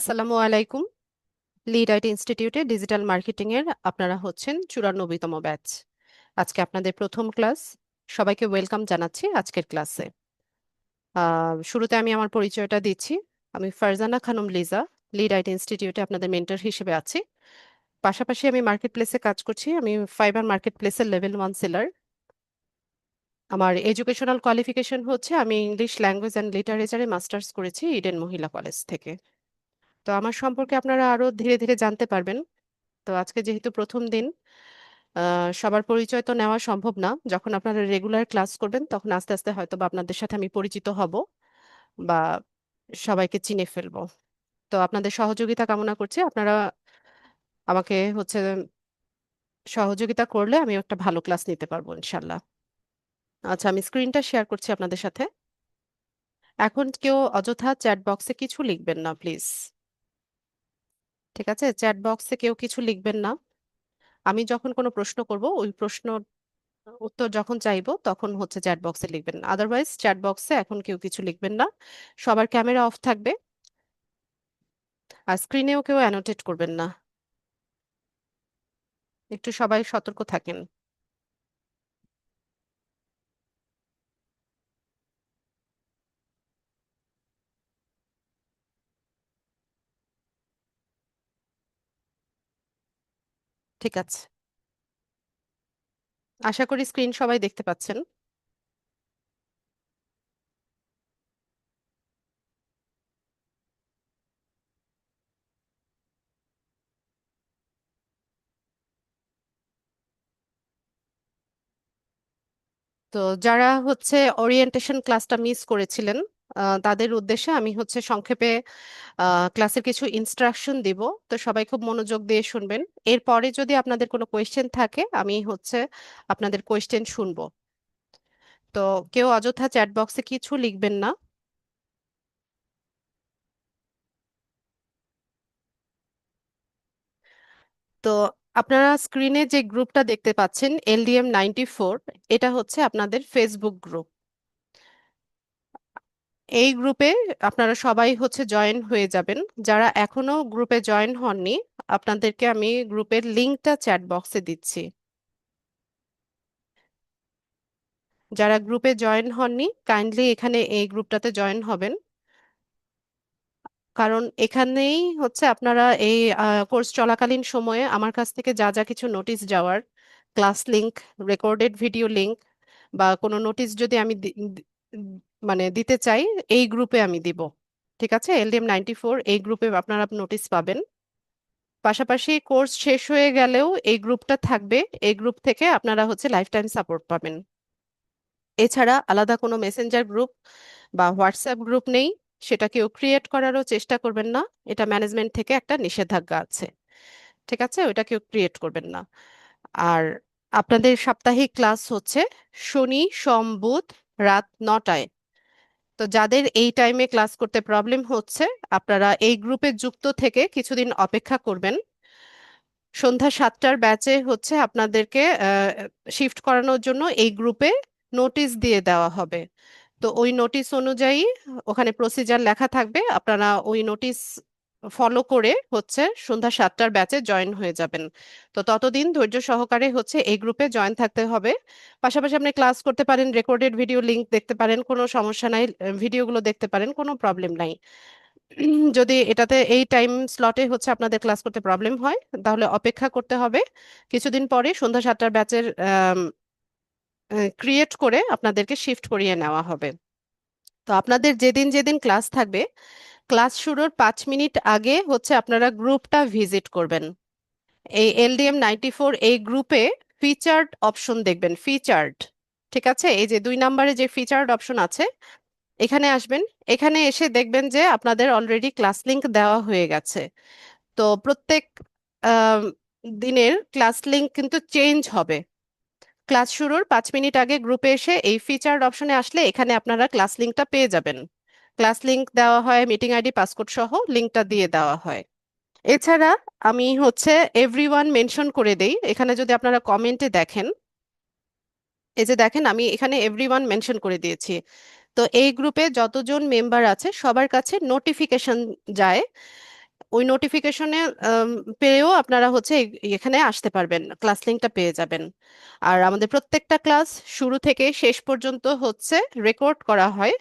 আসসালামু আলাইকুম। Lead IT ইনস্টিটিউটে ডিজিটাল মার্কেটিং এর আপনারা হচ্ছেন 94তম ব্যাচ। আজকে আপনাদের প্রথম ক্লাস। সবাইকে ওয়েলকাম জানাচ্ছি আজকের ক্লাসে। শুরুতে আমি আমার পরিচয়টা দিচ্ছি। আমি ফারজানা খানম লিজা, লিড আইটি ইনস্টিটিউটে আপনাদের মেন্টর হিসেবে আছি। পাশাপাশি আমি মার্কেট প্লেসে কাজ করছি। আমি ফাইবার মার্কেট প্লেসের লেভেল 1 সেলার। আমার এডুকেশনাল কোয়ালিফিকেশন হচ্ছে আমি ইংলিশ ল্যাঙ্গুয়েজ অ্যান্ড লিটারেচারে মাস্টার্স করেছি ইডেন মহিলা কলেজ থেকে। তো আমার সম্পর্কে আপনারা আরো ধীরে ধীরে জানতে পারবেন। তো আজকে যেহেতু প্রথম দিন, সবার পরিচয় তো নেওয়া সম্ভব না। যখন আপনারা রেগুলার ক্লাস করবেন তখন আস্তে আস্তে হয়তো বা আপনাদের সাথে আমি পরিচিত হব বা সবাইকে চিনে ফেলবো। তো আপনাদের সহযোগিতা কামনা করছি। আপনারা আমাকে সহযোগিতা করলে আমি একটা ভালো ক্লাস নিতে পারবো ইনশাল্লাহ। আচ্ছা, আমি স্ক্রিনটা শেয়ার করছি আপনাদের সাথে। এখন কেউ অযথা চ্যাট বক্সে কিছু লিখবেন না প্লিজ। ঠিক আছে, চ্যাট বক্সে কেউ কিছু লিখবেন না। আমি যখন কোনো প্রশ্ন করব ওই প্রশ্ন উত্তর যখন চাইবো তখন চ্যাট বক্সে লিখবেন, আদারওয়াইজ চ্যাট বক্সে এখন কেউ কিছু লিখবেন না। সবার ক্যামেরা অফ থাকবে আর স্ক্রিনেও কেউ অ্যানোটেট করবেন না। একটু সবাই সতর্ক থাকেন। ঠিক আছে, আশা করি স্ক্রিন সবাই দেখতে পাচ্ছেন। তো যারা ওরিয়েন্টেশন ক্লাসটা মিস করেছিলেন, তাদের উদ্দেশ্যে আমি সংক্ষেপে ক্লাসের কিছু ইনস্ট্রাকশন দিব। তো সবাই খুব মনোযোগ দিয়ে শুনবেন। এরপরে যদি আপনাদের কোনো কোয়েশ্চেন থাকে আমি আপনাদের কোয়েশ্চেন শুনবো। তো কেউ অযথা চ্যাট বক্সে কিছু লিখবেন না। তো আপনারা স্ক্রিনে যে গ্রুপটা দেখতে পাচ্ছেন LDM 94, এটা আপনাদের ফেসবুক গ্রুপ। এই গ্রুপে আপনারা সবাই জয়েন হয়ে যাবেন। যারা এখনো গ্রুপে জয়েন হননি, আপনাদেরকে আমি গ্রুপের লিংকটা চ্যাট বক্সে দিচ্ছি। যারা গ্রুপে জয়েন হননি কাইন্ডলি এখানে এই গ্রুপটাতে জয়েন হবেন। কারণ এখানেই আপনারা এই কোর্স চলাকালীন সময়ে আমার কাছ থেকে যা যা কিছু নোটিশ যাওয়ার, class link, recorded video link বা কোনো নোটিশ যদি আমি মানে দিতে চাই, এই গ্রুপে আমি দিব। ঠিক আছে, LDM 94 এই গ্রুপে আপনারা নোটিশ পাবেন। পাশাপাশি কোর্স শেষ হয়ে গেলেও এই গ্রুপটা থাকবে। এই গ্রুপ থেকে আপনারা লাইফ টাইম সাপোর্ট পাবেন। এছাড়া আলাদা কোনো মেসেঞ্জার গ্রুপ বা হোয়াটসঅ্যাপ গ্রুপ নেই। সেটা কেউ ক্রিয়েট করারও চেষ্টা করবেন না। এটা ম্যানেজমেন্ট থেকে একটা নিষেধাজ্ঞা আছে। ঠিক আছে, ওটা কেউ ক্রিয়েট করবেন না। আর আপনাদের সাপ্তাহিক ক্লাস শনি সোম বুধ রাত 9টায়। তো যাদের এই টাইমে ক্লাস করতে প্রবলেম হচ্ছে, আপনারা এই গ্রুপে যুক্ত থেকে কিছুদিন অপেক্ষা করবেন। সন্ধ্যা 7টার ব্যাচে আপনাদেরকে শিফট করানোর জন্য এই গ্রুপে নোটিশ দিয়ে দেওয়া হবে। তো ওই নোটিশ অনুযায়ী ওখানে প্রসিজার লেখা থাকবে। আপনারা ওই নোটিশ ফলো করে সন্ধ্যা 7টার ব্যাচে জয়েন হয়ে যাবেন। তো ততদিন ধৈর্য সহকারে এই গ্রুপে জয়েন থাকতে হবে। পাশাপাশি আপনি ক্লাস করতে পারেন, রেকর্ডেড ভিডিও লিংক দেখতে পারেন, কোনো সমস্যা নাই। ভিডিওগুলো দেখতে পারেন, কোনো প্রবলেম নাই। যদি এটাতে এই টাইম স্লটে আপনাদের ক্লাস করতে প্রবলেম হয় তাহলে অপেক্ষা করতে হবে। কিছুদিন পরে সন্ধ্যা 7টার ব্যাচের ক্রিয়েট করে আপনাদেরকে শিফট করিয়ে নেওয়া হবে। তো আপনাদের যেদিন যেদিন ক্লাস থাকবে, ক্লাস শুরুর 5 মিনিট আগে আপনারা গ্রুপটা ভিজিট করবেন। এই LDM 94 এই গ্রুপে ফিচার্ড অপশন দেখবেন, ফিচার্ড। ঠিক আছে, এই যে 2 নম্বরে যে ফিচার্ড অপশন আছে, এখানে আসবেন। এখানে এসে দেখবেন যে আপনাদের অলরেডি ক্লাস লিংক দেওয়া হয়ে গেছে। তো প্রত্যেক আম, দিনের ক্লাস লিংক কিন্তু চেঞ্জ হবে। ক্লাস শুরুর 5 মিনিট আগে গ্রুপে এসে এই ফিচার্ড অপশনে আসলে এখানে আপনারা ক্লাস লিংকটা পেয়ে যাবেন। ক্লাস লিংক দেওয়া হয়, মিটিং আইডি পাসকোড সহ লিংকটা দিয়ে দেওয়া হয়। এছাড়া আমি এভরিওয়ান মেনশন করে দেই। এখানে যদি আপনারা কমেন্টে দেখেন, এই যে দেখেন আমি এখানে এভরিওয়ান মেনশন করে দিয়েছি। তো এই গ্রুপে যতজন মেম্বার আছে সবার কাছে নোটিফিকেশন যায় ওই নোটিফিকেশনে পেয়েও আপনারা হচ্ছে এখানে আসতে পারবেন, ক্লাস লিঙ্কটা পেয়ে যাবেন। আর আমাদের প্রত্যেকটা ক্লাস শুরু থেকে শেষ পর্যন্ত হচ্ছে রেকর্ড করা হয়।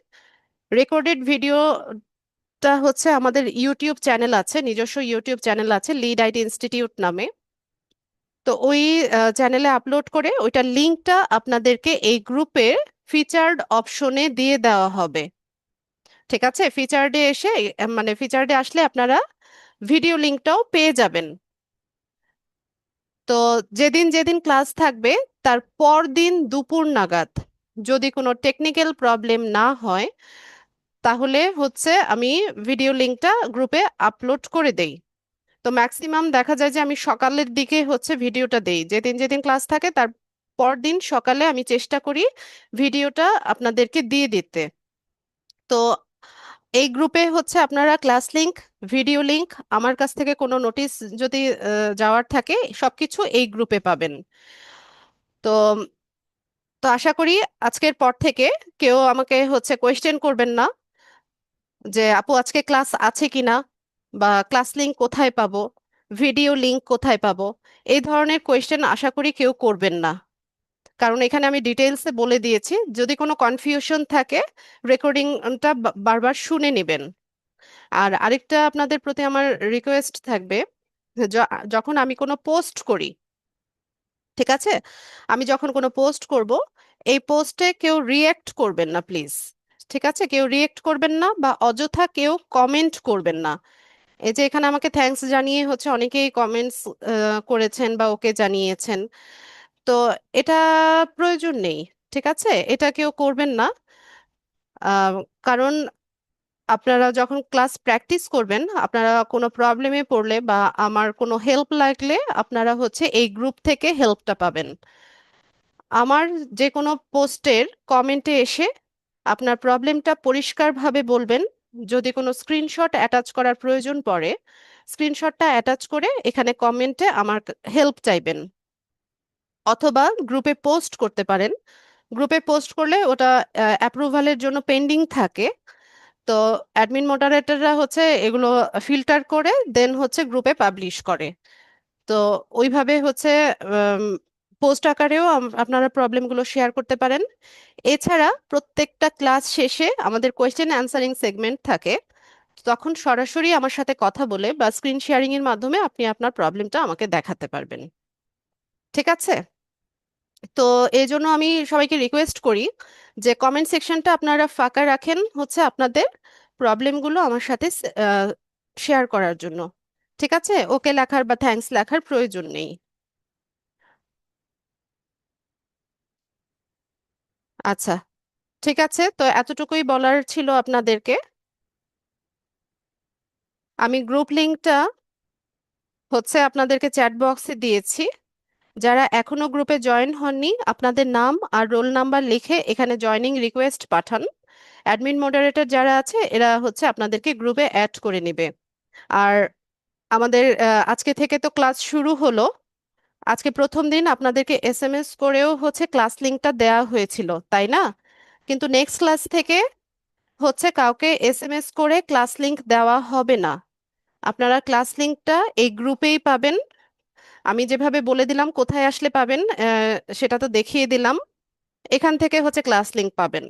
রেকর্ডেড ভিডিওটা হচ্ছে আমাদের ইউটিউব চ্যানেল আছে, নিজস্ব ইউটিউব চ্যানেল আছে লিড আইটি ইনস্টিটিউট নামে। তো ওই চ্যানেলে আপলোড করে ওইটার লিঙ্কটা আপনাদেরকে এই গ্রুপের ফিচার্ড অপশনে দিয়ে দেওয়া হবে। ঠিক আছে, ফিচার্ডে এসে মানে ফিচার্ডে আসলে আপনারা ভিডিও লিঙ্কটাও পেয়ে যাবেন। তো যেদিন যেদিন ক্লাস থাকবে তার পর দিন দুপুর নাগাদ যদি কোনো টেকনিক্যাল প্রবলেম না হয়, তাহলে হচ্ছে আমি ভিডিও লিঙ্কটা গ্রুপে আপলোড করে দেই। তো ম্যাক্সিমাম দেখা যায় যে আমি সকালের দিকে হচ্ছে ভিডিওটা দেই, যেদিন যেদিন ক্লাস থাকে তার পর দিন সকালে আমি চেষ্টা করি ভিডিওটা আপনাদেরকে দিয়ে দিতে। তো এই গ্রুপে হচ্ছে আপনারা ক্লাস লিংক, ভিডিও লিংক, আমার কাছ থেকে কোনো নোটিশ যদি যাওয়ার থাকে, সবকিছু এই গ্রুপে পাবেন। তো তো আশা করি আজকের পর থেকে কেউ আমাকে হচ্ছে কোয়েশ্চেন করবেন না যে আপু আজকে ক্লাস আছে কিনা, বা ক্লাস লিংক কোথায় পাবো, ভিডিও লিংক কোথায় পাবো। এই ধরনের কোয়েশ্চেন আশা করি কেউ করবেন না, কারণ এখানে আমি ডিটেলসে বলে দিয়েছি। যদি কোনো কনফিউশন থাকে রেকর্ডিংটা বারবার শুনে নেবেন। আর আরেকটা আপনাদের প্রতি আমার রিকোয়েস্ট থাকবে, যখন আমি কোনো পোস্ট করি, ঠিক আছে, আমি যখন কোনো পোস্ট করব, এই পোস্টে কেউ রিয়েক্ট করবেন না প্লিজ। ঠিক আছে, কেউ রিয়েক্ট করবেন না বা অযথা কেউ কমেন্ট করবেন না। এই যে এখানে আমাকে থ্যাঙ্কস জানিয়ে হচ্ছে অনেকেই কমেন্টস করেছেন বা ওকে জানিয়েছেন, তো এটা প্রয়োজন নেই। ঠিক আছে, এটা কেউ করবেন না। আহ, কারণ আপনারা যখন ক্লাস প্র্যাকটিস করবেন, আপনারা কোনো প্রবলেমে পড়লে বা আমার কোনো হেল্প লাগলে আপনারা হচ্ছে এই গ্রুপ থেকে হেল্পটা পাবেন। আমার যে কোনো পোস্টের কমেন্টে এসে আপনার প্রবলেমটা পরিষ্কারভাবে বলবেন। যদি কোনো স্ক্রিনশট অ্যাটাচ করার প্রয়োজন পড়ে, স্ক্রিনশটটা অ্যাটাচ করে এখানে কমেন্টে আমার হেল্প চাইবেন, অথবা গ্রুপে পোস্ট করতে পারেন। গ্রুপে পোস্ট করলে ওটা অ্যাপ্রুভালের জন্য পেন্ডিং থাকে। তো অ্যাডমিন মডারেটররা হচ্ছে এগুলো ফিল্টার করে দেন হচ্ছে গ্রুপে পাবলিশ করে। তো ওইভাবে হচ্ছে পোস্ট আকারেও আপনারা প্রবলেমগুলো শেয়ার করতে পারেন। এছাড়া প্রত্যেকটা ক্লাস শেষে আমাদের কোয়েশ্চেন অ্যান্সারিং সেগমেন্ট থাকে, তখন সরাসরি আমার সাথে কথা বলে বা স্ক্রিন শেয়ারিং এর মাধ্যমে আপনি আপনার প্রবলেমটা আমাকে দেখাতে পারবেন। ঠিক আছে, তো এই জন্য আমি সবাইকে রিকোয়েস্ট করি যে কমেন্ট সেকশনটা আপনারা ফাঁকা রাখেন হচ্ছে আপনাদের প্রবলেমগুলো আমার সাথে শেয়ার করার জন্য। ঠিক আছে, ওকে লেখার বা থ্যাঙ্কস লেখার প্রয়োজন নেই। আচ্ছা, ঠিক আছে, তো এতটুকুই বলার ছিল আপনাদেরকে। আমি গ্রুপ লিংকটা হচ্ছে আপনাদেরকে চ্যাট বক্সে দিয়েছি। যারা এখনো গ্রুপে জয়েন হননি, আপনাদের নাম আর রোল নাম্বার লিখে এখানে জয়নিং রিকোয়েস্ট পাঠান। অ্যাডমিন মডারেটর যারা আছে এরা হচ্ছে আপনাদেরকে গ্রুপে অ্যাড করে নেবে। আর আমাদের আজকে থেকে তো ক্লাস শুরু হলো। আজকে প্রথম দিন আপনাদেরকে এসএমএস করেও হচ্ছে ক্লাস লিংকটা দেওয়া হয়েছিল, তাই না? কিন্তু নেক্সট ক্লাস থেকে হচ্ছে কাউকে এসএমএস করে ক্লাস লিংক দেওয়া হবে না। আপনারা ক্লাস লিংকটা এই গ্রুপেই পাবেন। আমি যেভাবে বলে দিলাম কোথায় আসলে পাবেন, সেটা তো দেখিয়ে দিলাম। এখান থেকে হচ্ছে ক্লাস লিংক পাবেন,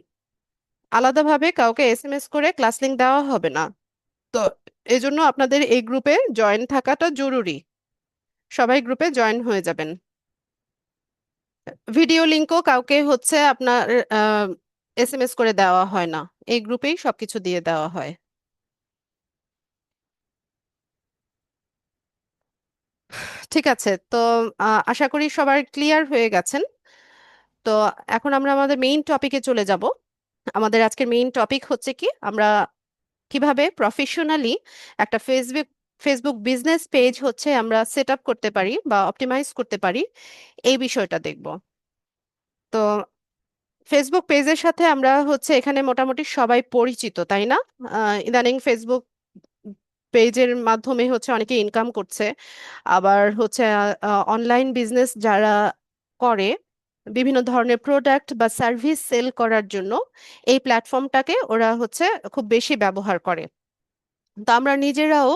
আলাদাভাবে কাউকে এসএমএস করে ক্লাস লিংক দেওয়া হবে না। তো এই জন্য আপনাদের এই গ্রুপে জয়েন থাকাটা জরুরি। সবাই গ্রুপে জয়েন হয়ে যাবেন। ভিডিও লিংকও কাউকে হচ্ছে আপনার এসএমএস করে দেওয়া হয় না, এই গ্রুপেই সবকিছু দিয়ে দেওয়া হয়। ঠিক আছে, তো আশা করি সবার ক্লিয়ার হয়ে গেছেন। তো এখন আমরা আমাদের মেইন টপিকে চলে যাব। আমাদের আজকের মেইন টপিক হচ্ছে কি, আমরা কিভাবে প্রফেশনালি একটা ফেসবুক বিজনেস পেজ হচ্ছে আমরা সেট আপ করতে পারি বা অপটিমাইজ করতে পারি, এই বিষয়টা দেখব। তো ফেসবুক পেজের সাথে আমরা হচ্ছে এখানে মোটামুটি সবাই পরিচিত, তাই না? ইদানিং ফেসবুক পেজের মাধ্যমে হচ্ছে অনেকে ইনকাম করছে। আবার হচ্ছে অনলাইন বিজনেস যারা করে, বিভিন্ন ধরনের প্রোডাক্ট বা সার্ভিস সেল করার জন্য এই প্ল্যাটফর্মটাকে ওরা হচ্ছে খুব বেশি ব্যবহার করে। তো আমরা নিজেরাও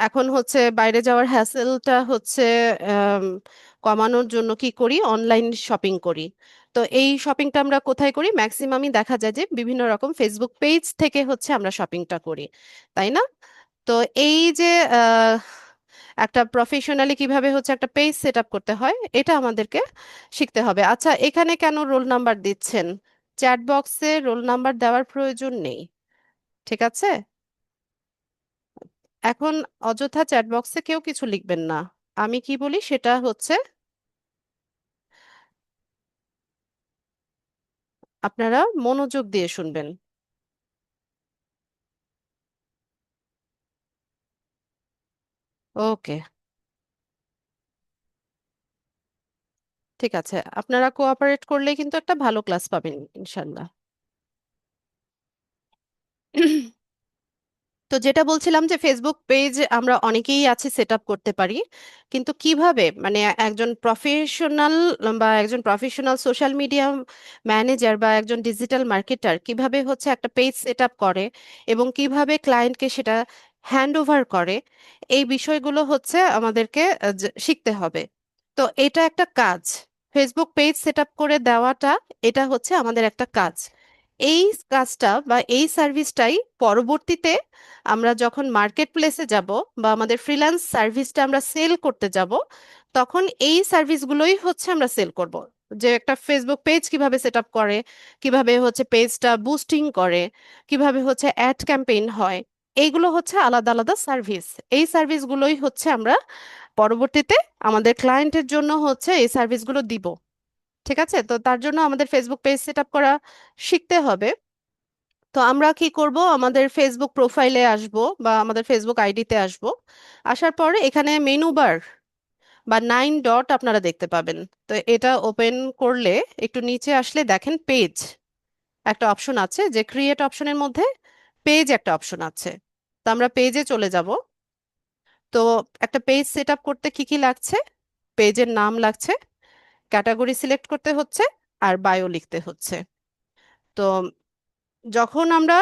এখন হচ্ছে বাইরে যাওয়ার হ্যাসেলটা হচ্ছে আম, কমানোর জন্য কি করি, অনলাইন শপিং করি। তো এই শপিংটা আমরা কোথায় করি? ম্যাক্সিমামই দেখা যায় যে বিভিন্ন রকম ফেসবুক পেজ থেকে হচ্ছে আমরা শপিংটা করি, তাই না? তো এই যে আহ, একটা প্রফেশনালি কিভাবে হচ্ছে একটা পেজ সেট আপ করতে হয়, এটা আমাদেরকে শিখতে হবে। আচ্ছা, এখানে কেন রোল নাম্বার দিচ্ছেন? চ্যাট বক্সে রোল নাম্বার দেওয়ার প্রয়োজন নেই, ঠিক আছে? এখন অযথা চ্যাট বক্সে কেউ কিছু লিখবেন না। আমি কি বলি সেটা হচ্ছে আপনারা মনোযোগ দিয়ে শুনবেন। ওকে, ঠিক আছে, আপনারা কোঅপারেট করলে কিন্তু একটা ভালো ক্লাস পাবেন ইনশাল্লাহ। তো যেটা বলছিলাম যে ফেসবুক পেজ আমরা অনেকেই আছে সেট আপ করতে পারি, কিন্তু কিভাবে, মানে একজন প্রফেশনাল বা একজন প্রফেশনাল সোশ্যাল মিডিয়া ম্যানেজার বা একজন ডিজিটাল মার্কেটার কিভাবে হচ্ছে একটা পেজ সেট আপ করে এবং কিভাবে ক্লায়েন্টকে সেটা হ্যান্ড ওভার করে, এই বিষয়গুলো হচ্ছে আমাদেরকে শিখতে হবে। তো এটা একটা কাজ, ফেসবুক পেজ সেট আপ করে দেওয়াটা, এটা হচ্ছে আমাদের একটা কাজ। এই কাজটা বা এই সার্ভিসটাই পরবর্তীতে আমরা যখন মার্কেট প্লেসে যাব বা আমাদের ফ্রিল্যান্স সার্ভিসটা আমরা সেল করতে যাব, তখন এই সার্ভিসগুলোই হচ্ছে আমরা সেল করব। যে একটা ফেসবুক পেজ কিভাবে সেট আপ করে, কিভাবে হচ্ছে পেজটা বুস্টিং করে, কিভাবে হচ্ছে অ্যাড ক্যাম্পেইন হয়, এইগুলো হচ্ছে আলাদা আলাদা সার্ভিস। এই সার্ভিসগুলোই হচ্ছে আমরা পরবর্তীতে আমাদের ক্লায়েন্টের জন্য হচ্ছে এই সার্ভিসগুলো দিব। ঠিক আছে, তো তার জন্য আমাদের ফেসবুক পেজ সেট আপ করা শিখতে হবে। তো আমরা কি করব, আমাদের ফেসবুক প্রোফাইলে আসব বা আমাদের ফেসবুক আইডিতে আসব। আসার পরে এখানে মেনু বার বা 9 ডট আপনারা দেখতে পাবেন। তো এটা ওপেন করলে একটু নিচে আসলে দেখেন পেজ একটা অপশন আছে, যে ক্রিয়েট অপশনের মধ্যে পেজ একটা অপশন আছে। তো আমরা পেজে চলে যাব। তো একটা পেজ সেট আপ করতে কি কি লাগছে? পেজের নাম লাগছে, ক্যাটাগরি সিলেক্ট করতে হচ্ছে, আর বায়ো লিখতে হচ্ছে। তো যখন আমরা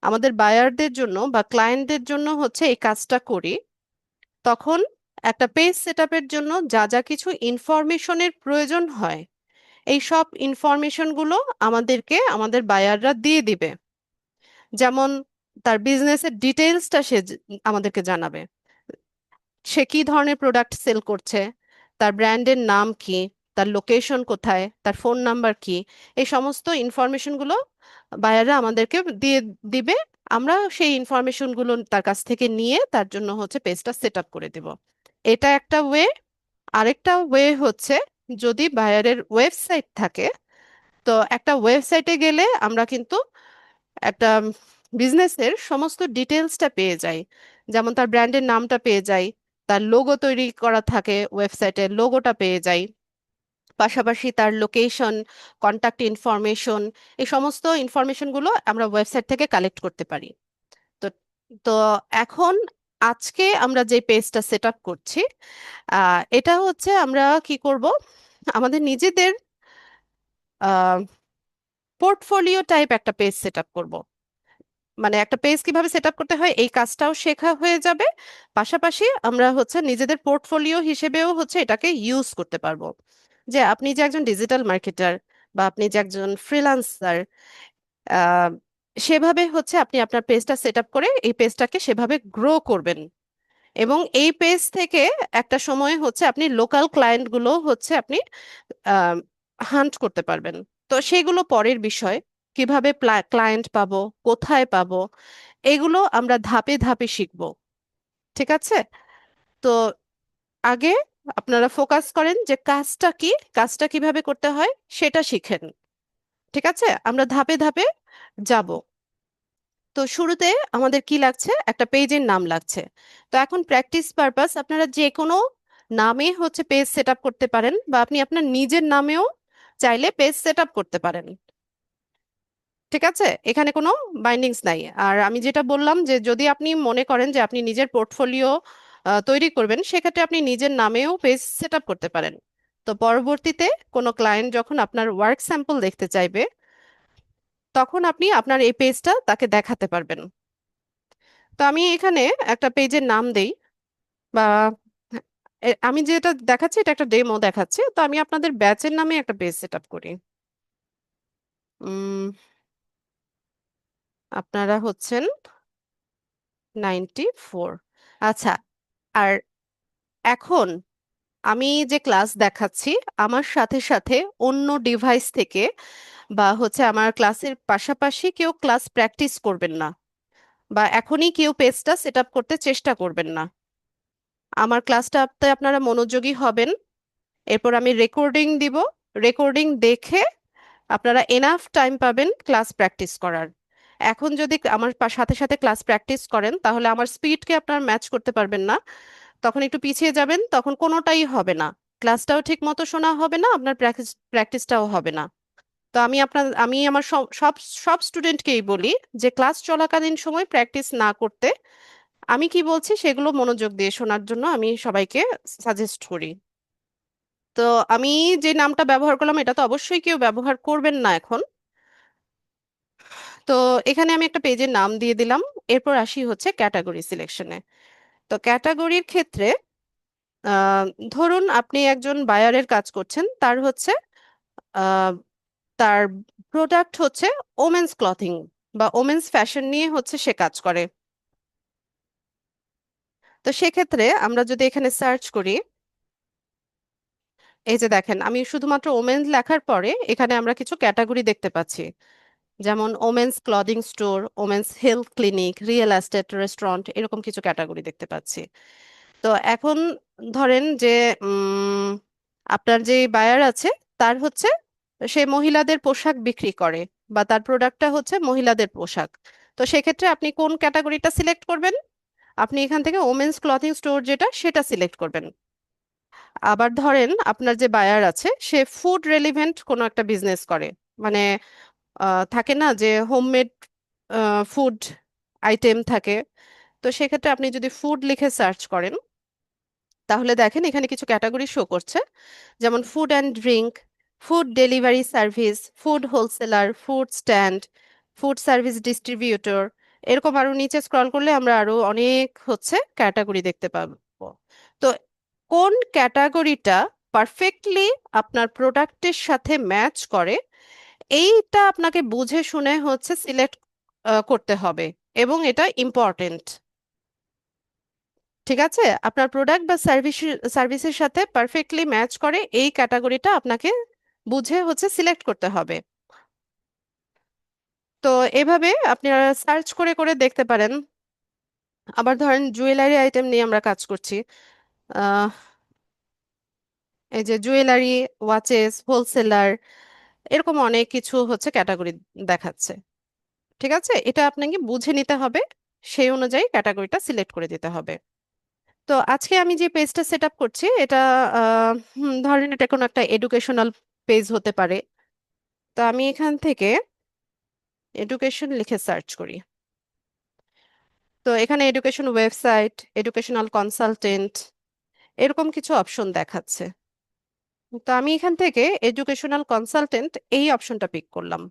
আমাদের বায়ারদের জন্য বা ক্লায়েন্টদের জন্য হচ্ছে এই কাজটা করি, তখন একটা পেজ সেটআপের জন্য যা যা কিছু ইনফরমেশনের প্রয়োজন হয়, এই সব ইনফরমেশনগুলো আমাদেরকে আমাদের বায়াররা দিয়ে দিবে। যেমন তার বিজনেসের ডিটেলসটা আমাদেরকে জানাবে, সে কি ধরনের প্রোডাক্ট সেল করছে, তার ব্র্যান্ডের নাম কি, তার লোকেশন কোথায়, তার ফোন নাম্বার কি, এই সমস্ত ইনফরমেশনগুলো বায়াররা আমাদেরকে দিয়ে দিবে। আমরা সেই ইনফরমেশনগুলো তার কাছ থেকে নিয়ে তার জন্য হচ্ছে পেজটা সেট আপ করে দেব। এটা একটা ওয়ে। আরেকটা ওয়ে হচ্ছে, যদি বায়ারের ওয়েবসাইট থাকে, তো একটা ওয়েবসাইটে গেলে আমরা কিন্তু একটা বিজনেসের সমস্ত ডিটেলসটা পেয়ে যাই। যেমন তার ব্র্যান্ডের নামটা পেয়ে যাই, তার লোগো তৈরি করা থাকে ওয়েবসাইটের লোগোটা পেয়ে যাই, পাশাপাশি তার লোকেশন, কন্টাক্ট ইনফরমেশন, এই সমস্ত ইনফরমেশনগুলো আমরা ওয়েবসাইট থেকে কালেক্ট করতে পারি। তো তো এখন আজকে আমরা যে পেজটা সেট আপ করছি, এটা হচ্ছে আমরা কি করব, আমাদের নিজেদের পোর্টফোলিও টাইপ একটা পেজ সেট আপ করব। মানে একটা পেজ কিভাবে সেট আপ করতে হয় এই কাজটাও শেখা হয়ে যাবে, পাশাপাশি আমরা হচ্ছে নিজেদের পোর্টফোলিও হিসেবেও হচ্ছে এটাকে ইউজ করতে পারবো। যে আপনি যে একজন ডিজিটাল মার্কেটার বা আপনি যে একজন ফ্রিল্যান্সার, সেভাবে হচ্ছে আপনি আপনার পেজটা সেট আপ করে এই পেজটাকে সেভাবে গ্রো করবেন। এবং এই পেজ থেকে একটা সময় হচ্ছে আপনি লোকাল ক্লায়েন্টগুলো হচ্ছে আপনি হান্ট করতে পারবেন। তো সেগুলো পরের বিষয়, কিভাবে ক্লায়েন্ট পাবো, কোথায় পাবো, এগুলো আমরা ধাপে ধাপে শিখব। ঠিক আছে? তো আগে আপনারা ফোকাস করেন যে কাজটা কি, কাজটা কিভাবে করতে হয় সেটা শিখেন। ঠিক আছে, আমরা ধাপে ধাপে যাব। তো শুরুতে আমাদের কি লাগছে, একটা পেজের নাম লাগছে। তো এখন প্র্যাকটিস পারপাস আপনারা যে কোনো নামে হচ্ছে পেজ সেট আপ করতে পারেন, বা আপনি আপনার নিজের নামেও চাইলে পেজ সেট আপ করতে পারেন। ঠিক আছে, এখানে কোনো বাইন্ডিংস নাই। আর আমি যেটা বললাম যে যদি আপনি মনে করেন যে আপনি নিজের পোর্টফোলিও তৈরি করবেন, সেক্ষেত্রে আপনি নিজের নামেও পেজ সেট আপ করতে পারেন। তো পরবর্তীতে কোনো ক্লায়েন্ট যখন আপনার ওয়ার্ক স্যাম্পল দেখতে চাইবে, তখন আপনি আপনার এই পেজটা তাকে দেখাতে পারবেন। তো আমি এখানে একটা পেজের নাম দেই, বা আমি যেটা দেখাচ্ছি এটা একটা ডেমো দেখাচ্ছি, তো আমি আপনাদের ব্যাচের নামে একটা পেজ সেট আপ করি। উম, আপনারা হচ্ছেন 94। আচ্ছা, আর এখন আমি যে ক্লাস দেখাচ্ছি, আমার সাথে সাথে অন্য ডিভাইস থেকে বা হচ্ছে আমার ক্লাসের পাশাপাশি কেউ ক্লাস প্র্যাকটিস করবেন না, বা এখনই কেউ পেজটা সেট আপ করতে চেষ্টা করবেন না। আমার ক্লাসটাতে আপনারা মনোযোগী হবেন, এরপর আমি রেকর্ডিং দিব। রেকর্ডিং দেখে আপনারা এনাফ টাইম পাবেন ক্লাস প্র্যাকটিস করার। এখন যদি আমার সাথে সাথে ক্লাস প্র্যাকটিস করেন, তাহলে আমার স্পিডকে আপনার ম্যাচ করতে পারবেন না, তখন একটু পিছিয়ে যাবেন, তখন কোনোটাই হবে না। ক্লাসটাও ঠিক মতো শোনা হবে না, আপনার প্র্যাকটিসটাও হবে না। তো আমি আমার সব সব সব স্টুডেন্টকেই বলি যে ক্লাস চলাকালীন সময় প্র্যাকটিস না করতে, আমি কি বলছি সেগুলো মনোযোগ দিয়ে শোনার জন্য আমি সবাইকে সাজেস্ট করি। তো আমি যে নামটা ব্যবহার করলাম এটা তো অবশ্যই কেউ ব্যবহার করবেন না এখন। তো এখানে আমি একটা পেজের নাম দিয়ে দিলাম। এরপর আসি হচ্ছে ক্যাটাগরি সিলেকশনে। তো ক্যাটাগরির ক্ষেত্রে আহ, ধরুন আপনি একজন বায়ারের কাজ করছেন, তার হচ্ছে আহ, তার প্রোডাক্ট হচ্ছে ওমেন্স ক্লথিং বা ওমেন্স ফ্যাশন নিয়ে হচ্ছে সে কাজ করে। তো সেক্ষেত্রে আমরা যদি এখানে সার্চ করি, এই যে দেখেন আমি শুধুমাত্র ওমেন্স লেখার পরে এখানে আমরা কিছু ক্যাটাগরি দেখতে পাচ্ছি, যেমন women's clothing store, women's health clinic, real estate, restaurant, এরকম কিছু ক্যাটাগরি দেখতে পাচ্ছি। তো এখন ধরেন যে উম, আপনার যে বায়ার আছে, তার হচ্ছে সে মহিলাদের পোশাক বিক্রি করে, বা তার প্রোডাক্টটা হচ্ছে মহিলাদের পোশাক। তো সেক্ষেত্রে আপনি কোন ক্যাটাগরিটা সিলেক্ট করবেন? আপনি এখান থেকে ওমেন্স ক্লথিং স্টোর যেটা সেটা সিলেক্ট করবেন। আবার ধরেন আপনার যে বায়ার আছে সে ফুড রেলিভেন্ট কোনো একটা বিজনেস করে, মানে থাকে না যে হোমমেড ফুড আইটেম থাকে। তো সেক্ষেত্রে আপনি যদি ফুড লিখে সার্চ করেন, তাহলে দেখেন এখানে কিছু ক্যাটাগরি শো করছে, যেমন food and drink, food delivery service, food wholesaler, food stand, food service distributor. এরকম আরো নিচে স্ক্রল করলে আমরা আরো অনেক হচ্ছে ক্যাটাগরি দেখতে পাবো। তো কোন ক্যাটাগরিটা পারফেক্টলি আপনার প্রোডাক্টের সাথে ম্যাচ করে, এইটা আপনাকে বুঝে শুনে হচ্ছে সিলেক্ট করতে হবে, এবং এটা ইম্পর্টেন্ট। ঠিক আছে, আপনার প্রোডাক্ট বা সার্ভিসের সাথে পারফেক্টলি ম্যাচ করে এই ক্যাটাগরিটা আপনাকে বুঝে হচ্ছে সিলেক্ট করতে হবে। তো এভাবে আপনারা সার্চ করে করে দেখতে পারেন। আবার ধরেন জুয়েলারি আইটেম নিয়ে আমরা কাজ করছি, আহ এই যে জুয়েলারি, ওয়াচেস, হোলসেলার, এরকম অনেক কিছু হচ্ছে ক্যাটাগরি দেখাচ্ছে। ঠিক আছে, এটা আপনাকে বুঝে নিতে হবে, সেই অনুযায়ী ক্যাটাগরিটা সিলেক্ট করে দিতে হবে। তো আজকে আমি যে পেজটা সেট আপ করছি এটা ধরেন এটা কোনো একটা এডুকেশনাল পেজ হতে পারে। তো আমি এখান থেকে এডুকেশন লিখে সার্চ করি। তো এখানে এডুকেশন ওয়েবসাইট, এডুকেশনাল কনসালটেন্ট, এরকম কিছু অপশন দেখাচ্ছে। তো আমি এখান থেকে এডুকেশনাল কনসালটেন্ট এই অপশনটা পিক করলাম।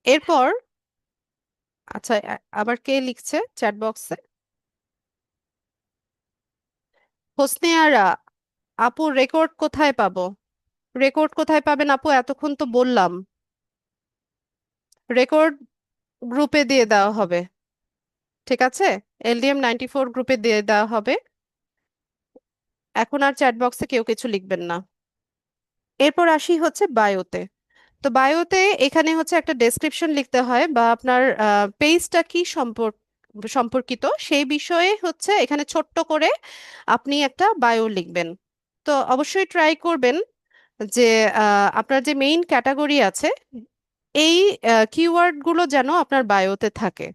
এরপর আচ্ছা, আবার কে লিখছে চ্যাট বক্সে? হোসনে আরা। আপু রেকর্ড কোথায় পাবো? রেকর্ড কোথায় পাবেন আপু, এতক্ষণ তো বললাম। রেকর্ড গ্রুপে দিয়ে দেওয়া হবে। ঠিক আছে, LDM 94 গ্রুপে দিয়ে দেওয়া হবে। এখন আর চ্যাট বক্সে কেউ কিছু লিখবেন না। এরপর আসি হচ্ছে বায়োতে। তো বায়োতে এখানে হচ্ছে একটা ডেসক্রিপশন লিখতে হয়, বা আপনার পেজটা কি সম্পর্কিত সেই বিষয়ে হচ্ছে এখানে ছোট্ট করে আপনি একটা বায়ো লিখবেন। তো অবশ্যই ট্রাই করবেন যে আপনার যে মেইন ক্যাটাগরি আছে এই কিওয়ার্ড গুলো যেন আপনার বায়োতে থাকে।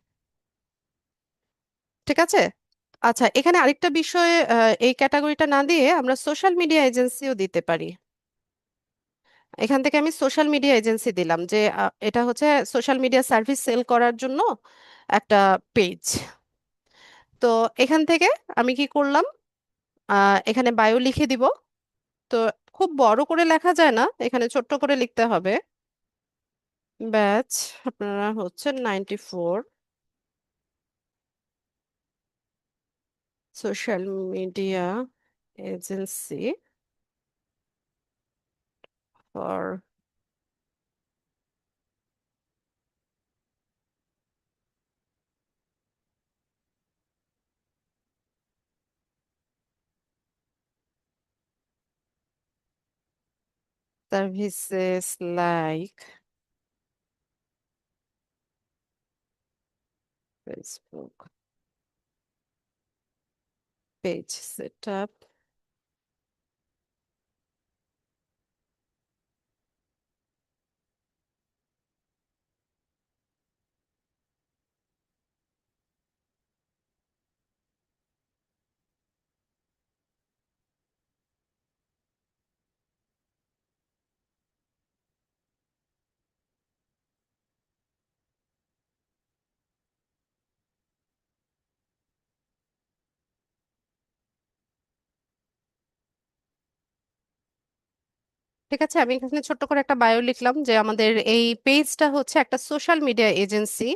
ঠিক আছে। আচ্ছা, এখানে আরেকটা বিষয়, এই ক্যাটাগরিটা না দিয়ে আমরা সোশ্যাল মিডিয়া এজেন্সিও দিতে পারি। এখান থেকে আমি সোশ্যাল মিডিয়া এজেন্সি দিলাম যে এটা হচ্ছে সোশ্যাল মিডিয়া সার্ভিস সেল করার জন্য একটা পেজ। তো এখান থেকে আমি কি করলাম, এখানে বায়ো লিখে দিব। তো খুব বড় করে লেখা যায় না, এখানে ছোট্ট করে লিখতে হবে। ব্যাচ আপনারা হচ্ছে 94, social media agency for services like Facebook page set up, ঠিক আছে। আমি এখানে ছোট্ট করে একটা বায়ো লিখলাম যে আমাদের এই পেজটা হচ্ছে একটা সোশ্যাল মিডিয়া এজেন্সি।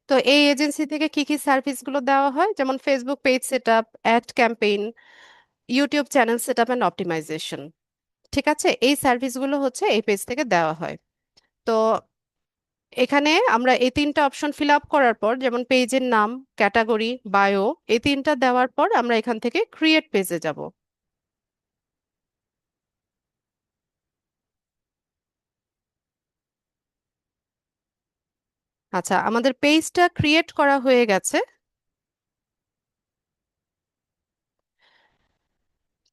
তো এই এজেন্সি থেকে কি কি সার্ভিসগুলো দেওয়া হয়, যেমন Facebook page set up, ad campaign, YouTube channel set up and optimization. ঠিক আছে, এই সার্ভিসগুলো হচ্ছে এই পেজ থেকে দেওয়া হয়। তো এখানে আমরা এই তিনটা অপশন ফিল আপ করার পর, যেমন পেজের নাম, ক্যাটাগরি, বায়ো, এই তিনটা দেওয়ার পর আমরা এখান থেকে ক্রিয়েট পেজে যাব। আচ্ছা, আমাদের পেজটা ক্রিয়েট করা হয়ে গেছে।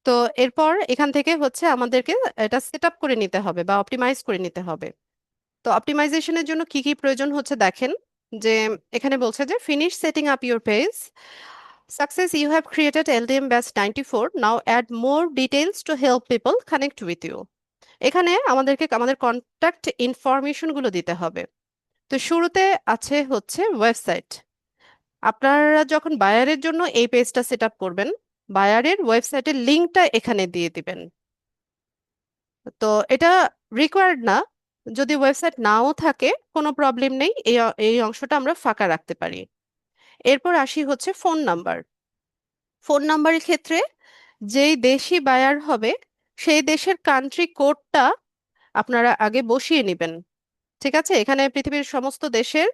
তো এরপর এখান থেকে হচ্ছে আমাদেরকে এটা সেট আপ করে নিতে হবে বা অপটিমাইজ করে নিতে হবে। তো অপটিমাইজেশনের জন্য কি কি প্রয়োজন হচ্ছে দেখেন, যে এখানে বলছে যে finish setting up your page success, you have created LDM batch 94, now add more details to help people connect with you. এখানে আমাদেরকে আমাদের কন্ট্যাক্ট ইনফরমেশন গুলো দিতে হবে। তো শুরুতে আছে হচ্ছে ওয়েবসাইট। আপনারা যখন বায়ারের জন্য এই পেজটা সেট আপ করবেন, বায়ারের ওয়েবসাইটের লিঙ্কটা এখানে দিয়ে দিবেন। তো এটা রিকোয়ার্ড না, যদি ওয়েবসাইট নাও থাকে কোনো প্রবলেম নেই, এই অংশটা আমরা ফাঁকা রাখতে পারি। এরপর আসি হচ্ছে ফোন নাম্বার। ফোন নাম্বারের ক্ষেত্রে যেই দেশি বায়ার হবে সেই দেশের কান্ট্রি কোডটা আপনারা আগে বসিয়ে নেবেন। ঠিক আছে, এখানে পৃথিবীর সমস্ত দেশের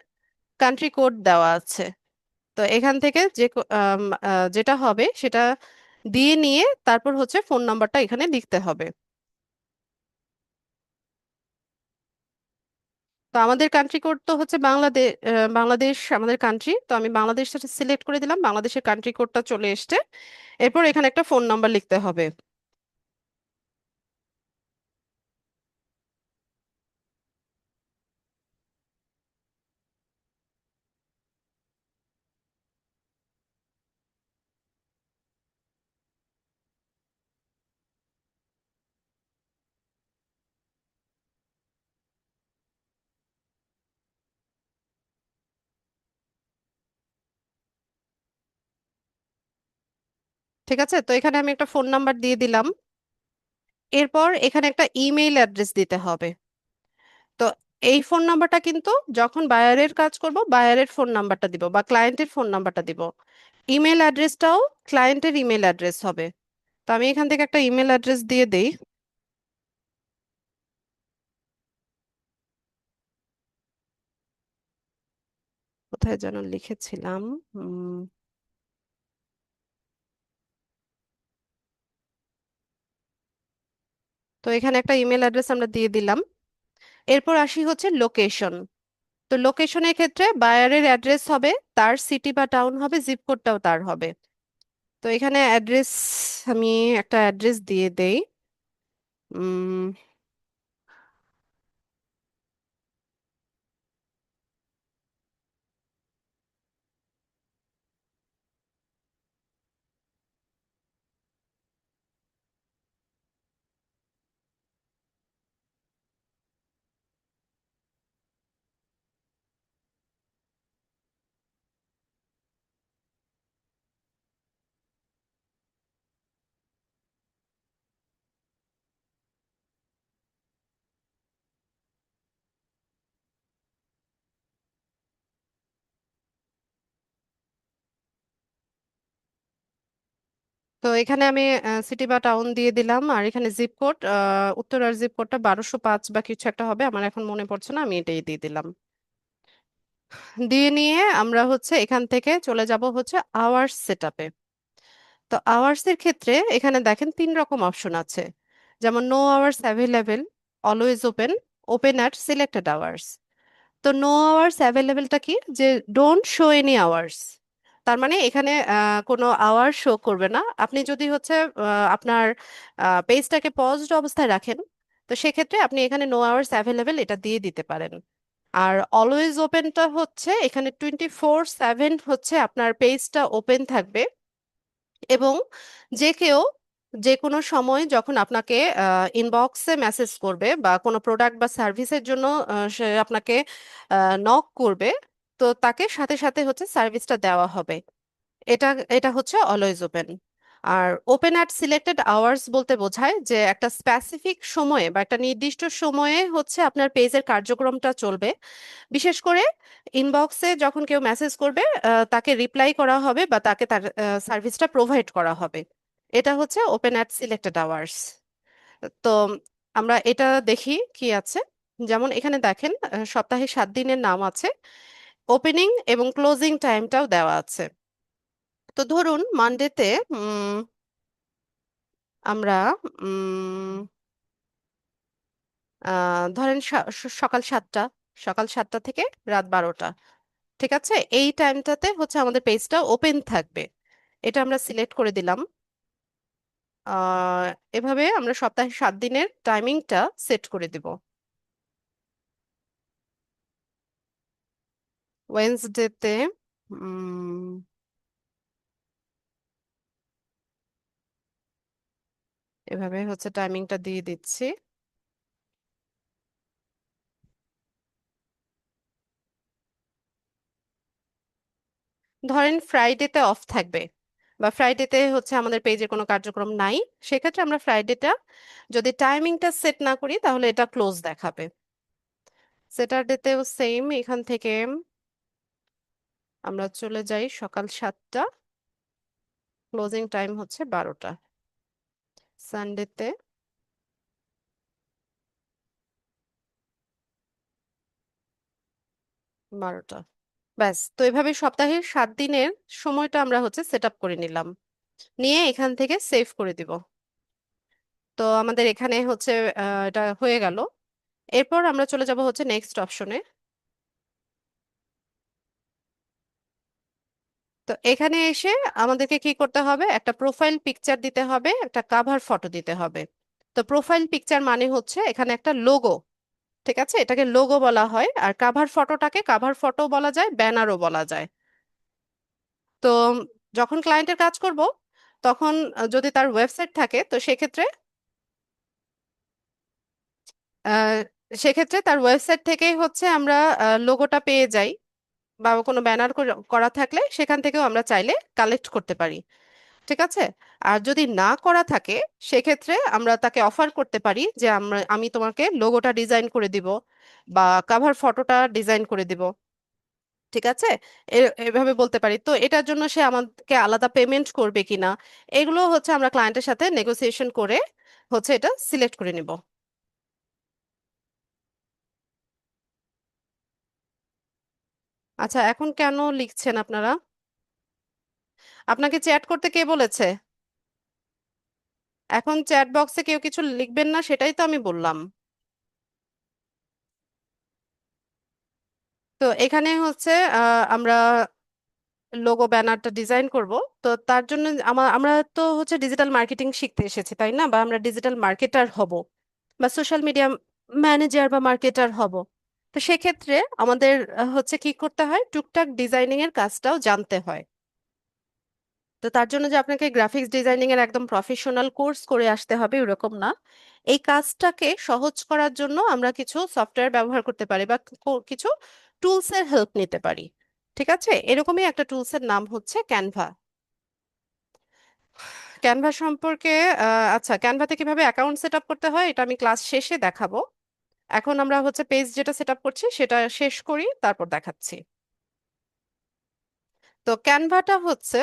কান্ট্রি কোড দেওয়া আছে। তো এখান থেকে যেটা হবে সেটা দিয়ে নিয়ে তারপর হচ্ছে ফোন নাম্বারটা এখানে লিখতে হবে। তো আমাদের কান্ট্রি কোড তো হচ্ছে বাংলাদেশ। বাংলাদেশ আমাদের কান্ট্রি, তো আমি বাংলাদেশটা সিলেক্ট করে দিলাম, বাংলাদেশের কান্ট্রি কোডটা চলে এসছে। এরপর এখানে একটা ফোন নাম্বার লিখতে হবে। ঠিক আছে, তো এখানে আমি একটা ফোন নাম্বার দিয়ে দিলাম। এরপর এখানে একটা ইমেইল অ্যাড্রেস দিতে হবে। তো এই ফোন নাম্বারটা কিন্তু যখন বায়ারের কাজ করব বায়ারের ফোন নাম্বারটা দিব বা ক্লায়েন্টের ফোন নাম্বারটা দিব। ইমেল অ্যাড্রেসটাও ক্লায়েন্টের ইমেল অ্যাড্রেস হবে। তো আমি এখান থেকে একটা ইমেল অ্যাড্রেস দিয়ে দেই। কোথায় যেন লিখেছিলাম। উম, তো এখানে একটা ইমেল অ্যাড্রেস আমরা দিয়ে দিলাম। এরপর আসি হচ্ছে লোকেশন। তো লোকেশনের ক্ষেত্রে বায়ারের অ্যাড্রেস হবে, তার সিটি বা টাউন হবে, জিপ কোডটাও তার হবে। তো এখানে অ্যাড্রেস, আমি একটা অ্যাড্রেস দিয়ে দেই। উম, তো এখানে আমি সিটি বা টাউন দিয়ে দিলাম, আর এখানে জিপ কোড, উত্তরার জিপ কোডটা 1205 বা কিছু একটা হবে, আমার এখন মনে পড়ছে না, আমি এটাই দিয়ে দিলাম। দিয়ে নিয়ে আমরা হচ্ছে এখান থেকে চলে যাব হচ্ছে আওয়ার্স সেটআপে। তো আওয়ার্স এর ক্ষেত্রে এখানে দেখেন 3 রকম অপশন আছে, যেমন no hours available, always open, open at selected hours. তো নো আওয়ার্স অ্যাভেলেবেলটা কি, যে ডোন্ট শো এনি আওয়ার্স। তার মানে এখানে কোনো আওয়ার শো করবে না। আপনি যদি হচ্ছে আপনার পেজটাকে পজড অবস্থায় রাখেন, তো সেক্ষেত্রে আপনি এখানে নো আওয়ার্স অ্যাভেলেবেল এটা দিয়ে দিতে পারেন। আর অলওয়েজ ওপেনটা হচ্ছে এখানে 24/7 হচ্ছে আপনার পেজটা ওপেন থাকবে, এবং যে কেউ যে কোনো সময় যখন আপনাকে ইনবক্সে মেসেজ করবে বা কোনো প্রোডাক্ট বা সার্ভিসের জন্য সে আপনাকে নক করবে, তো তাকে সাথে সাথে হচ্ছে সার্ভিসটা দেওয়া হবে। এটা এটা হচ্ছে অলওয়েজ ওপেন। আর ওপেন অ্যাট সিলেক্টেড আওয়ার্স বলতে বোঝায় যে একটা স্পেসিফিক সময়ে বা একটা নির্দিষ্ট সময়ে হচ্ছে আপনার পেজের কার্যক্রমটা চলবে। বিশেষ করে ইনবক্সে যখন কেউ মেসেজ করবে, তাকে রিপ্লাই করা হবে বা তাকে তার সার্ভিসটা প্রোভাইড করা হবে। এটা হচ্ছে ওপেন অ্যাট সিলেক্টেড আওয়ার্স। তো আমরা এটা দেখি কি আছে। যেমন এখানে দেখেন সপ্তাহে 7 দিনের নাম আছে, ওপেনিং এবং ক্লোজিং টাইমটাও দেওয়া আছে। তো ধরুন মানডেতে আমরা উম, ধরেন সকাল 7টা, সকাল 7টা থেকে রাত 12টা, ঠিক আছে, এই টাইমটাতে হচ্ছে আমাদের পেজটা ওপেন থাকবে। এটা আমরা সিলেক্ট করে দিলাম। আহ এভাবে আমরা সপ্তাহে 7 দিনের টাইমিংটা সেট করে দিব। ওয়েন্সডেতে এভাবে হচ্ছে টাইমিংটা দিয়ে দিচ্ছি। ধরেন ফ্রাইডেতে অফ থাকবে, বা ফ্রাইডেতে হচ্ছে আমাদের পেজে কোনো কার্যক্রম নাই, সেক্ষেত্রে আমরা ফ্রাইডেটা যদি টাইমিংটা সেট না করি তাহলে এটা ক্লোজ দেখাবে। স্যাটারডেতেও সেম, এখান থেকে আমরা চলে যাই সকাল 7টা, ক্লোজিং টাইম হচ্ছে 12টা। সানডেতে 12টা। ব্যাস, তো এভাবে সপ্তাহের 7 দিনের সময়টা আমরা হচ্ছে সেট আপ করে নিলাম, নিয়ে এখান থেকে সেভ করে দিব। তো আমাদের এখানে হচ্ছে এটা হয়ে গেল। এরপর আমরা চলে যাব হচ্ছে নেক্সট অপশনে। তো এখানে এসে আমাদেরকে কি করতে হবে, একটা প্রোফাইল পিকচার দিতে হবে, একটা কাভার ফটো দিতে হবে। তো প্রোফাইল পিকচার মানে হচ্ছে এখানে একটা লোগো, ঠিক আছে, এটাকে লোগো বলা হয়। আর কাভার ফটোটাকে কাভার ফটো বলা যায়, ব্যানারও বলা যায়। তো যখন ক্লায়েন্টের কাজ করব, তখন যদি তার ওয়েবসাইট থাকে, তো সেক্ষেত্রে আহ, সেক্ষেত্রে তার ওয়েবসাইট থেকেই হচ্ছে আমরা লোগোটা পেয়ে যাই, বা কোনো ব্যানার করা থাকলে সেখান থেকেও আমরা চাইলে কালেক্ট করতে পারি, ঠিক আছে। আর যদি না করা থাকে, সেক্ষেত্রে আমরা তাকে অফার করতে পারি যে আমি তোমাকে লোগোটা ডিজাইন করে দিব বা কাভার ফটোটা ডিজাইন করে দিব, ঠিক আছে। এভাবে বলতে পারি। তো এটার জন্য সে আমাকে আলাদা পেমেন্ট করবে কিনা, এগুলো হচ্ছে আমরা ক্লায়েন্টের সাথে নেগোসিয়েশন করে হচ্ছে এটা সিলেক্ট করে নিব। আচ্ছা, এখন কেন লিখছেন আপনারা? আপনাকে চ্যাট করতে কে বলেছে? এখন চ্যাট বক্সে কেউ কিছু লিখবেন না, সেটাই তো আমি বললাম। তো এখানে হচ্ছে আমরা লোগো ব্যানারটা ডিজাইন করব। তো তার জন্য আমরা তো হচ্ছে ডিজিটাল মার্কেটিং শিখতে এসেছি, তাই না? বা আমরা ডিজিটাল মার্কেটার হব, বা সোশ্যাল মিডিয়া ম্যানেজার বা মার্কেটার হব। তো সেক্ষেত্রে আমাদের হচ্ছে কি করতে হয়, টুকটাক ডিজাইনিং এর কাজটাও জানতে হয়। তো তার জন্য যে আপনাকে গ্রাফিক্স ডিজাইনিং এর একদম প্রফেশনাল কোর্স করে আসতে হবে এরকম না। এই কাজটাকে সহজ করার জন্য আমরা কিছু সফটওয়্যার ব্যবহার করতে পারি, বা কিছু টুলস এর হেল্প নিতে পারি, ঠিক আছে। এরকমই একটা টুলস এর নাম হচ্ছে ক্যানভা। ক্যানভা সম্পর্কে আচ্ছা, ক্যানভাতে কিভাবে অ্যাকাউন্ট সেট আপ করতে হয় এটা আমি ক্লাস শেষে দেখাবো। এখন আমরা হচ্ছে পেজ যেটা সেট আপ করছি সেটা শেষ করি, তারপর দেখাচ্ছি। তো ক্যানভাটা হচ্ছে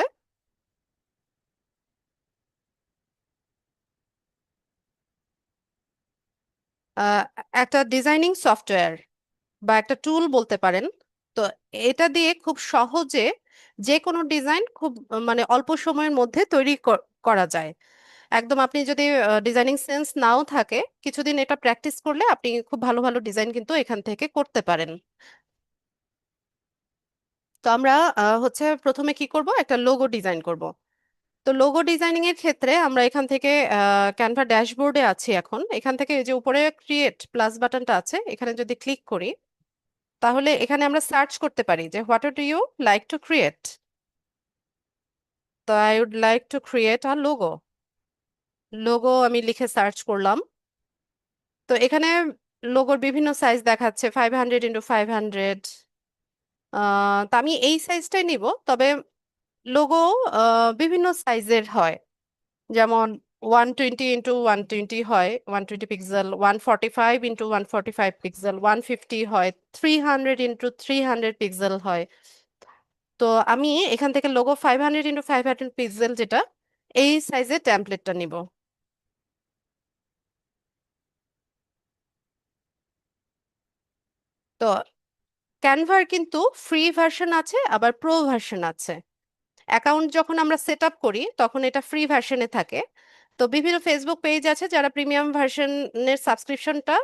আহ, একটা ডিজাইনিং সফটওয়্যার বা একটা টুল বলতে পারেন। তো এটা দিয়ে খুব সহজে যে কোনো ডিজাইন খুব মানে অল্প সময়ের মধ্যে তৈরি করা যায়। একদম আপনি যদি ডিজাইনিং সেন্স নাও থাকে, কিছুদিন এটা প্র্যাকটিস করলে আপনি খুব ভালো ভালো ডিজাইন কিন্তু এখান থেকে করতে পারেন। তো আমরা হচ্ছে প্রথমে কি করব, একটা লোগো ডিজাইন করব। তো লোগো ডিজাইনিং এর ক্ষেত্রে আমরা এখান থেকে ক্যানভা ড্যাশবোর্ডে আছি এখন। এখান থেকে এই যে উপরে ক্রিয়েট প্লাস বাটনটা আছে, এখানে যদি ক্লিক করি তাহলে এখানে আমরা সার্চ করতে পারি যে what do you like to create. তো I would like to create a logo. Logo আমি লিখে সার্চ করলাম। তো এখানে লোগোর বিভিন্ন সাইজ দেখাচ্ছে, 500 × 500। তা আমি এই সাইজটাই নিব। তবে লোগো বিভিন্ন সাইজের হয়, যেমন 120 × 120 হয়, 120 পিক্সেল, 145 × 145 পিক্সেল, 150 হয়, 300 × 300 পিক্সেল হয়। তো আমি এখান থেকে লোগো 500 × 500 পিক্সেল যেটা, এই সাইজের টেমপ্লেটটা নিব। তো ক্যানভার কিন্তু ফ্রি ভার্সন আছে, আবার প্রো ভার্সন আছে। অ্যাকাউন্ট যখন আমরা সেট আপ করি তখন এটা ফ্রি ভার্সনে থাকে। তো বিভিন্ন ফেসবুক পেজ আছে যারা প্রিমিয়াম ভার্সনের সাবস্ক্রিপশনটা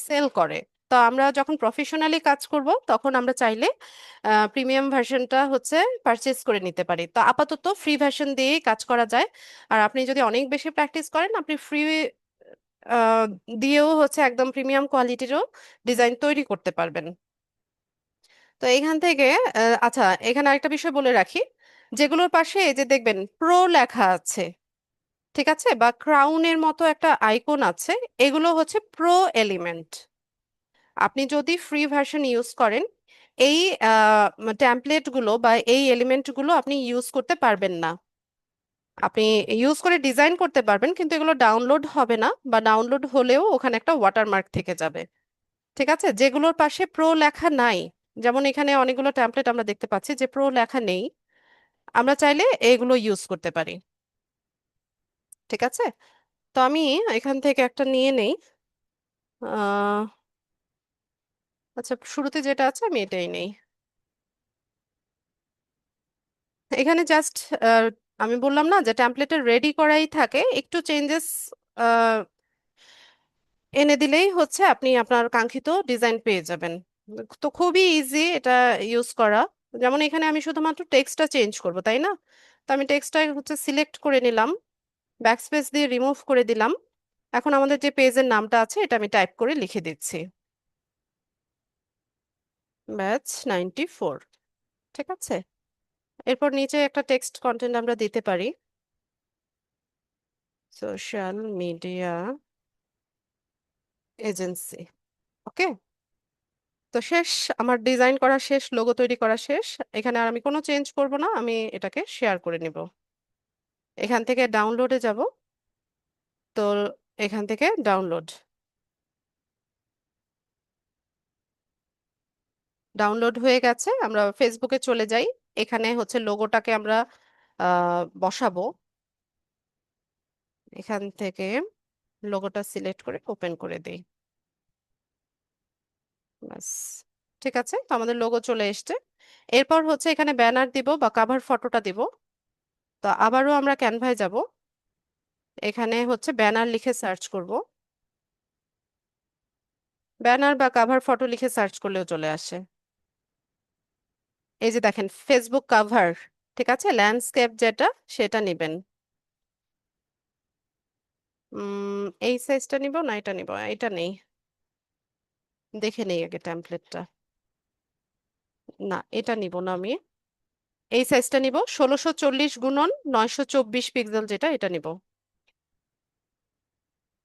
সেল করে। তো আমরা যখন প্রফেশনালি কাজ করব তখন আমরা চাইলে প্রিমিয়াম ভার্সনটা হচ্ছে পারচেজ করে নিতে পারি। তো আপাতত ফ্রি ভার্সন দিয়েই কাজ করা যায়। আর আপনি যদি অনেক বেশি প্র্যাকটিস করেন, আপনি ফ্রি দিয়েও হচ্ছে একদম প্রিমিয়াম কোয়ালিটিরও ডিজাইন তৈরি করতে পারবেন। তো এখান থেকে আচ্ছা, এখানে আরেকটা বিষয় বলে রাখি, যেগুলোর পাশে এই যে দেখবেন প্রো লেখা আছে, ঠিক আছে, বা ক্রাউনের মতো একটা আইকন আছে, এগুলো হচ্ছে প্রো এলিমেন্ট। আপনি যদি ফ্রি ভার্সন ইউজ করেন, এই টেমপ্লেট গুলো বা এই এলিমেন্ট গুলো আপনি ইউজ করতে পারবেন না। আপনি ইউজ করে ডিজাইন করতে পারবেন, কিন্তু এগুলো ডাউনলোড হবে না, বা ডাউনলোড হলেও ওখানে একটা ওয়াটারমার্ক থেকে যাবে। ঠিক আছে, যেগুলোর পাশে প্রো লেখা নাই, যেমন এখানে অনেকগুলো টেমপ্লেট আমরা দেখতে পাচ্ছি যে প্রো লেখা নেই, আমরা চাইলে এগুলো ইউজ করতে পারি। ঠিক আছে, তো আমি এখান থেকে একটা নিয়ে নেই। আহ আচ্ছা, শুরুতে যেটা আছে আমি এটাই নেই। এখানে জাস্ট আমি বললাম না যে টেমপ্লেটের রেডি করাই থাকে, একটু চেঞ্জেস এনে দিলেই হচ্ছে আপনি আপনার কাঙ্ক্ষিত ডিজাইন পেয়ে যাবেন। তো খুবই ইজি এটা ইউজ করা। যেমন এখানে আমি শুধুমাত্র টেক্সটটা চেঞ্জ করব, তাই না? তো আমি টেক্সটটা হচ্ছে সিলেক্ট করে নিলাম, ব্যাকস্পেস দিয়ে রিমুভ করে দিলাম। এখন আমাদের যে পেজের নামটা আছে এটা আমি টাইপ করে লিখে দিচ্ছি, ব্যাচ 94। ঠিক আছে, এরপর নিচে একটা টেক্সট কন্টেন্ট আমরা দিতে পারি, সোশ্যাল মিডিয়া এজেন্সি। ওকে, তো শেষ, আমার ডিজাইন করা শেষ, লোগো তৈরি করা শেষ। এখানে আর আমি কোনো চেঞ্জ করব না, আমি এটাকে শেয়ার করে নিব। এখান থেকে ডাউনলোডে যাব। তো এখান থেকে ডাউনলোড, ডাউনলোড হয়ে গেছে। আমরা ফেসবুকে চলে যাই। এখানে হচ্ছে লোগোটাকে আমরা বসাবো। এখান থেকে লোগোটা সিলেক্ট করে ওপেন করে দিই, ব্যাস। ঠিক আছে, তো আমাদের লোগো চলে এসছে। এরপর হচ্ছে এখানে ব্যানার দিব বা কাভার ফটোটা দিব। তো আবারও আমরা ক্যানভায় যাব, এখানে হচ্ছে ব্যানার লিখে সার্চ করব। ব্যানার বা কাভার ফটো লিখে সার্চ করলেও চলে আসে। এই যে দেখেন ফেসবুক কাভার। ঠিক আছে, ল্যান্ডস্কেপ যেটা সেটা নিবেন। এই সাইজটা নিব না এটা নিব, এটা নেই, দেখে নেই আগে টেমপ্লেটটা। না, এটা নিব না আমি, এই সাইজটা নিব, 1640 × 924 পিক্সেল যেটা, এটা নিব।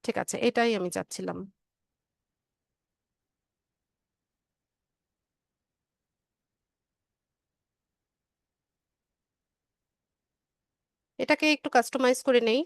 ঠিক আছে, এটাই আমি চাচ্ছিলাম। এটাকে একটু কাস্টমাইজ করে নেই।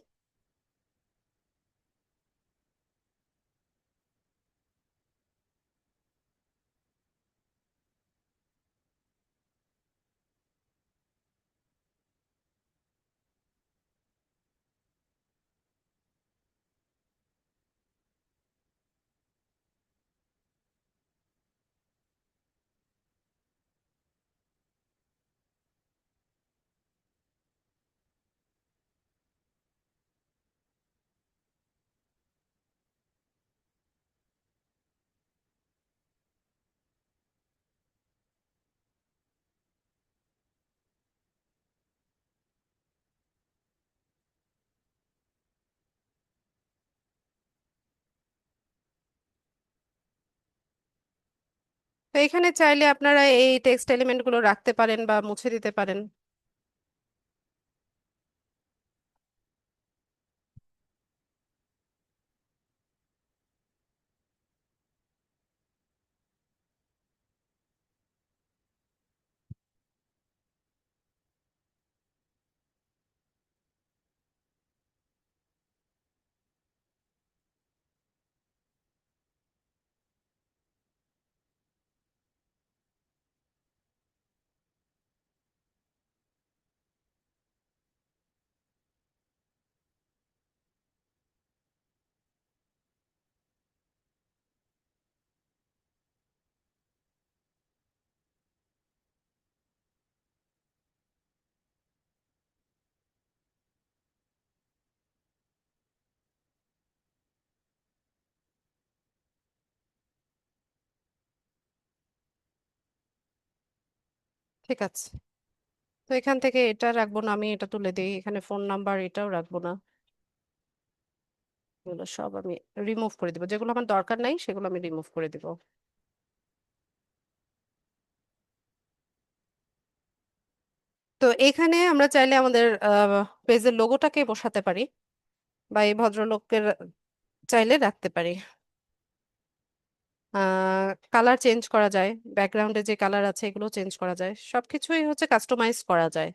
তো এখানে চাইলে আপনারা এই টেক্সট এলিমেন্ট গুলো রাখতে পারেন বা মুছে দিতে পারেন। ঠিক আছে, তো এখান থেকে এটা রাখবো না, আমি এটা তুলে দিই, এখানে ফোন নাম্বার এটাও রাখবো না। এগুলো সব আমি রিমুভ করে দিব, যেগুলো আমার দরকার নাই সেগুলো আমি রিমুভ করে দিব। তো এখানে আমরা চাইলে আমাদের পেজের লোগোটাকে বসাতে পারি, বা এই ভদ্রলোকের চাইলে রাখতে পারি। কালার চেঞ্জ করা যায়, ব্যাকগ্রাউন্ডে যে কালার আছে এগুলো চেঞ্জ করা যায়, সবকিছুই হচ্ছে কাস্টমাইজ করা যায়।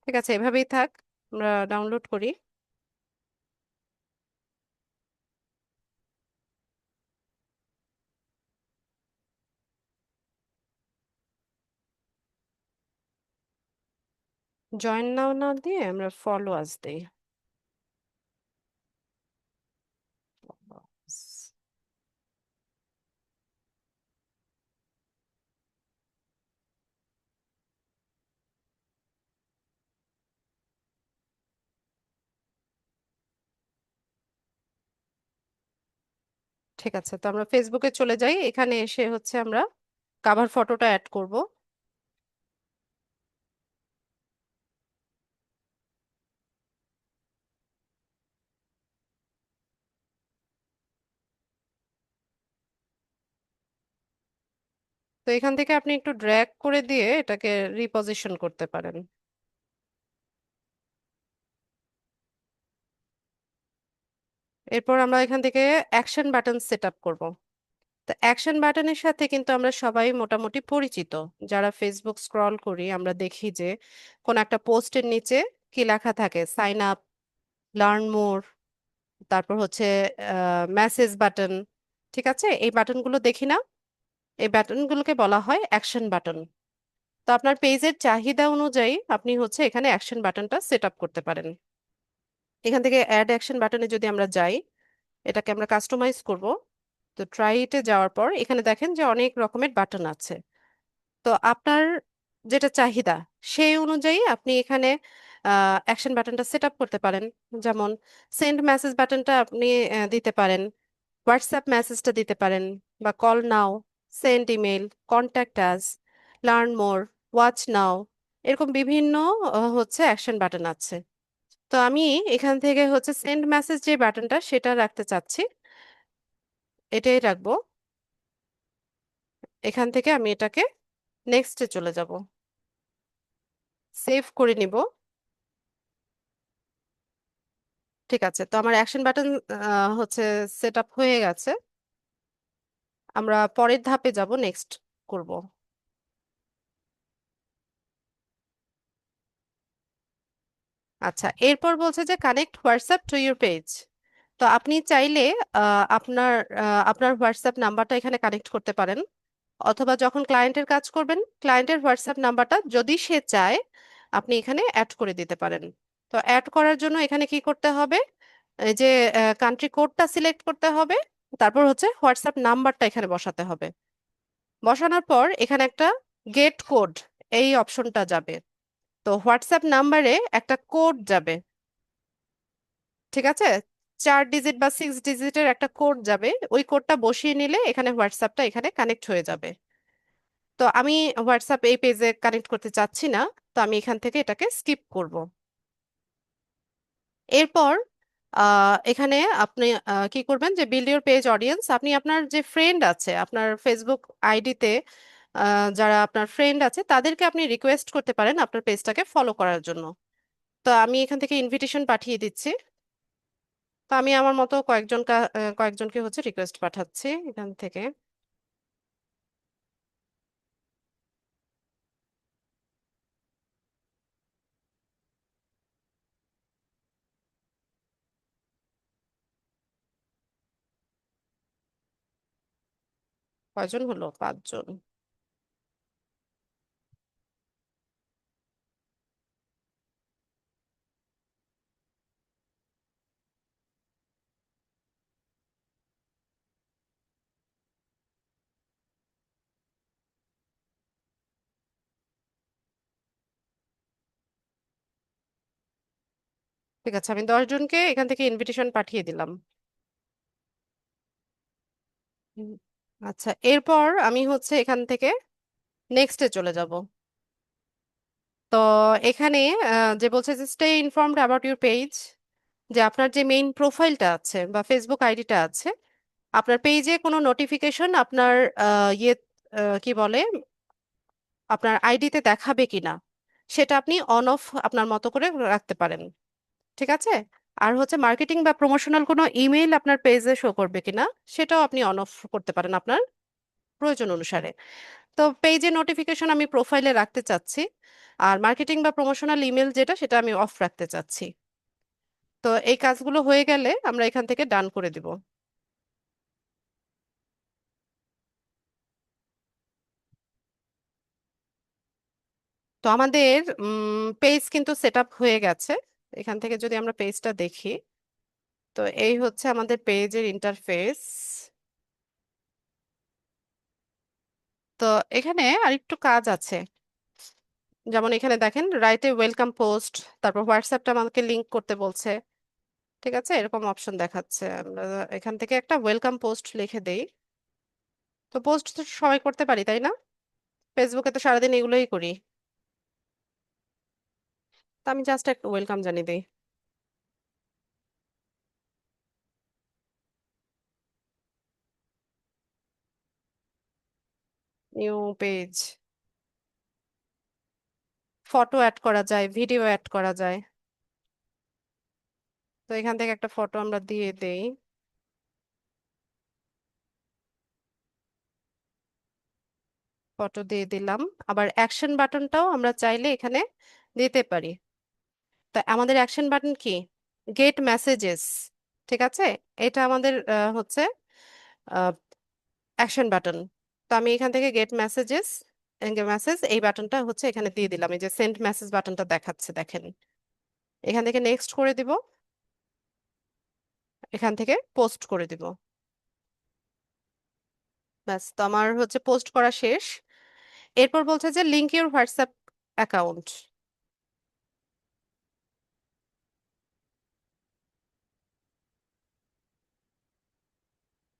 ঠিক আছে, এভাবেই থাক, আমরা ডাউনলোড করি। জয়েন নাও না দিয়ে আমরা ফলো আস দিই। ঠিক আছে, তো আমরা ফেসবুকে চলে যাই, এখানে এসে হচ্ছে আমরা কাভার ফটোটা অ্যাড করব। তো এখান থেকে আপনি একটু ড্র্যাগ করে দিয়ে এটাকে রিপজিশন করতে পারেন। এরপর আমরা এখান থেকে অ্যাকশন বাটন সেট আপ করবো। তো অ্যাকশন বাটনের সাথে কিন্তু আমরা সবাই মোটামুটি পরিচিত। যারা ফেসবুক স্ক্রল করি আমরা দেখি যে কোন একটা পোস্টের নিচে কি লেখা থাকে, সাইন আপ, লার্ন মোর, তারপর হচ্ছে মেসেজ বাটন। ঠিক আছে, এই বাটনগুলো দেখি না, এই বাটনগুলোকে বলা হয় অ্যাকশন বাটন। তো আপনার পেজের চাহিদা অনুযায়ী আপনি হচ্ছে এখানে অ্যাকশন বাটনটা সেট আপ করতে পারেন। এখান থেকে অ্যাড অ্যাকশন বাটনে যদি আমরা যাই, এটাকে আমরা কাস্টমাইজ করব। তো ট্রাই ইটে যাওয়ার পর এখানে দেখেন যে অনেক রকমের বাটন আছে। তো আপনার যেটা চাহিদা সেই অনুযায়ী আপনি এখানে অ্যাকশন বাটনটা সেট আপ করতে পারেন। যেমন সেন্ড মেসেজ বাটনটা আপনি দিতে পারেন, হোয়াটসঅ্যাপ মেসেজটা দিতে পারেন, বা call now, send email, contact us, learn more, watch নাও, এরকম বিভিন্ন হচ্ছে অ্যাকশন বাটন আছে। তো আমি এখান থেকে হচ্ছে সেন্ড মেসেজ যে বাটনটা সেটা রাখতে চাচ্ছি, এটাই রাখবো। এখান থেকে আমি এটাকে নেক্সটে চলে যাব, সেভ করে নিব। ঠিক আছে, তো আমার অ্যাকশন বাটন হচ্ছে সেট আপ হয়ে গেছে। আমরা পরের ধাপে যাব, নেক্সট করব। আচ্ছা, এরপর বলছে যে connect WhatsApp to your page. তো আপনি চাইলে আপনার আপনার হোয়াটসঅ্যাপ নাম্বারটা এখানে কানেক্ট করতে পারেন, অথবা যখন ক্লায়েন্টের কাজ করবেন ক্লায়েন্টের হোয়াটসঅ্যাপ নাম্বারটা যদি সে চায় আপনি এখানে অ্যাড করে দিতে পারেন। তো অ্যাড করার জন্য এখানে কি করতে হবে, এই যে কান্ট্রি কোডটা সিলেক্ট করতে হবে, তারপর হচ্ছে হোয়াটসঅ্যাপ নাম্বারটা এখানে বসাতে হবে। বসানোর পর এখানে একটা গেট কোড, এই অপশনটা যাবে। তো হোয়াটসঅ্যাপ নাম্বারে একটা কোড যাবে। ঠিক আছে, 4 ডিজিট বা 6 ডিজিটের একটা কোড যাবে, ওই কোডটা বসিয়ে নিলে এখানে হোয়াটসঅ্যাপটা এখানে কানেক্ট হয়ে যাবে। তো আমি হোয়াটসঅ্যাপ এই পেজে কানেক্ট করতে চাচ্ছি না, তো আমি এখান থেকে এটাকে স্কিপ করব। এরপর এখানে আপনি কি করবেন যে বিল্ড ইউর পেজ অডিয়েন্স, আপনি আপনার যে ফ্রেন্ড আছে আপনার ফেসবুক আইডিতে, যারা আপনার ফ্রেন্ড আছে তাদেরকে আপনি রিকোয়েস্ট করতে পারেন আপনার পেজটাকে ফলো করার জন্য। তো আমি এখান থেকে ইনভিটেশন পাঠিয়ে দিচ্ছি। তো আমি আমার মতো কয়েকজনকে হচ্ছে রিকোয়েস্ট পাঠাচ্ছি এখান থেকে। কয়জন হলো? 5 জন। ঠিক আছে, আমি 10 জনকে এখান থেকে ইনভিটেশন পাঠিয়ে দিলাম। হুম। আচ্ছা, এরপর আমি হচ্ছে এখান থেকে নেক্সটে চলে যাব। তো এখানে যে বলছে যে stay informed about your page, যে আপনার যে মেইন প্রোফাইলটা আছে বা ফেসবুক আইডিটা আছে, আপনার পেজে কোনো নোটিফিকেশন আপনার ইয়ে কি বলে আপনার আইডিতে দেখাবে কিনা সেটা আপনি অন অফ আপনার মতো করে রাখতে পারেন। ঠিক আছে। আর হচ্ছে মার্কেটিং বা প্রমোশনাল কোনো ইমেইল আপনার পেজে শো করবে কিনা সেটাও আপনি অন অফ করতে পারেন আপনার প্রয়োজন অনুসারে। তো পেজে নোটিফিকেশন আমি প্রোফাইলে রাখতে চাচ্ছি, আর মার্কেটিং বা প্রমোশনাল ইমেল যেটা সেটা আমি অফ রাখতে চাচ্ছি। তো এই কাজগুলো হয়ে গেলে আমরা এখান থেকে ডান করে দিব। তো আমাদের পেজ কিন্তু সেট আপ হয়ে গেছে। এখান থেকে যদি আমরা পেজটা দেখি, তো এই হচ্ছে আমাদের পেজের ইন্টারফেস। তো এখানে আরেকটু কাজ আছে। যেমন এখানে দেখেন রাইটে ওয়েলকাম পোস্ট, তারপর হোয়াটসঅ্যাপটা আমাকে লিংক করতে বলছে। ঠিক আছে, এরকম অপশন দেখাচ্ছে। আমরা এখান থেকে একটা ওয়েলকাম পোস্ট লিখে দেই। তো পোস্ট তো সবাই করতে পারি, তাই না? ফেসবুকে তো সারাদিন এগুলোই করি। তো আমি জাস্ট একটা ওয়েলকাম জানিয়ে দিই। New page. ফটো অ্যাড করা যায়, ভিডিও অ্যাড করা যায়। তো এখান থেকে একটা ফটো আমরা দিয়ে দেই। ফটো দিয়ে দিলাম। আবার অ্যাকশন বাটনটাও আমরা চাইলে এখানে দিতে পারি। তা আমাদের অ্যাকশন বাটন কি? Get messages. ঠিক আছে, এটা আমাদের হচ্ছে অ্যাকশন বাটন। তো আমি এখান থেকে গেট মেসেজেস, মেসেজ এই বাটনটা হচ্ছে এখানে দিয়ে দিলাম। এই যে সেন্ড মেসেজ বাটনটা দেখাচ্ছে দেখেন। এখান থেকে নেক্সট করে দিব, এখান থেকে পোস্ট করে দিব। ব্যাস, তো আমার হচ্ছে পোস্ট করা শেষ। এরপর বলছে যে লিঙ্ক ইউর হোয়াটসঅ্যাপ অ্যাকাউন্ট।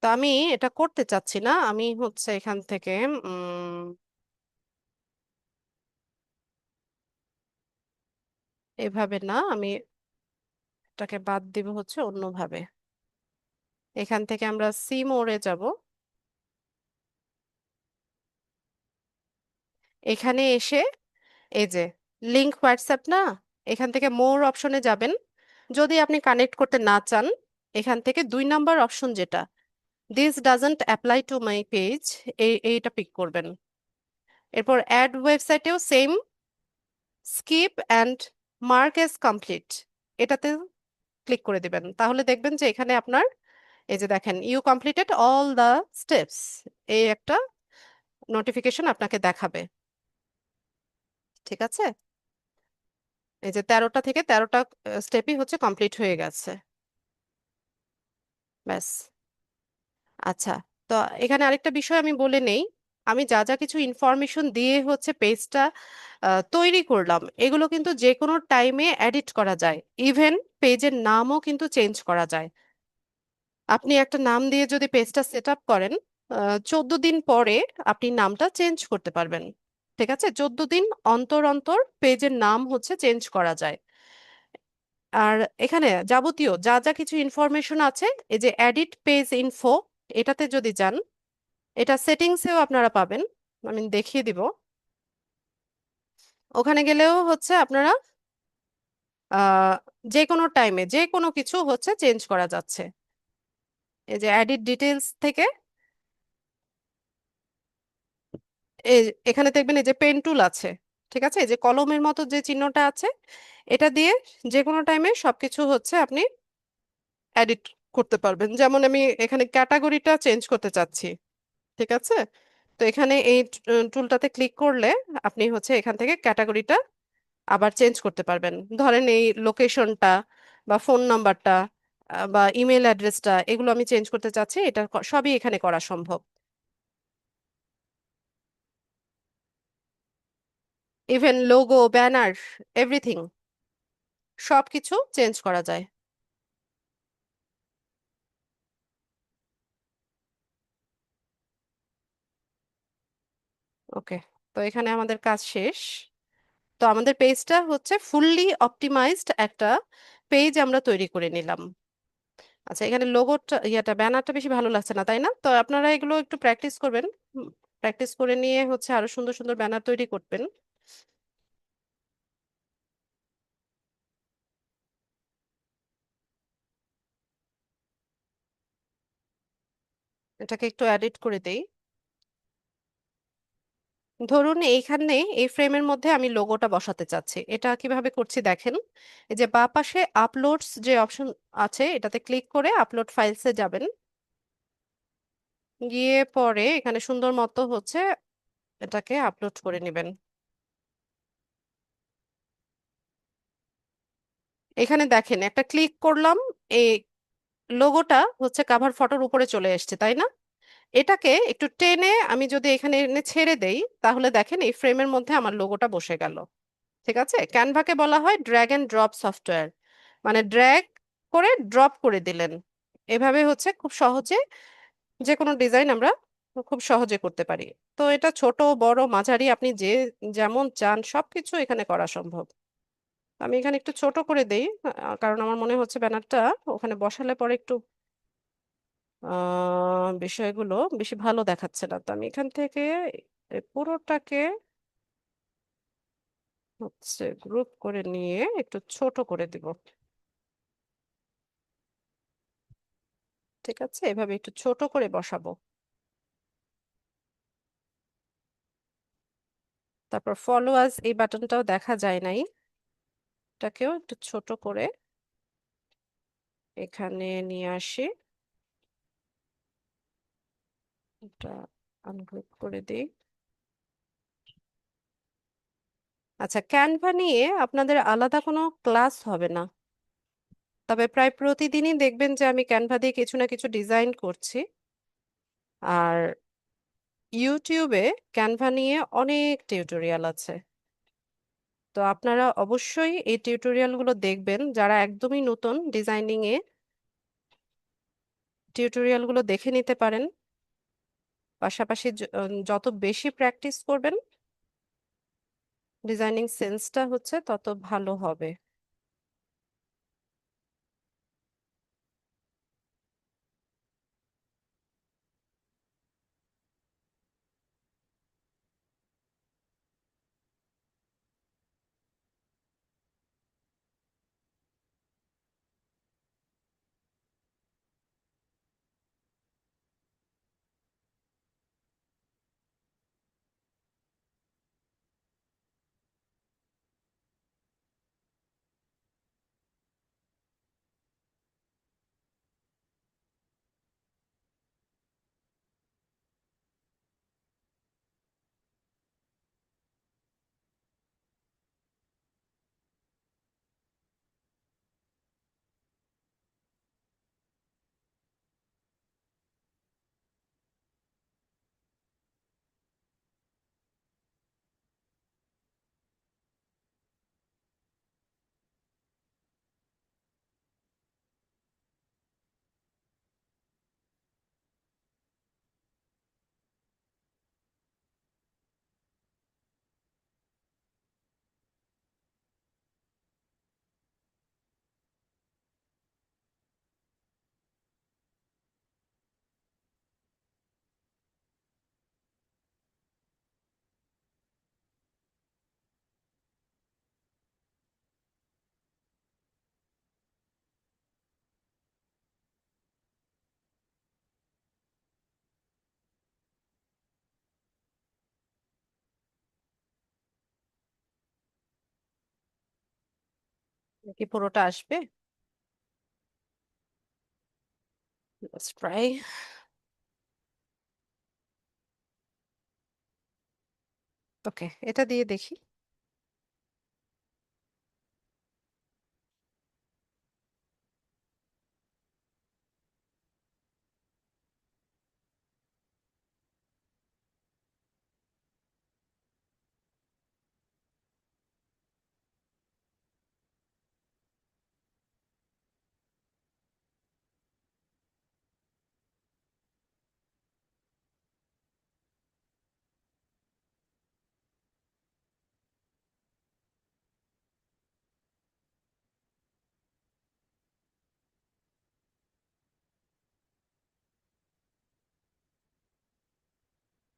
তো আমি এটা করতে চাচ্ছি না, আমি হচ্ছে এখান থেকে উম এভাবে না, আমি এটাকে বাদ দিব হচ্ছে অন্যভাবে। এখান থেকে আমরা সি মোড়ে যাব। এখানে এসে এই যে লিংক হোয়াটসঅ্যাপ না, এখান থেকে মোর অপশনে যাবেন। যদি আপনি কানেক্ট করতে না চান, এখান থেকে 2 নাম্বার অপশন যেটা this doesn't apply to my page, এইটা পিক করবেন। এরপর অ্যাড ওয়েবসাইটেও same, skip and mark as complete, এটাতে ক্লিক করে দিবেন। তাহলে দেখবেন যে এখানে আপনার এই যে দেখেন you completed all the steps, এই একটা নোটিফিকেশন আপনাকে দেখাবে। ঠিক আছে, এই যে 13টা থেকে 13টা স্টেপই হচ্ছে কমপ্লিট হয়ে গেছে। ব্যাস। আচ্ছা, তো এখানে আরেকটা বিষয় আমি বলে নেই। আমি যা যা কিছু ইনফরমেশন দিয়ে হচ্ছে পেজটা তৈরি করলাম, এগুলো কিন্তু যে কোনো টাইমে এডিট করা যায়। ইভেন পেজের নামও কিন্তু চেঞ্জ করা যায়। আপনি একটা নাম দিয়ে যদি পেজটা সেট আপ করেন, 14 দিন পরে আপনি নামটা চেঞ্জ করতে পারবেন। ঠিক আছে, 14 দিন অন্তর অন্তর পেজের নাম হচ্ছে চেঞ্জ করা যায়। আর এখানে যাবতীয় যা যা কিছু ইনফরমেশন আছে, এই যে এডিট পেজ ইনফো, এটাতে যদি যান, এটা সেটিংসেও আপনারা পাবেন, আমি দেখিয়ে দিব। ওখানে গেলেও হচ্ছে আপনারা আহ যে কোনো টাইমে যে কোনো কিছু হচ্ছে চেঞ্জ করা যাচ্ছে। এই যে এডিট ডিটেলস থেকে এই এখানে দেখবেন এই যে পেন টুল আছে, ঠিক আছে, এই যে কলমের মতো যে চিহ্নটা আছে, এটা দিয়ে যে কোনো টাইমে সবকিছু হচ্ছে আপনি এডিট করতে পারবেন। যেমন আমি এখানে ক্যাটাগরিটা চেঞ্জ করতে চাচ্ছি, ঠিক আছে, তো এখানে এই টুলটাতে ক্লিক করলে আপনি হচ্ছে এখান থেকে ক্যাটাগরিটা আবার চেঞ্জ করতে পারবেন। ধরেন এই লোকেশনটা বা ফোন নাম্বারটা বা ইমেল অ্যাড্রেসটা, এগুলো আমি চেঞ্জ করতে চাচ্ছি, এটা সবই এখানে করা সম্ভব। ইভেন লোগো, ব্যানার, এভরিথিং, সবকিছু চেঞ্জ করা যায়। ওকে, তো এখানে আমাদের কাজ শেষ। তো আমাদের পেজটা হচ্ছে ফুললি অপটিমাইজড একটা পেজ আমরা তৈরি করে নিলাম। আচ্ছা, এখানে লোগোটা ব্যানারটা বেশি ভালো লাগছে না, তাই না? তো আপনারা এগুলো একটু প্র্যাকটিস করবেন, প্র্যাকটিস করে নিয়ে হচ্ছে আরো সুন্দর সুন্দর ব্যানার তৈরি করবেন। এটাকে একটু এডিট করে দেই। ধরুন এইখানে এই ফ্রেমের মধ্যে আমি লোগোটা বসাতে চাচ্ছি, এটা কিভাবে করছি দেখেন। এই যে বাঁ পাশে আপলোডস যে অপশন আছে, এটাতে ক্লিক করে আপলোড ফাইলসে যাবেন, গিয়ে পরে এখানে সুন্দর মতো হচ্ছে এটাকে আপলোড করে নেবেন। এখানে দেখেন একটা ক্লিক করলাম, এই লোগোটা হচ্ছে কাভার ফটোর উপরে চলে এসেছে, তাই না? এটাকে একটু টেনে আমি যদি এখানে এনে ছেড়ে দেই, তাহলে দেখেন এই ফ্রেমের মধ্যে আমার লোগোটা বসে গেল। ঠিক আছে, ক্যানভাকে বলা হয় ড্র্যাগ এন্ড ড্রপ সফটওয়্যার, মানে ড্র্যাগ করে ড্রপ করে দিলেন। এভাবে হচ্ছে খুব সহজে যে কোনো ডিজাইন আমরা খুব সহজে করতে পারি। তো এটা ছোট বড় মাঝারি আপনি যে যেমন চান সবকিছু এখানে করা সম্ভব। আমি এখানে একটু ছোট করে দেই, কারণ আমার মনে হচ্ছে ব্যানারটা ওখানে বসালে পরে একটু বিষয়গুলো বেশি ভালো দেখাচ্ছে না। তো আমি এখান থেকে এই পুরোটাকে হচ্ছে গ্রুপ করে নিয়ে একটু ছোট করে দিব। ঠিক আছে, এভাবে একটু ছোট করে বসাবো। তারপর ফলো আস এই বাটনটাও দেখা যায় নাই, এটাকেও একটু ছোট করে এখানে নিয়ে আসি। এটা আনগ্রুপ করে দিই। আচ্ছা, ক্যানভা নিয়ে আপনাদের আলাদা কোনো ক্লাস হবে না, তবে প্রায় প্রতিদিনই দেখবেন যে আমি ক্যানভা দিয়ে কিছু না কিছু ডিজাইন করছি। আর ইউটিউবে ক্যানভা নিয়ে অনেক টিউটোরিয়াল আছে, তো আপনারা অবশ্যই এই টিউটোরিয়ালগুলো দেখবেন। যারা একদমই নতুন ডিজাইনিং এ, টিউটোরিয়ালগুলো দেখে নিতে পারেন। পাশাপাশি যত বেশি প্র্যাকটিস করবেন, ডিজাইনিং সেন্সটা হচ্ছে তত ভালো হবে। কি পুরোটা আসবে? Let's try. ওকে, এটা দিয়ে দেখি।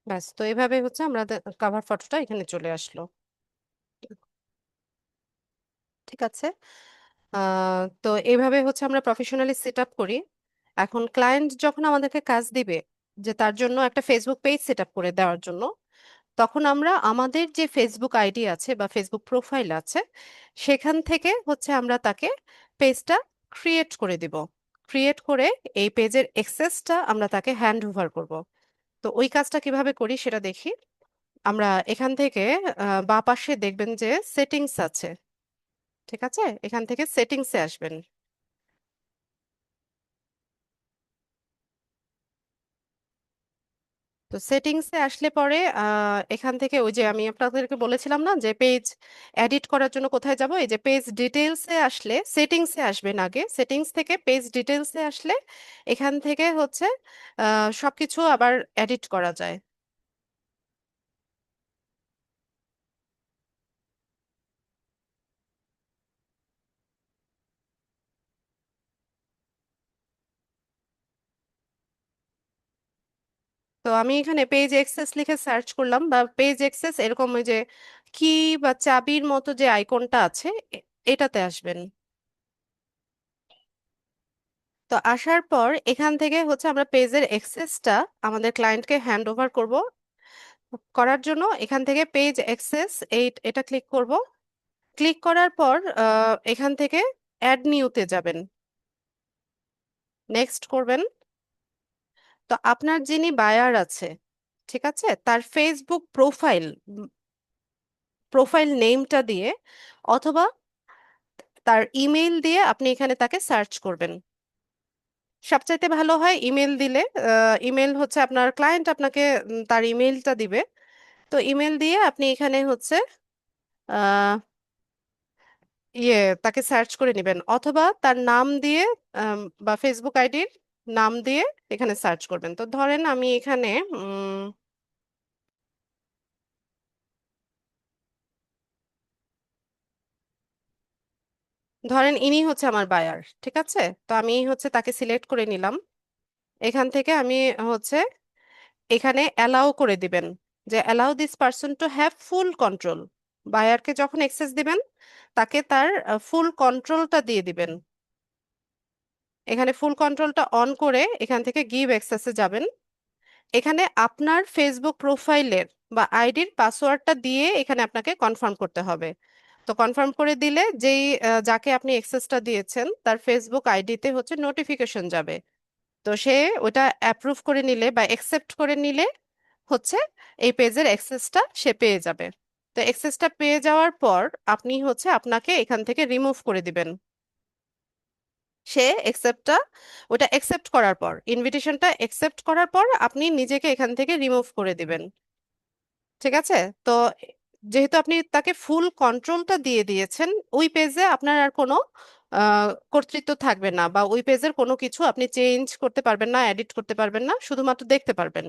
ব্যাস, তো এইভাবে হচ্ছে আমাদের কাভার ফটোটা এখানে চলে আসলো। ঠিক আছে। তো এইভাবে হচ্ছে আমরা প্রফেশনালি সেট আপ করি। এখন ক্লায়েন্ট যখন আমাদেরকে কাজ দিবে, যে তার জন্য একটা ফেসবুক পেজ সেট আপ করে দেওয়ার জন্য, তখন আমরা আমাদের যে ফেসবুক আইডি আছে বা ফেসবুক প্রোফাইল আছে, সেখান থেকে হচ্ছে আমরা তাকে পেজটা ক্রিয়েট করে দিব। ক্রিয়েট করে এই পেজের অ্যাক্সেসটা আমরা তাকে হ্যান্ড ওভার করব। তো ওই কাজটা কিভাবে করি সেটা দেখি। আমরা এখান থেকে বাঁ পাশে দেখবেন যে সেটিংস আছে। ঠিক আছে, এখান থেকে সেটিংসে আসবেন। তো সেটিংসে আসলে পরে এখান থেকে ওই যে আমি আপনাদেরকে বলেছিলাম না যে পেজ এডিট করার জন্য কোথায় যাব, এই যে পেজ ডিটেলসে আসলে সেটিংসে আসবেন। আগে সেটিংস থেকে পেজ ডিটেলসে আসলে এখান থেকে হচ্ছে সবকিছু আবার এডিট করা যায়। তো আমি এখানে পেজ এক্সেস লিখে সার্চ করলাম, বা পেজ এক্সেস এরকম ওই যে কি বা চাবির মতো যে আইকনটা আছে, এটাতে আসবেন। তো আসার পর এখান থেকে হচ্ছে আমরা পেজের অ্যাক্সেসটা আমাদের ক্লায়েন্টকে হ্যান্ড ওভার করব। করার জন্য এখান থেকে পেজ অ্যাক্সেস এটা ক্লিক করব। ক্লিক করার পর এখান থেকে অ্যাড নিউতে যাবেন, নেক্সট করবেন। তো আপনার যিনি বায়ার আছে, ঠিক আছে, তার ফেসবুক প্রোফাইল প্রোফাইল নেমটা দিয়ে অথবা তার ইমেইল দিয়ে আপনি এখানে তাকে সার্চ করবেন। সবচাইতে ভালো হয় ইমেল দিলে। ইমেল হচ্ছে আপনার ক্লায়েন্ট আপনাকে তার ইমেলটা দিবে। তো ইমেল দিয়ে আপনি এখানে হচ্ছে আহ, ইয়ে তাকে সার্চ করে নেবেন, অথবা তার নাম দিয়ে বা ফেসবুক আইডির নাম দিয়ে এখানে সার্চ করবেন। তো ধরেন আমি এখানে ধরেন ইনি হচ্ছে আমার বায়ার, ঠিক আছে। তো আমি হচ্ছে তাকে সিলেক্ট করে নিলাম। এখান থেকে আমি হচ্ছে এখানে অ্যালাউ করে দিবেন, যে allow this person to have full control. বায়ারকে যখন অ্যাক্সেস দিবেন, তাকে তার ফুল কন্ট্রোলটা দিয়ে দিবেন। এখানে ফুল কন্ট্রোলটা অন করে এখান থেকে গিভ অ্যাক্সেসে যাবেন। এখানে আপনার ফেসবুক প্রোফাইলের বা আইডির পাসওয়ার্ডটা দিয়ে এখানে আপনাকে কনফার্ম করতে হবে। তো কনফার্ম করে দিলে যেই যাকে আপনি অ্যাক্সেসটা দিয়েছেন তার ফেসবুক আইডিতে হচ্ছে নোটিফিকেশন যাবে। তো সে ওটা অ্যাপ্রুভ করে নিলে বা অ্যাকসেপ্ট করে নিলে হচ্ছে এই পেজের অ্যাক্সেসটা সে পেয়ে যাবে। তো অ্যাক্সেসটা পেয়ে যাওয়ার পর আপনি হচ্ছে আপনাকে এখান থেকে রিমুভ করে দিবেন। সে অ্যাকসেপ্টটা ওটা অ্যাকসেপ্ট করার পর, ইনভিটেশনটা অ্যাকসেপ্ট করার পর আপনি নিজেকে এখান থেকে রিমুভ করে দিবেন। ঠিক আছে। তো যেহেতু আপনি তাকে ফুল কন্ট্রোলটা দিয়ে দিয়েছেন, ওই পেজে আপনার আর কোনো কর্তৃত্ব থাকবে না, বা ওই পেজের কোনো কিছু আপনি চেঞ্জ করতে পারবেন না, এডিট করতে পারবেন না, শুধুমাত্র দেখতে পারবেন।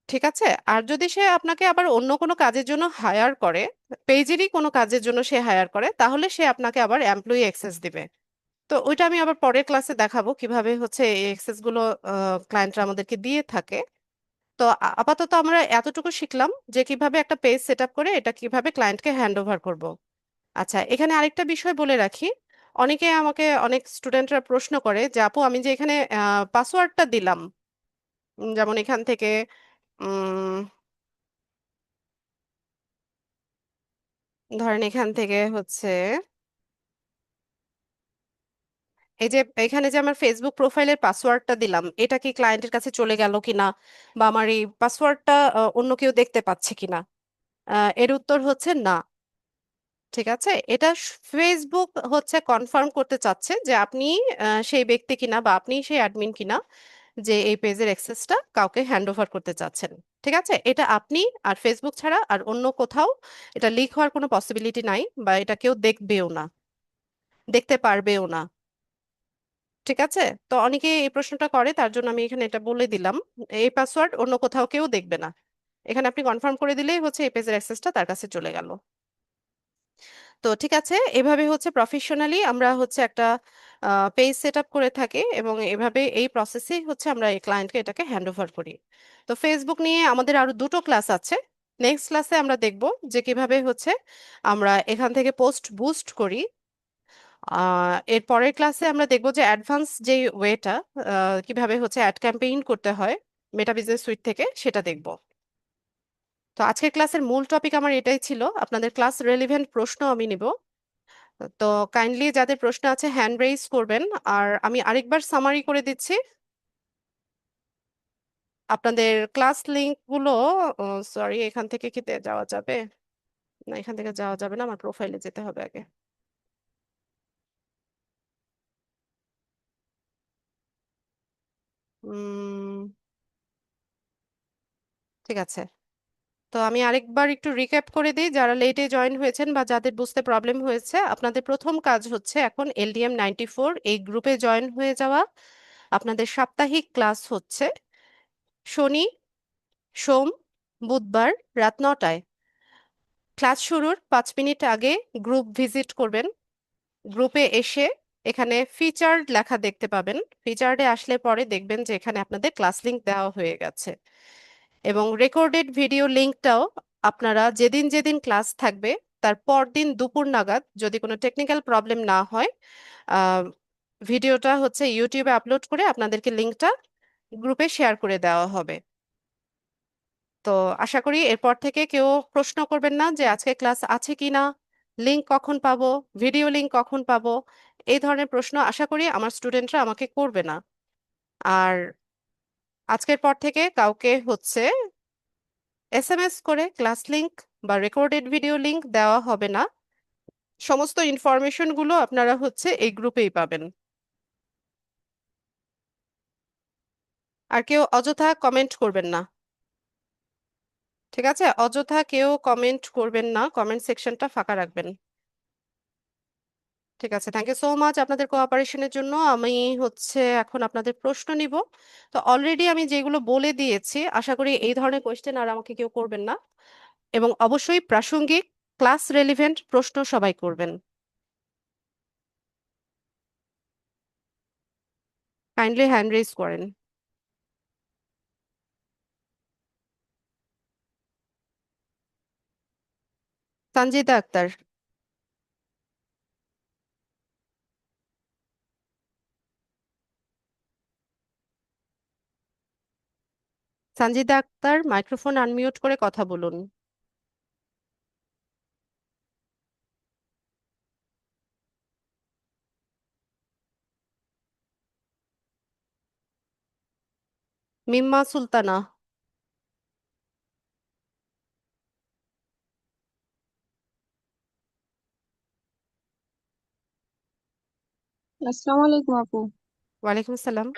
ঠিক আছে। আর যদি সে আপনাকে আবার অন্য কোনো কাজের জন্য হায়ার করে, পেজেরই কোনো কাজের জন্য সে হায়ার করে, তাহলে সে আপনাকে আবার এমপ্লয়ি অ্যাক্সেস দিবে। তো ওইটা আমি আবার পরের ক্লাসে দেখাবো কিভাবে হচ্ছে এই অ্যাক্সেস গুলো ক্লায়েন্টরা আমাদেরকে দিয়ে থাকে। তো আপাতত আমরা এতটুকু শিখলাম যে কিভাবে একটা পেজ সেট আপ করে এটা কিভাবে ক্লায়েন্টকে হ্যান্ড ওভার করব। আচ্ছা, এখানে আরেকটা বিষয় বলে রাখি। অনেকে আমাকে, অনেক স্টুডেন্টরা প্রশ্ন করে যে আপু আমি যে এখানে পাসওয়ার্ডটা দিলাম, যেমন এখান থেকে উম, ধরেন এখান থেকে হচ্ছে এই যে এখানে যে আমার ফেসবুক প্রোফাইলের পাসওয়ার্ডটা দিলাম, এটা কি ক্লায়েন্টের কাছে চলে গেল কিনা, বা আমার এই পাসওয়ার্ডটা অন্য কেউ দেখতে পাচ্ছে কিনা? এর উত্তর হচ্ছে না। ঠিক আছে, এটা ফেসবুক হচ্ছে কনফার্ম করতে চাচ্ছে যে আপনি সেই ব্যক্তি কিনা বা আপনি সেই অ্যাডমিন কিনা যে এই পেজের অ্যাক্সেসটা কাউকে হ্যান্ড ওভার করতে চাচ্ছেন। ঠিক আছে, এটা আপনি আর ফেসবুক ছাড়া আর অন্য কোথাও এটা লিক হওয়ার কোনো পসিবিলিটি নাই, বা এটা কেউ দেখবেও না, দেখতে পারবেও না। ঠিক আছে, তো অনেকে এই প্রশ্নটা করে, তার জন্য আমি এখানে এটা বলে দিলাম, এই পাসওয়ার্ড অন্য কোথাও কেউ দেখবে না। এখানে আপনি কনফার্ম করে দিলেই হচ্ছে এই পেজের অ্যাক্সেসটা তার কাছে চলে গেল। তো ঠিক আছে, এভাবে হচ্ছে প্রফেশনালি আমরা হচ্ছে একটা পেজ সেট আপ করে থাকি, এবং এভাবে এই প্রসেসেই হচ্ছে আমরা এই ক্লায়েন্টকে এটাকে হ্যান্ড ওভার করি। তো ফেসবুক নিয়ে আমাদের আরো দুটো ক্লাস আছে। নেক্সট ক্লাসে আমরা দেখব যে কিভাবে হচ্ছে আমরা এখান থেকে পোস্ট বুস্ট করি। এর পরের ক্লাসে আমরা দেখব যে অ্যাডভান্স যে ওয়েটা কিভাবে হচ্ছে অ্যাড ক্যাম্পেইন করতে হয় মেটা বিজনেস সুইট থেকে, সেটা দেখব। তো আজকের ক্লাসের মূল টপিক আমার এটাই ছিল, আপনাদের ক্লাস রেলিভেন্ট প্রশ্ন আমি নিব। তো কাইন্ডলি যাদের প্রশ্ন আছে হ্যান্ড রেইজ করবেন। আর আমি আরেকবার সামারি করে দিচ্ছি, আপনাদের ক্লাস লিংক গুলো, সরি এখান থেকে কি যাওয়া যাবে? না, এখান থেকে যাওয়া যাবে না, আমার প্রোফাইলে যেতে হবে আগে। উম ঠিক আছে, তো আমি আরেকবার একটু রিক্যাপ করে দিই, যারা লেটে জয়েন হয়েছেন বা যাদের বুঝতে প্রবলেম হয়েছে, আপনাদের প্রথম কাজ হচ্ছে এখন LDM 94 এই গ্রুপে জয়েন হয়ে যাওয়া। আপনাদের সাপ্তাহিক ক্লাস হচ্ছে শনি, সোম, বুধবার রাত 9টায়। ক্লাস শুরুর 5 মিনিট আগে গ্রুপ ভিজিট করবেন। গ্রুপে এসে এখানে ফিচার্ড লেখা দেখতে পাবেন। ফিচার্ডে আসলে পরে দেখবেন যে এখানে আপনাদের ক্লাস লিংক দেওয়া হয়ে গেছে, এবং রেকর্ডেড ভিডিও লিংকটাও আপনারা যেদিন যেদিন ক্লাস থাকবে তার পরদিন দুপুর নাগাদ, যদি কোনো টেকনিক্যাল প্রবলেম না হয়, আহ, ভিডিওটা হচ্ছে ইউটিউবে আপলোড করে আপনাদেরকে লিংকটা গ্রুপে শেয়ার করে দেওয়া হবে। তো আশা করি এরপর থেকে কেউ প্রশ্ন করবেন না যে আজকে ক্লাস আছে কি না, লিংক কখন পাবো, ভিডিও লিংক কখন পাবো। এই ধরনের প্রশ্ন আশা করি আমার স্টুডেন্টরা আমাকে করবে না। আর আজকের পর থেকে কাউকে হচ্ছে SMS করে ক্লাস লিংক বা রেকর্ডেড ভিডিও লিংক দেওয়া হবে না। সমস্ত ইনফরমেশন গুলো আপনারা হচ্ছে এই গ্রুপেই পাবেন। আর কেউ অযথা কমেন্ট করবেন না। ঠিক আছে, অযথা কেউ কমেন্ট করবেন না, কমেন্ট সেকশনটা ফাঁকা রাখবেন। ঠিক আছে, থ্যাংক ইউ সো মাচ আপনাদের কোঅপারেশনের জন্য। আমি হচ্ছে এখন আপনাদের প্রশ্ন নিব। তো অলরেডি আমি যেগুলো বলে দিয়েছি, আশা করি এই ধরনের কোয়েশ্চেন আর আমাকে কেউ করবেন না, এবং অবশ্যই প্রাসঙ্গিক ক্লাস রেলিভেন্ট প্রশ্ন সবাই করবেন। কাইন্ডলি হ্যান্ড রেজ করেন। সঞ্জিদা আক্তার। সঞ্জিদা আক্তার, মাইক্রোফোন আনমিউট করে কথা বলুন। মিম্মা সুলতানা। আসসালামু আলাইকুম আপু। ওয়ালাইকুম আসসালাম।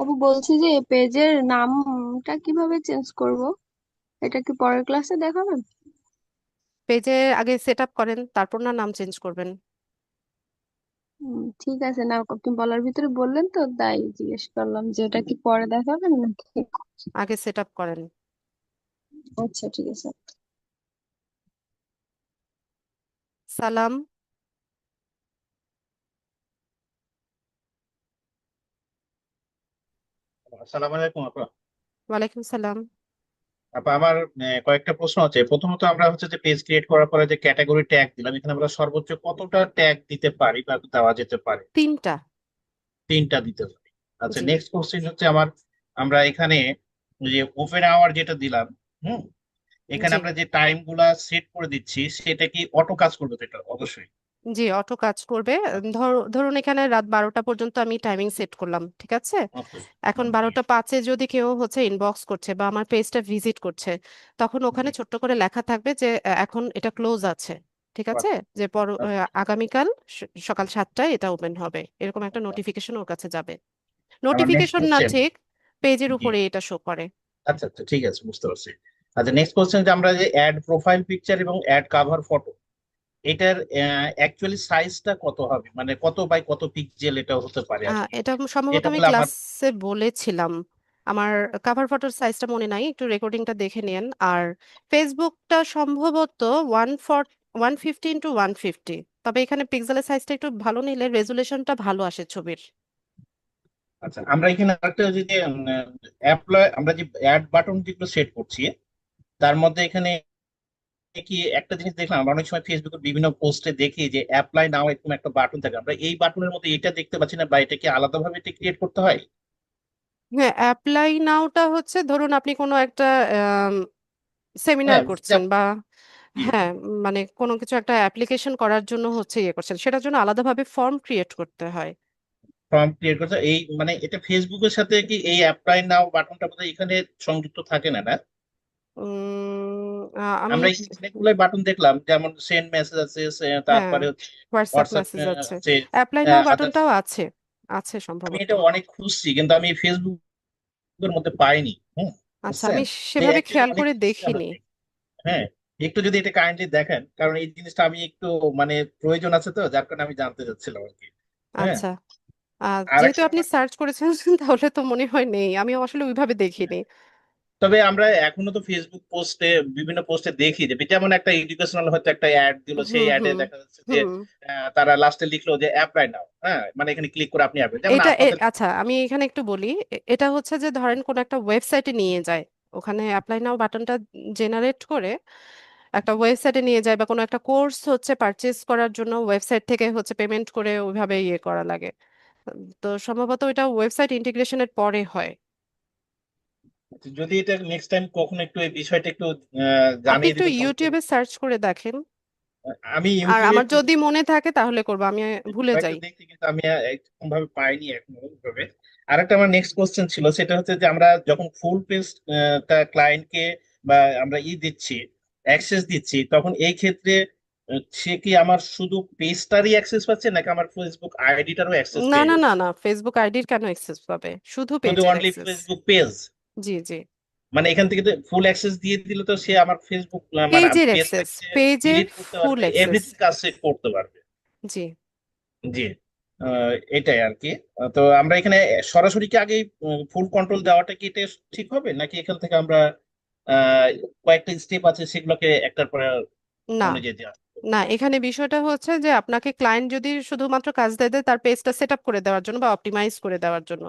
আপু বলছি যে পেজের নামটা কিভাবে চেঞ্জ করব? এটা কি পরের ক্লাসে দেখাবেন? পেজে আগে সেট আপ করেন, তারপর না নাম চেঞ্জ করবেন। ঠিক আছে, না আপনি বলার ভিতরে বললেন তো তাই জিজ্ঞেস করলাম যে এটা কি পরে দেখাবেন নাকি। আগে সেট আপ করেন। আচ্ছা ঠিক আছে। সালাম। আসসালামু আলাইকুম আপা। ওয়ালাইকুম সালাম। আপা আমার কয়েকটা প্রশ্ন আছে। প্রথমত আমরা হচ্ছে যে পেজ ক্রিয়েট করার পরে যে ক্যাটাগরি ট্যাগ দিলাম, এখানে আমরা সর্বোচ্চ কতটা ট্যাগ দিতে পারি বা দেওয়া যেতে পারে? 3টা। 3টা দিতে পারি। আচ্ছা, জি। নেক্সট কোশ্চেন হচ্ছে আমার, আমরা এখানে যে ওপেন আওয়ার যেটা দিলাম, হুম, এখানে জি। আমরা যে টাইম গুলা সেট করে দিচ্ছি সেটা কি অটো কাজ করবে? তো এটা অবশ্যই। জি, অটো কাজ করবে। ধরুন এখানে রাত 12টা পর্যন্ত আমি টাইমিং সেট করলাম, ঠিক আছে? ওকে। এখন ওকে। 12টা 5-এ যদি কেউ হচ্ছে ইনবক্স করছে বা আমার পেজটা ভিজিট করছে, তখন ওখানে জি। ছোট্ট করে লেখা থাকবে যে এখন এটা ক্লোজ আছে, ঠিক আছে? আচ্ছা। যে আচ্ছা। আগামীকাল সকাল 7টায় এটা ওপেন হবে, এরকম একটা আচ্ছা। নোটিফিকেশন ওর কাছে যাবে। আমার নেক্সট নোটিফিকেশন না কোশ্চেন। ঠিক, পেজের জি। উপরে এটা শো করে। আচ্ছা আচ্ছা, ঠিক আছে, বুঝতে পারছি। আচ্ছা, নেক্সট কোশ্চেন, যে আমরা যে অ্যাড প্রোফাইল পিকচার এবং অ্যাড কাভার ফটো, এটার অ্যাকচুয়ালি সাইজটা কত হবে, মানে কত বাই কত পিক্সেল এটা হতে পারে আর কি? এটা সম্ভবত এটা আমি বলে আমার। ক্লাসে বলেছিলাম। আমার কাভার ফটোর সাইজটা মনে নাই, একটু রেকর্ডিংটা দেখে নিন। আর ফেসবুকটা সম্ভবত 150 × 150। তবে এখানে পিক্সেলের সাইজটা একটু ভালো নিলে রেজুলেশনটা ভালো আসে ছবির। আচ্ছা, আমরা এখানে একটা যদি অ্যাপ্লাই, আমরা যে অ্যাড বাটন যেগুলো সেট করছি, তার মধ্যে এখানে কি একটা জিনিস দেখলাম, আমরা অনেক সময় ফেসবুকের বিভিন্ন পোস্টে দেখি যে অ্যাপ্লাই নাও এরকম একটা বাটন থাকে, আমরা এই বাটনের মধ্যে এটা দেখতে পাচ্ছি না, বা এটা কি আলাদাভাবে এটা ক্রিয়েট করতে হয়? হ্যাঁ, অ্যাপ্লাই নাওটা হচ্ছে ধরুন আপনি কোনো একটা সেমিনার হ্যাঁ, করছেন বা জি। হ্যাঁ, মানে কোনো কিছু একটা অ্যাপ্লিকেশন করার জন্য হচ্ছে ইয়ে করছেন, সেটার জন্য আলাদাভাবে ফর্ম ক্রিয়েট করতে হয়। ফর্ম ক্রিয়েট করতে এই, মানে এটা ফেসবুকের সাথে কি এই অ্যাপ্লাই নাও বাটনটা বোধহয় এখানে সংযুক্ত থাকে না, না? আমি আমরা এখানে অনেকগুলো বাটন দেখলাম, যেমন সেন্ড মেসেজ আছে, হ্যাঁ, তারপরে হচ্ছে হোয়াটসঅ্যাপ হোয়াটসঅ্যাপ মেসেজ আছে, আছে, অ্যাপ্লাই নাও আদার্স। বাটনটাও আছে, আছে আমি সম্ভবত। এটা অনেক খুঁজছি, কিন্তু আমি ফেসবুকের মধ্যে পাইনি। হুম। আচ্ছা, বুঝছেন? আমি সেভাবে অ্যাকচুয়ালি খেয়াল অনেক করে খুঁজছি দেখিনি। আমাকে। হ্যাঁ, একটু যদি এটা কাইন্ডলি দেখেন, কারণ এই জিনিসটা আমি একটু, মানে প্রয়োজন আছে তো, যার কারণে আমি জানতে চাচ্ছিলাম আর কি। হ্যাঁ। আচ্ছা, আর যেহেতু একটা আপনি সার্চ করেছেন তাহলে তো মনে হয় নেই, আমি আসলে ওইভাবে দেখিনি। তবে আমরা এখনো তো ফেসবুক পোস্টে, বিভিন্ন পোস্টে দেখি যে যেমন একটা এডুকেশনাল হয়তো একটা অ্যাড দিল, সেই হুম অ্যাডে হুম দেখা যাচ্ছে যে হুম তারা লাস্টে লিখলো যে অ্যাপ্লাই নাও, হ্যাঁ, মানে এখানে ক্লিক করে আপনি অ্যাপ্লাই, যেমন আপনাদের। আচ্ছা, আমি এখানে একটু বলি। এটা হচ্ছে যে ধরেন কোন একটা ওয়েবসাইটে নিয়ে যায়, ওখানে অ্যাপ্লাই নাও বাটনটা জেনারেট করে একটা ওয়েবসাইটে নিয়ে যায়, বা কোনো একটা কোর্স হচ্ছে পারচেজ করার জন্য ওয়েবসাইট থেকে হচ্ছে পেমেন্ট করে ওইভাবে ইয়ে করা লাগে। তো সম্ভবত এটা ওয়েবসাইট ইন্টিগ্রেশনের পরে হয়। যদি এটা নেক্সট টাইম কখনো একটু এই বিষয়টা একটু আপনি জানিয়ে একটু দিবেন তাহলে খুব। ইউটিউবে সার্চ করে দেখেন। আমি আর ইউটিউবে আমার একটু যদি মনে থাকে তাহলে করবো, আমি ভুলে কয়েকটা যাই। দেখছি, কিন্তু আমি এরকম ভাবে পাইনি এখনো ওইভাবে। আরেকটা আমার নেক্সট কোশ্চেন ছিল, সেটা হচ্ছে যে আমরা যখন ফুল পেজ ক্লায়েন্টকে বা আমরা দিচ্ছি, অ্যাক্সেস দিচ্ছি, তখন এই ক্ষেত্রে সে কি আমার শুধু পেজটারই অ্যাক্সেস পাচ্ছে, নাকি আমার ফেসবুক আইডিটারও অ্যাক্সেস না পেয়ে না না যাচ্ছে? না, ফেসবুক আইডির কেন অ্যাক্সেস পাবে, শুধু শুধু পেজের অনলি অ্যাক্সেস। Facebook page? জি জি, মানে এখান থেকে ফুল অ্যাক্সেস দিয়ে দিলে তো সে আমার ফেসবুক, মানে পেজের পেজটা অ্যাক্সেস, সে পেজের ভিজিট করতে ফুল পারবে, অ্যাক্সেস। এভরিথিং কাজ সে করতে পারবে। জি, জি। এটাই আর কি। তো আমরা এখানে সরাসরি কি আগে ফুল কন্ট্রোল দেওয়াটা কি এটা ঠিক হবে, নাকি এখান থেকে আমরা আহ, কয়েকটা স্টেপ আছে সেগুলোকে একটার পরে না অনুযায়ী দেওয়া? না, এখানে বিষয়টা হচ্ছে যে আপনাকে ক্লায়েন্ট যদি শুধুমাত্র কাজ দেয় তার পেজটা সেট আপ করে দেওয়ার জন্য বা অপটিমাইজ করে দেওয়ার জন্য,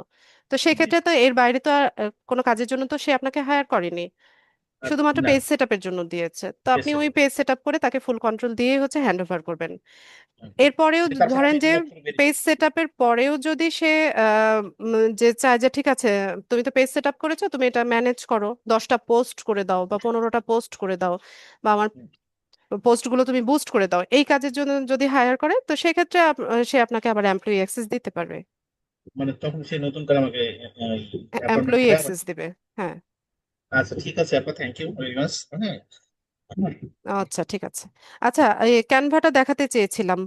তো জি। সেক্ষেত্রে তো এর বাইরে তো আর কোনো কাজের জন্য তো সে আপনাকে হায়ার করেনি, শুধুমাত্র না, পেজ সেট আপের জন্য দিয়েছে। তো আপনি বেশ। ওই পেজ সেট আপ করে তাকে ফুল কন্ট্রোল দিয়ে হচ্ছে হ্যান্ড ওভার করবেন। এরপরেও তারপর ধরেন আমি যে নতুন পেজ ভেরিফিকেশন। সেট আপের পরেও যদি সে যে চায় যে ঠিক আছে, তুমি তো পেজ সেট আপ করেছো, তুমি এটা ম্যানেজ করো, 10টা পোস্ট করে দাও বা 15টা পোস্ট করে দাও, বা আমার পোস্টগুলো তুমি বুস্ট করে দাও, এই কাজের জন্য যদি হায়ার করে, তো সেক্ষেত্রে সে আপনাকে আবার এমপ্লয়ি অ্যাক্সেস দিতে পারবে। মানে তখন সে নতুন করে আমাকে অ্যাপয়েন্টমেন্ট এমপ্লয়ি করে আমার। অ্যাক্সেস দিবে, হ্যাঁ। আচ্ছা, ঠিক আছে আপা, থ্যাংক ইউ ভেরি মাচ। হ্যাঁ। হুম। আচ্ছা, ঠিক আছে। আচ্ছা, এই ক্যানভাটা দেখাতে চেয়েছিলাম।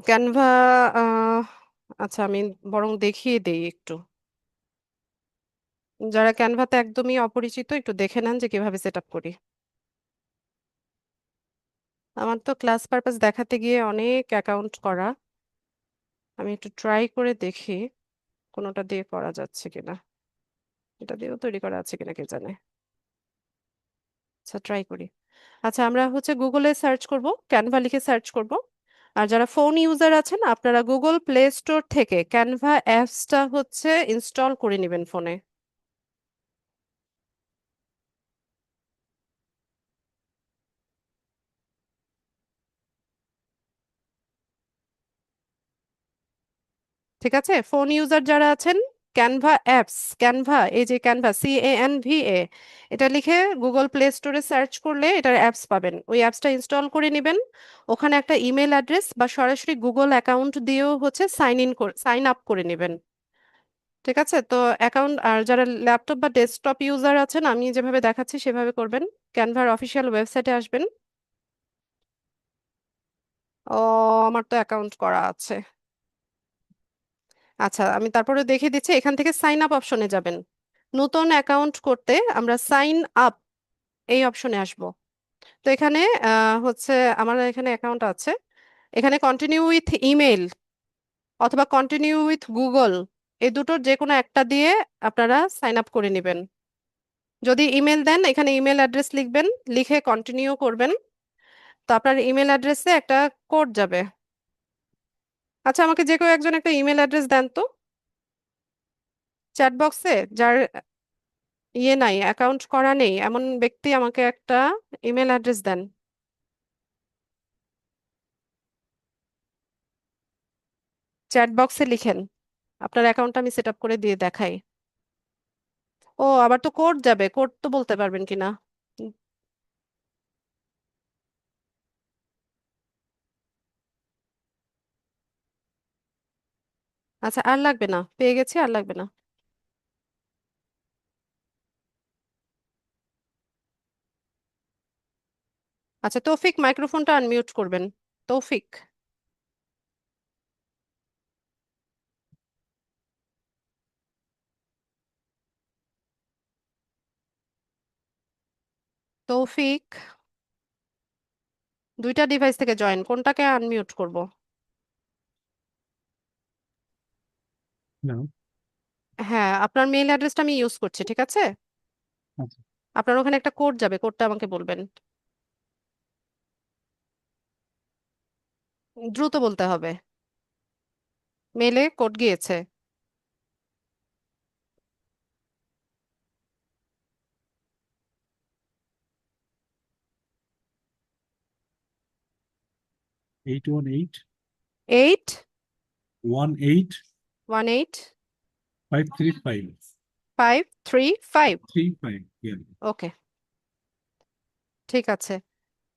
ক্যানভা, আহ, আচ্ছা আমি বরং দেখিয়ে দেই একটু। যারা ক্যানভাতে একদমই অপরিচিত একটু দেখে নেন যে কিভাবে সেট আপ করি। আমার তো ক্লাস পারপাস দেখাতে গিয়ে অনেক অ্যাকাউন্ট করা, আমি একটু ট্রাই করে দেখি কোনোটা দিয়ে করা যাচ্ছে কিনা, এটা দিয়েও তৈরি করা আছে কিনা কে জানে। আচ্ছা, ট্রাই করি। আচ্ছা, আমরা হচ্ছে গুগলে সার্চ করব, ক্যানভা লিখে সার্চ করব। আর যারা ফোন ইউজার আছেন আপনারা গুগল প্লে স্টোর থেকে ক্যানভা অ্যাপসটা হচ্ছে ইনস্টল করে নেবেন ফোনে। ঠিক আছে, ফোন ইউজার যারা আছেন ক্যানভা অ্যাপস, ক্যানভা, এই যে ক্যানভা, CANVA, এটা লিখে গুগল প্লে স্টোরে সার্চ করলে এটার অ্যাপস পাবেন। ওই অ্যাপসটা ইনস্টল করে নেবেন। ওখানে একটা ইমেল অ্যাড্রেস বা সরাসরি গুগল অ্যাকাউন্ট দিয়েও হচ্ছে সাইন আপ করে নেবেন। ঠিক আছে, তো অ্যাকাউন্ট, আর যারা ল্যাপটপ বা ডেস্কটপ ইউজার আছেন আমি যেভাবে দেখাচ্ছি সেভাবে করবেন। ক্যানভার অফিসিয়াল ওয়েবসাইটে আসবেন। ও, আমার তো অ্যাকাউন্ট করা আছে। আচ্ছা, আমি তারপরে দেখিয়ে দিচ্ছি। এখান থেকে সাইন আপ অপশনে যাবেন। নতুন অ্যাকাউন্ট করতে আমরা সাইন আপ এই অপশনে আসব। তো এখানে হচ্ছে আমার এখানে অ্যাকাউন্ট আছে। এখানে কন্টিনিউ উইথ ইমেল অথবা কন্টিনিউ উইথ গুগল, এই দুটোর যে কোনো একটা দিয়ে আপনারা সাইন আপ করে নেবেন। যদি ইমেল দেন এখানে ইমেল অ্যাড্রেস লিখবেন, লিখে কন্টিনিউ করবেন। তো আপনার ইমেল অ্যাড্রেসে একটা কোড যাবে। আচ্ছা, আমাকে যে কেউ একজন একটা ইমেল অ্যাড্রেস দেন তো চ্যাট বক্সে, যার ইয়ে নাই, অ্যাকাউন্ট করা নেই এমন ব্যক্তি আমাকে একটা ইমেল অ্যাড্রেস দেন। চ্যাট বক্সে লিখেন, আপনার অ্যাকাউন্টটা আমি সেট আপ করে দিয়ে দেখাই। ও, আবার তো কোড যাবে, কোড তো বলতে পারবেন কিনা? উম, আচ্ছা, আর লাগবে না, পেয়ে গেছি, আর লাগবে না। আচ্ছা, তৌফিক মাইক্রোফোনটা আনমিউট করবেন। তৌফিক, তৌফিক, দুইটা ডিভাইস থেকে জয়েন, কোনটাকে আনমিউট করব? না। হ্যাঁ, আপনার মেইল অ্যাড্রেসটা আমি ইউজ করছি, ঠিক আছে? আচ্ছা। আপনার ওখানে একটা কোড যাবে, কোডটা আমাকে বলবেন। দ্রুত বলতে হবে, মেইলে কোড গিয়েছে। 818 এইট 18 ওয়ান এইট 535 535। 35, yeah. ওকে, ঠিক আছে।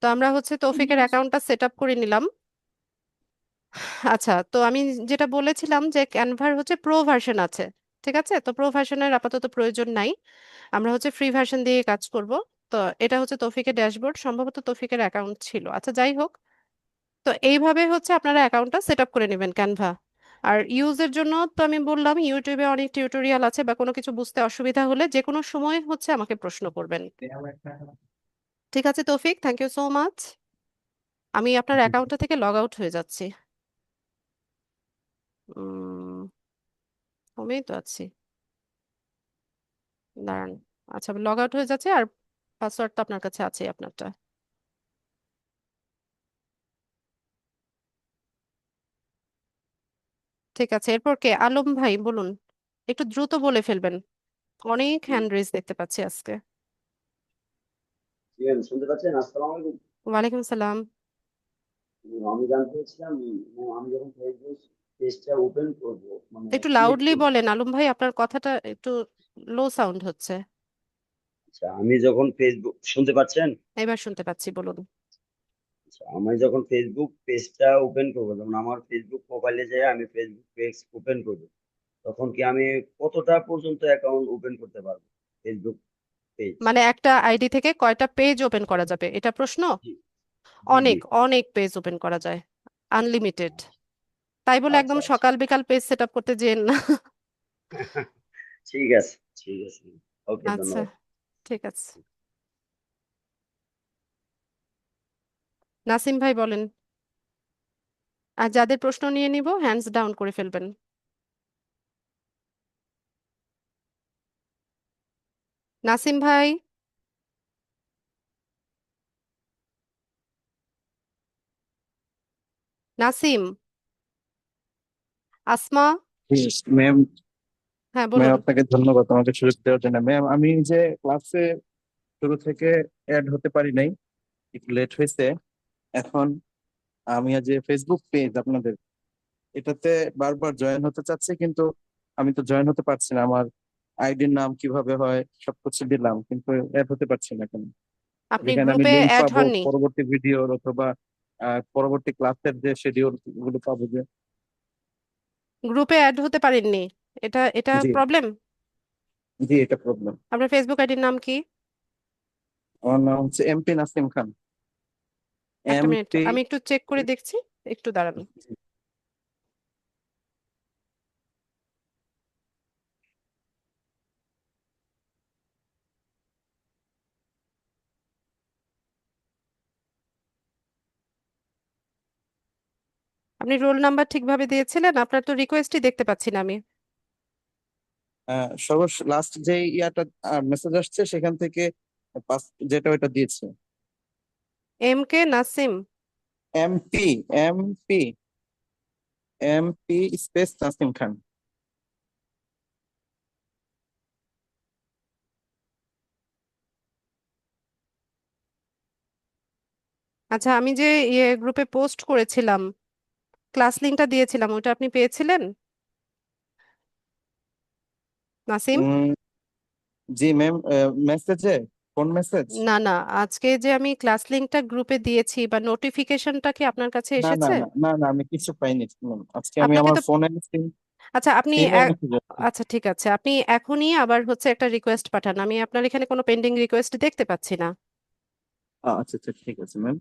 তো আমরা হচ্ছে তৌফিকের অ্যাকাউন্টটা সেট আপ করে নিলাম। আচ্ছা, তো আমি যেটা বলেছিলাম যে ক্যানভার হচ্ছে প্রো ভার্সন আছে। ঠিক আছে, তো প্রো ভার্সনের আপাতত প্রয়োজন নাই, আমরা হচ্ছে ফ্রি ভার্সন দিয়ে কাজ করব। তো এটা হচ্ছে তৌফিকের ড্যাশবোর্ড, সম্ভবত তৌফিকের অ্যাকাউন্ট ছিল। আচ্ছা, যাই হোক, তো এইভাবে হচ্ছে আপনারা অ্যাকাউন্টটা সেট আপ করে নেবেন ক্যানভা। আর ইউজের জন্য তো আমি বললাম ইউটিউবে অনেক টিউটোরিয়াল আছে, বা কোনো কিছু বুঝতে অসুবিধা হলে যে কোনো সময় হচ্ছে আমাকে প্রশ্ন করবেন। ঠিক আছে তৌফিক, থ্যাংক ইউ সো মাচ। আমি আপনার অ্যাকাউন্টটা থেকে লগ আউট হয়ে যাচ্ছি। হোমেই তো আছি, দাঁড়ান। আচ্ছা, লগ আউট হয়ে যাচ্ছে, আর পাসওয়ার্ড তো আপনার কাছে আছে আপনারটা। ঠিক আছে, এরপর কে? আলম ভাই বলুন, একটু দ্রুত বলে ফেলবেন, অনেক হ্যান্ড রেজ দেখতে পাচ্ছি আজকে। জি ম্যাম, শুনতে পাচ্ছেন? আসসালামু আলাইকুম। ওয়ালাইকুম সালাম। আমি জানতে চাচ্ছিলাম, আমি যখন ফেসবুক পেজটা ওপেন করব, মানে একটু ক্রিয়েট লাউডলি করব। বলেন আলম ভাই, আপনার কথাটা একটু লো সাউন্ড হচ্ছে। আচ্ছা, আমি যখন ফেসবুক শুনতে পাচ্ছেন? এবার শুনতে পাচ্ছি, বলুন। আচ্ছা, আমি যখন ফেসবুক পেজটা ওপেন করব, যেমন আমার ফেসবুক প্রোফাইলে যেয়ে আমি ফেসবুক পেজ ওপেন করব, তখন কি আমি কতটা পর্যন্ত অ্যাকাউন্ট ওপেন করতে পারবো? Facebook page. মানে একটা আইডি থেকে কয়টা পেজ ওপেন করা যাবে, এটা প্রশ্ন? জি জি জি। অনেক অনেক পেজ ওপেন করা যায়, আনলিমিটেড। তাই বলে আচ্ছা একদম আচ্ছা। সকাল বিকাল পেজ সেট আপ করতে যেন না। ঠিক আছে ঠিক আছে। ওকে, আচ্ছা, ধন্যবাদ। ঠিক আছে। নাসিম ভাই বলেন, আর যাদের প্রশ্ন নিয়ে নিব হ্যান্ডস ডাউন করে ফেলবেন। নাসিম ভাই, নাসিম, আসমা, ম্যাম, হ্যাঁ ম্যাম বলুন। আপনাকে ধন্যবাদ আমাকে সুযোগ দেওয়ার জন্য। ম্যাম, আমি যে ক্লাসে শুরু থেকে অ্যাড হতে পারি নাই, একটু লেট হয়েছে। এখন আমি যে ফেসবুক পেজ আপনাদের, এটাতে বারবার জয়েন হতে চাচ্ছি, কিন্তু আমি তো জয়েন হতে পারছি না। আমার আইডির নাম কিভাবে হয় সবকিছু দিলাম, কিন্তু অ্যাড হতে পারছি না কেন? আপনি যেখানে আমি গ্রুপে লিঙ্ক অ্যাড পাবো হননি? পরবর্তী ভিডিওর, অথবা পরবর্তী ক্লাসের যে শিডিউল গুলো পাবো যে। গ্রুপে অ্যাড হতে পারেননি? এটা এটা জি, প্রবলেম? জি, এটা প্রবলেম। আপনার ফেসবুক আইডির নাম কি? আমার নাম হচ্ছে এমপি নাসিম খান। একটা মিনিট, এমপি। আমি একটু চেক করে দেখছি, একটু দাঁড়ান। আপনি রোল নাম্বার ঠিকভাবে দিয়েছিলেন? আপনার তো রিকোয়েস্টই দেখতে পাচ্ছি না আমি। সর্বশ লাস্ট যে ইয়াটা মেসেজ আসছে সেখান থেকে পাস যেটা ওইটা দিয়েছে। M K Nasim. MP, MP, MP space Nasim Khan. আচ্ছা, আমি যে ইয়ে গ্রুপে পোস্ট করেছিলাম, ক্লাস লিঙ্কটা দিয়েছিলাম, ওটা আপনি পেয়েছিলেন নাসিম? উম, জি ম্যাম। মেসেজে? কোন মেসেজ? না না, আজকে যে আমি ক্লাস লিঙ্কটা গ্রুপে দিয়েছি বা নোটিফিকেশনটা কি আপনার কাছে না, না, এসেছে? না, না, না, আমি কিছু পাইনি ম্যাম। আজকে আমি আপনাকে আমার তো, ফোনে আচ্ছা আপনি সিমে মেসেজ আসছে। আচ্ছা ঠিক আছে, আপনি এখনই আবার হচ্ছে একটা রিকোয়েস্ট পাঠান, আমি আপনার এখানে কোনো পেন্ডিং রিকোয়েস্ট দেখতে পাচ্ছি না। আচ্ছা, আচ্ছা, ঠিক আছে ম্যাম।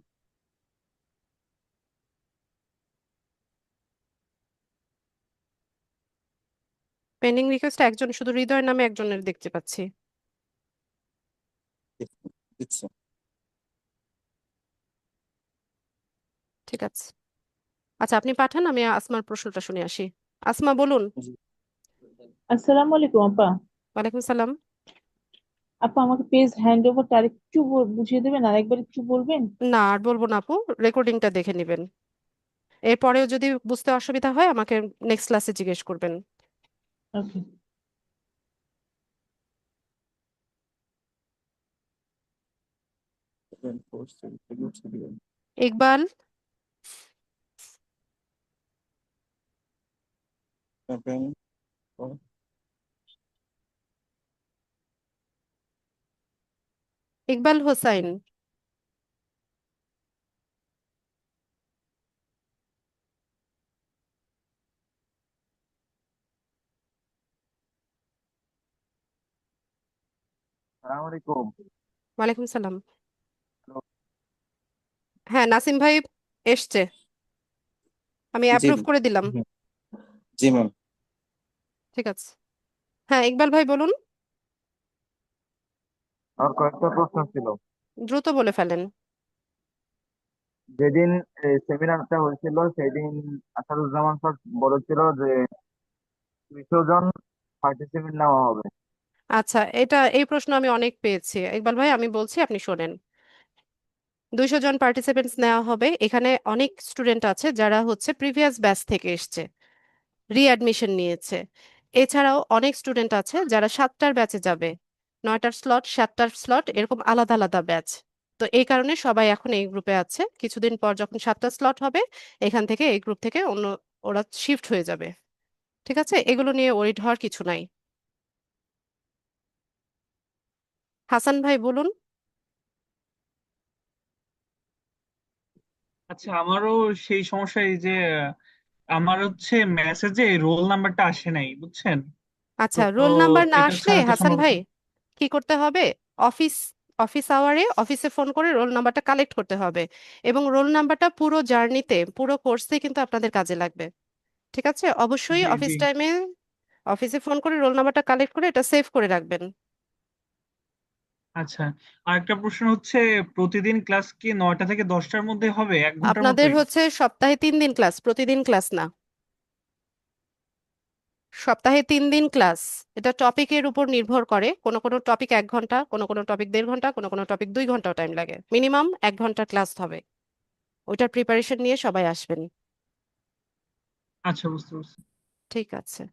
পেন্ডিং রিকোয়েস্ট একজন, শুধু হৃদয় নামে একজনের দেখতে পাচ্ছি। দিচ্ছি। ঠিক আছে, আচ্ছা আপনি পাঠান, আমি আসমার প্রশ্নটা শুনে আসি। আসমা বলুন। জি। আসসালামু আলাইকুম আপা। ওয়ালাইকুম সালাম। আপা আমাকে পেজ হ্যান্ড ওভারটা আরেকটু বুঝিয়ে দেবেন, আরেকবার একটু বলবেন? না আর বলবো না আপু, রেকর্ডিংটা দেখে নেবেন। এরপরেও যদি বুঝতে অসুবিধা হয় আমাকে নেক্সট ক্লাসে জিজ্ঞেস করবেন। ওকে। ইকবাল, ইকবাল হোসাইন। আসসালামু আলাইকুম। ওয়ালাইকুম সালাম। হ্যাঁ নাসিম ভাই এসছে, আমি জি, অ্যাপ্রুভ করে দিলাম। হুম, জি ম্যাম। ঠিক আছে, হ্যাঁ ইকবাল ভাই বলুন। আর কয়েকটা প্রশ্ন ছিল। দ্রুত বলে ফেলেন। যেদিন সেমিনারটা হয়েছিল সেদিন আসাদুজ্জামান স্যার বলেছিল যে 200 জন পার্টিসিপেন্ট নেওয়া হবে। আচ্ছা, এই প্রশ্ন আমি অনেক পেয়েছি ইকবাল ভাই, আমি বলছি আপনি শোনেন। 200 জন পার্টিসিপেন্টস নেওয়া হবে, এখানে অনেক স্টুডেন্ট আছে যারা হচ্ছে প্রিভিয়াস ব্যাচ থেকে এসছে, রিঅ্যাডমিশন নিয়েছে। এছাড়াও অনেক স্টুডেন্ট আছে যারা 7টার ব্যাচে যাবে, 9টার স্লট, 7টার স্লট, এরকম আলাদা আলাদা ব্যাচ। তো এই কারণে সবাই এখন এই গ্রুপে আছে, কিছুদিন পর যখন 7টা স্লট হবে এখান থেকে এই গ্রুপ থেকে অন্য ওরা শিফট হয়ে যাবে। ঠিক আছে, এগুলো নিয়ে ওরিড হওয়ার কিছু নাই। হাসান ভাই বলুন। আচ্ছা, আমারও সেই সমস্যা, এই যে আমার হচ্ছে মেসেজে রোল নাম্বারটা আসে নাই, বুঝছেন? তো আচ্ছা, রোল নাম্বার না এটা আসলে ছাড়া তো হাসান সম্ভব ভাই না। কি করতে হবে? অফিস অফিস আওয়ারে অফিসে ফোন করে রোল নাম্বারটা কালেক্ট করতে হবে, এবং রোল নাম্বারটা পুরো জার্নিতে, পুরো কোর্সে কিন্তু আপনাদের কাজে লাগবে। ঠিক আছে, অবশ্যই জি অফিস জি। টাইমে অফিসে ফোন করে রোল নাম্বারটা কালেক্ট করে এটা সেভ করে রাখবেন। আচ্ছা, আর একটা প্রশ্ন হচ্ছে, প্রতিদিন ক্লাস কি 9টা থেকে 10টার মধ্যে হবে, 1 ঘন্টার আপনাদের মতোই? হচ্ছে সপ্তাহে 3 দিন ক্লাস, প্রতিদিন ক্লাস না। সপ্তাহে 3 দিন ক্লাস। এটা টপিকের উপর নির্ভর করে, কোনো কোনো টপিক 1 ঘন্টা, কোনো কোনো টপিক 1.5 ঘন্টা, কোনো কোনো টপিক 2 ঘন্টাও টাইম লাগে, মিনিমাম 1 ঘন্টা ক্লাস হবে। ওইটার প্রিপারেশন নিয়ে সবাই আসবেন। আচ্ছা, বুঝতে পারছি। ঠিক আছে।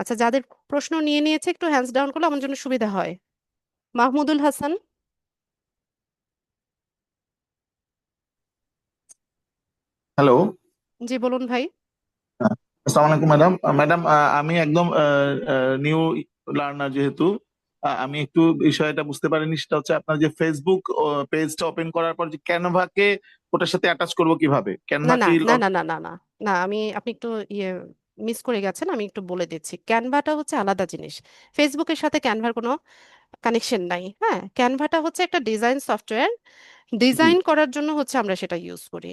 আচ্ছা, যাদের প্রশ্ন নিয়ে নিয়েছে একটু হ্যান্ডস ডাউন করলে আমার জন্য সুবিধা হয়। মাহমুদুল হাসান। হ্যালো। জি বলুন ভাই। আসসালামু আলাইকুম ম্যাডাম। ম্যাডাম, আমি একদম নিউ লার্নার, যেহেতু আমি একটু বিষয়টা বুঝতে পারিনি। সেটা হচ্ছে আপনার যে ফেসবুক পেজটা ওপেন করার পর যে ক্যানভাকে ওটার সাথে অ্যাটাচ করব কিভাবে? না ক্যানভা না কি না না না না না না, আপনি একটু ইয়ে মিস করে গেছেন, আমি একটু বলে দিচ্ছি। ক্যানভাটা হচ্ছে আলাদা জিনিস, ফেসবুকের সাথে ক্যানভার কোনো কানেকশন নাই। হ্যাঁ, ক্যানভাটা হচ্ছে একটা ডিজাইন সফটওয়্যার, জি ডিজাইন করার জন্য হচ্ছে আমরা সেটা ইউজ করি।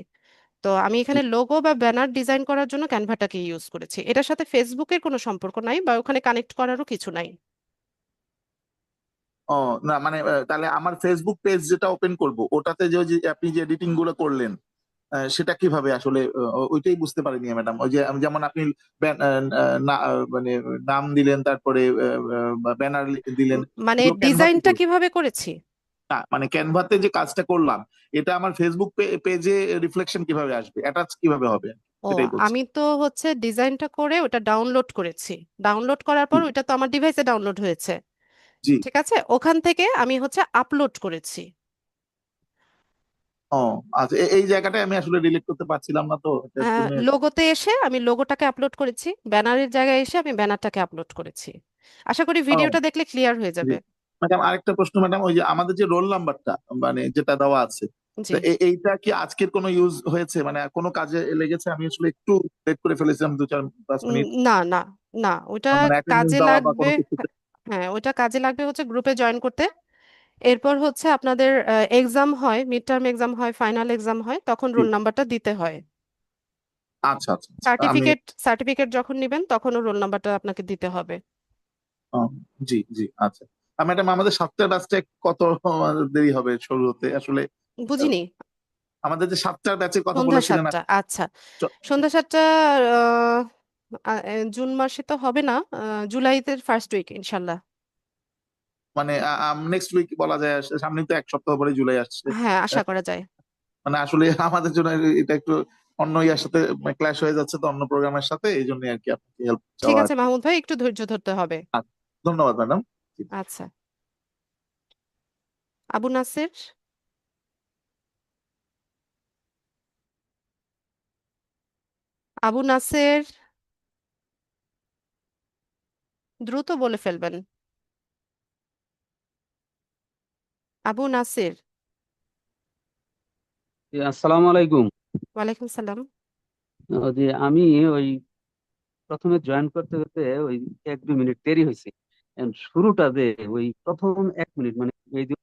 তো আমি জি। এখানে লোগো বা ব্যানার ডিজাইন করার জন্য ক্যানভাটাকে ইউজ করেছি, এটার সাথে ফেসবুকের কোনো সম্পর্ক নাই বা ওখানে কানেক্ট করারও কিছু নাই। ও, না মানে তাহলে আমার ফেসবুক পেজ যেটা ওপেন করব ওটাতে যে ওই যে আপনি যে এডিটিং গুলো করলেন, সেটা কিভাবে আসলে ওইটাই বুঝতে পারিনি ম্যাডাম। ওই যে যেমন আপনি মানে নাম দিলেন, তারপরে ব্যানার দিলেন, মানে এগুলো ক্যানভাতে ডিজাইনটা কিভাবে করেছি? না, মানে ক্যানভাতে যে কাজটা করলাম, এটা আমার ফেসবুক পেজে রিফ্লেকশন কিভাবে আসবে, অ্যাটাচ কিভাবে হবে, ও, সেটাই বলছি। আমি তো হচ্ছে ডিজাইনটা করে ওটা ডাউনলোড করেছি, ডাউনলোড করার পর জি ওইটা তো আমার ডিভাইসে ডাউনলোড হয়েছে। জি। ঠিক আছে, ওখান থেকে আমি হচ্ছে আপলোড করেছি। ও আচ্ছা, এই জায়গাটায় আমি আসলে রিলেট করতে পারছিলাম না, তো এটার জন্য। লোগোতে এসে আমি লোগোটাকে আপলোড করেছি, ব্যানারের জায়গায় এসে আমি ব্যানারটাকে আপলোড করেছি। আশা করি ও ভিডিওটা দেখলে ক্লিয়ার হয়ে জি যাবে। ম্যাডাম, আরেকটা প্রশ্ন ম্যাডাম, ওই যে আমাদের যে রোল নাম্বারটা মানে যেটা দেওয়া আছে, জি। তো এইটা কি আজকের কোনো ইউজ হয়েছে, মানে কোনো কাজে লেগেছে? আমি আসলে একটু লেট করে ফেলেছিলাম 2-4-5 মিনিট, না না না, ওটা মানে অ্যাটেন্ডেন্স কাজে দেওয়া বা লাগবে। কোনো কিছুতে। হ্যাঁ, ওটা কাজে লাগবে হচ্ছে গ্রুপে জয়েন করতে। এরপর হচ্ছে আপনাদের এক্সাম হয়, মিড টার্ম এক্সাম হয়, ফাইনাল এক্সাম হয়, তখন জি। রোল নাম্বারটা দিতে হয়। আচ্ছা আচ্ছা আচ্ছা। আমি সার্টিফিকেট সার্টিফিকেট যখন নেবেন তখনও রোল নাম্বারটা আপনাকে দিতে হবে। ও, জি জি, আচ্ছা। আর ম্যাডাম, আমাদের 7টার ব্যাচটা কত দেরি হবে শুরু হতে আসলে? আহ, বুঝিনি। আমাদের যে 7টার ব্যাচের কথা সন্ধ্যা বলেছিলেন 7টা, আচ্ছা। চ- সন্ধ্যা 7টা। জুন মাসে তো হবে না, জুলাইতে ফার্স্ট উইক ইনশাল্লাহ। মানে নেক্সট উইক বলা যায়, সামনে তো 1 সপ্তাহ পরে জুলাই আসছে। হ্যাঁ, আহ, আশা করা যায়। মানে আসলে আমাদের জন্য এটা একটু অন্য ইয়ার সাথে ক্ল্যাশ হয়ে যাচ্ছে, তো অন্য প্রোগ্রামের সাথে, এই জন্য আর কি আপনাকে হেল্প ঠিক চাওয়া আর আছে কি। মাহমুদ ভাই, একটু ধৈর্য ধরতে হবে। আচ্ছা, ধন্যবাদ ম্যাডাম। আচ্ছা। আবু নাসের। আবু নাসের, দ্রুত বলে ফেলবেন। আবু নাসির। আসসালামু আলাইকুম। ওয়ালাইকুম সালাম। যে আমি ওই প্রথমে জয়েন করতে করতে ওই 1-2 মিনিট দেরি হয়েছে। শুরুটা যে ওই প্রথম 1 মিনিট মানে এই যে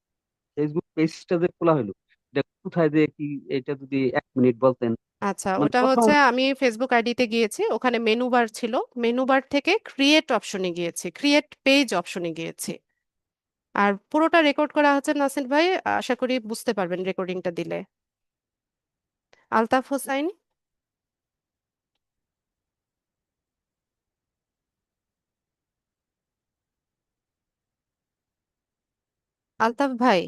ফেসবুক পেজটা যে খোলা হলো, এটা কোথায় যে কি, এটা যদি 1 মিনিট বলতেন। আচ্ছা, মানে ওটা প্রথম হচ্ছে আমি ফেসবুক আইডিতে গিয়েছি, ওখানে মেনু বার ছিল, মেনু বার থেকে ক্রিয়েট অপশনে গিয়েছি, ক্রিয়েট পেজ অপশনে গিয়েছি। আর পুরোটা রেকর্ড করা হচ্ছে নাসির ভাই, আশা করি বুঝতে পারবেন রেকর্ডিংটা দিলে। আলতাফ হোসাইন। আলতাফ ভাই।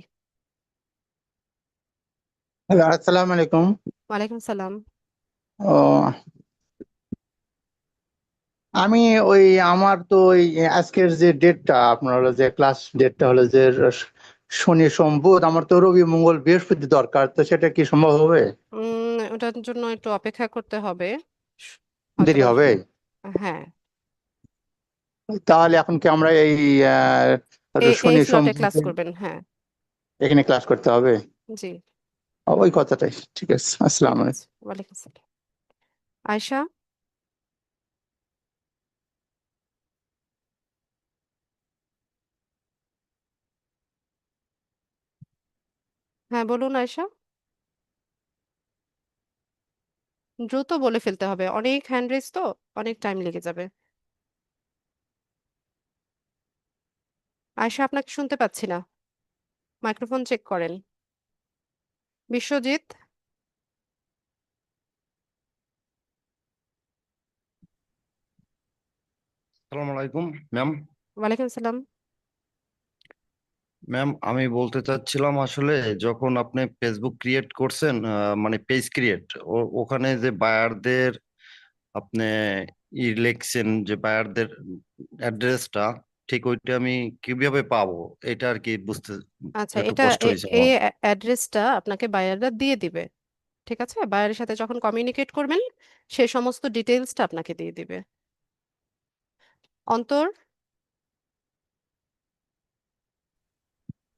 হ্যালো, আসসালামু আলাইকুম। ওয়ালাইকুম সালাম। ও, আমি ওই আমার তো ওই আজকের যে ডেটটা আপনার হলো, যে ক্লাস ডেটটা হলো যে শনি সোম বুধ, আমার তো রবি মঙ্গল বৃহস্পতি দরকার, তো সেটা কি সম্ভব হবে? ওটার জন্য একটু অপেক্ষা করতে হবে, দেরি হয়তোবা। হবে? হ্যাঁ, তাহলে এখন কি আমরা এই এই শনি সোম স্লটে ক্লাস বুধে করবেন, হ্যাঁ। এখানে ক্লাস করতে হবে? জি। ওই কথাটাই ঠিক আছে। ঠিক আসসালামু আলাইকুম। আছে, ওয়ালাইকুম সালাম। আয়শা। হ্যাঁ, বলুন আয়শা। দ্রুত বলে ফেলতে হবে, অনেক হ্যান্ড রেজ তো, অনেক টাইম লেগে যাবে। আয়শা, আপনাকে শুনতে পাচ্ছি না, মাইক্রোফোন চেক করেন। বিশ্বজিৎ। আসসালামু আলাইকুম ম্যাম। ওয়ালাইকুম সালাম। ম্যাম, আমি বলতে চাচ্ছিলাম আসলে যখন আপনি ফেসবুক ক্রিয়েট করছেন, মানে পেজ ক্রিয়েট, ওখানে যে বায়ারদের আপনি লিখছেন, যে বায়ারদের অ্যাড্রেসটা ঠিক ওইটা আমি কিভাবে পাবো, এটা আর কি বুঝতে আচ্ছা, একটু এটা কষ্ট হয়েছে এই আমার। অ্যাড্রেসটা আপনাকে বায়াররা দিয়ে দিবে। ঠিক আছে, বায়ারের সাথে যখন কমিউনিকেট করবেন সেই সমস্ত ডিটেলসটা আপনাকে দিয়ে দিবে। অন্তর,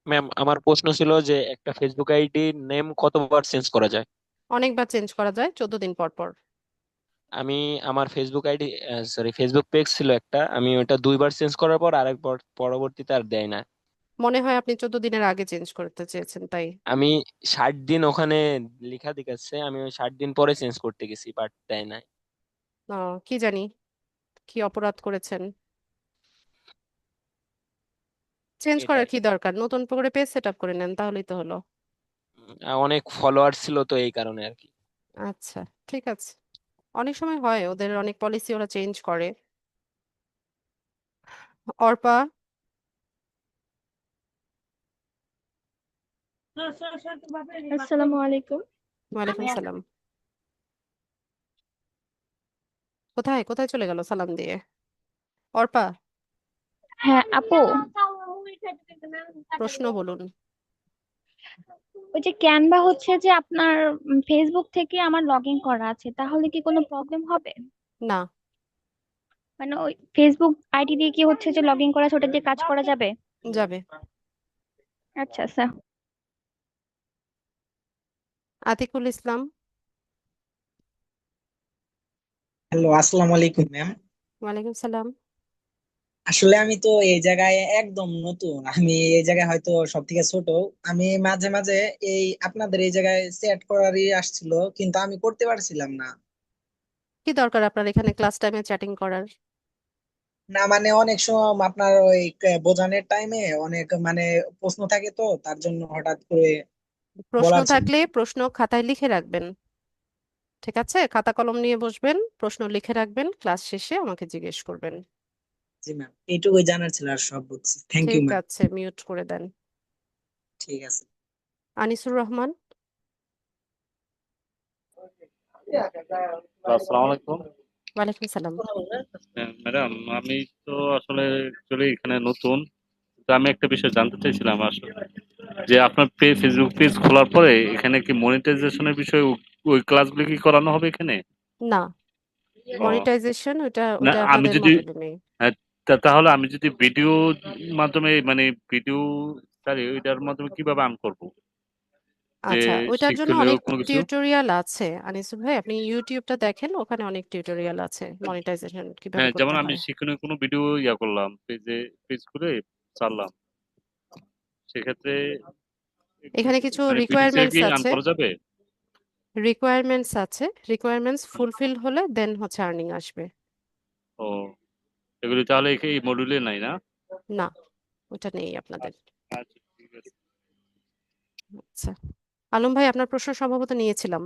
ম্যাম আমার প্রশ্ন ছিল যে একটা ফেসবুক আইডি নেম কতবার চেঞ্জ করা যায়? অনেকবার চেঞ্জ করা যায়, 14 দিন পর পর। আমি আমার Facebook ID sorry Facebook page ছিল একটা, আমি ওটা 2বার চেঞ্জ করার পর আরেকবার পরবর্তীতে আর দেয় না। মনে হয় আপনি 14 দিনের আগে চেঞ্জ করতে চেয়েছেন, তাই? আমি 60 দিন ওখানে লেখা দেখাচ্ছে, আমি ওই 60 দিন পরে চেঞ্জ করতে গেছি বাট দেয় না। কি জানি কি অপরাধ করেছেন। চেঞ্জ এটা করার কি দরকার, নতুন করে পেজ সেট আপ করে নেন, তাহলেই তো হলো। অনেক ফলোয়ার ছিল তো এই কারণে আর কি। আচ্ছা, ঠিক আছে। অনেক সময় হয়, ওদের অনেক পলিসি ওরা চেঞ্জ করে। অর্পা, আসসালামু আলাইকুম। ওয়ালাইকুম সালাম। কোথায় কোথায় চলে গেল সালাম দিয়ে? অর্পা, হ্যাঁ আপু, প্রশ্ন বলুন। ওই যে ক্যানভা হচ্ছে যে আপনার ফেসবুক থেকে আমার লগ ইন করা আছে, তাহলে কি কোনো প্রবলেম হবে? না, মানে ওই ফেসবুক আইডি দিয়ে কি হচ্ছে যে লগ ইন করা আছে, ওটা দিয়ে কাজ করা যাবে? যাবে। আচ্ছা আচ্ছা। আতিকুল ইসলাম, হ্যালো, আসসালামু আলাইকুম ম্যাম। ওয়ালাইকুম সালাম। আসলে আমি তো এই জায়গায় একদম নতুন, আমি এই জায়গায় হয়তো সব থেকে ছোট। আমি মাঝে মাঝে এই আপনাদের এই জায়গায় সেট করারই আসছিল, কিন্তু আমি করতে পারছিলাম না। কি দরকার আপনার এখানে ক্লাস টাইমে চ্যাটিং করার? না মানে অনেক সময় আপনার ওই বোঝানোর টাইমে অনেক মানে প্রশ্ন থাকে, তো তার জন্য হঠাৎ করে প্রশ্ন বলার ছিল। থাকলে প্রশ্ন খাতায় লিখে রাখবেন, ঠিক আছে? খাতা কলম নিয়ে বসবেন, প্রশ্ন লিখে রাখবেন, ক্লাস শেষে আমাকে জিজ্ঞেস করবেন। জি ম্যাম, এইটুকুই জানার ছিল, আর সব বুঝছি। থ্যাংক ইউ ঠিক ম্যাম। আছে, মিউট করে দেন। ঠিক আছে। আনিসুর রহমান, আসসালামু আলাইকুম। ওয়ালাইকুম সালাম। ম্যাডাম, আমি তো আসলে অ্যাকচুয়ালি এখানে নতুন, তো আমি একটা বিষয় জানতে চাইছিলাম আসলে, যে আপনার ফেসবুক পেজ খোলার পরে এখানে কি মনিটাইজেশনের বিষয়ে ওই ক্লাসগুলো কি করানো হবে এখানে? না, ও, মনিটাইজেশন ওটা না ওটা আমি আপনাদের যদি মডেলে নেই। হ্যাঁ, তাহলে আমি যদি ভিডিও মাধ্যমে মানে ভিডিও সরি ওইটার মাধ্যমে কিভাবে আর্ন করব, যে আচ্ছা, ওইটার জন্য শিক্ষণীয় অনেক কোনো কিছু? টিউটোরিয়াল আছে আনিসুর ভাই, আপনি ইউটিউবটা দেখেন, ওখানে অনেক টিউটোরিয়াল আছে মনিটাইজেশন কিভাবে হ্যাঁ, যেমন করতে আমি হয়। শিক্ষণীয় কোনো ভিডিও করলাম পেজ খুলে ছাড়লাম, সেক্ষেত্রে এখানে কিছু মানে ভিডিও থেকে রিকোয়ারমেন্টস কি আর্ন আছে, করা যাবে? রিকোয়ারমেন্টস ফুলফিল হলে দেন হচ্ছে আর্নিং আসবে। ও, এগুলি তাহলে এই মডিউলে নাই না? না, ওটা নেই আপনাদের। আচ্ছা, আচ্ছা, ঠিক আছে। আচ্ছা, আলম ভাই আপনার প্রশ্ন সম্ভবত নিয়েছিলাম।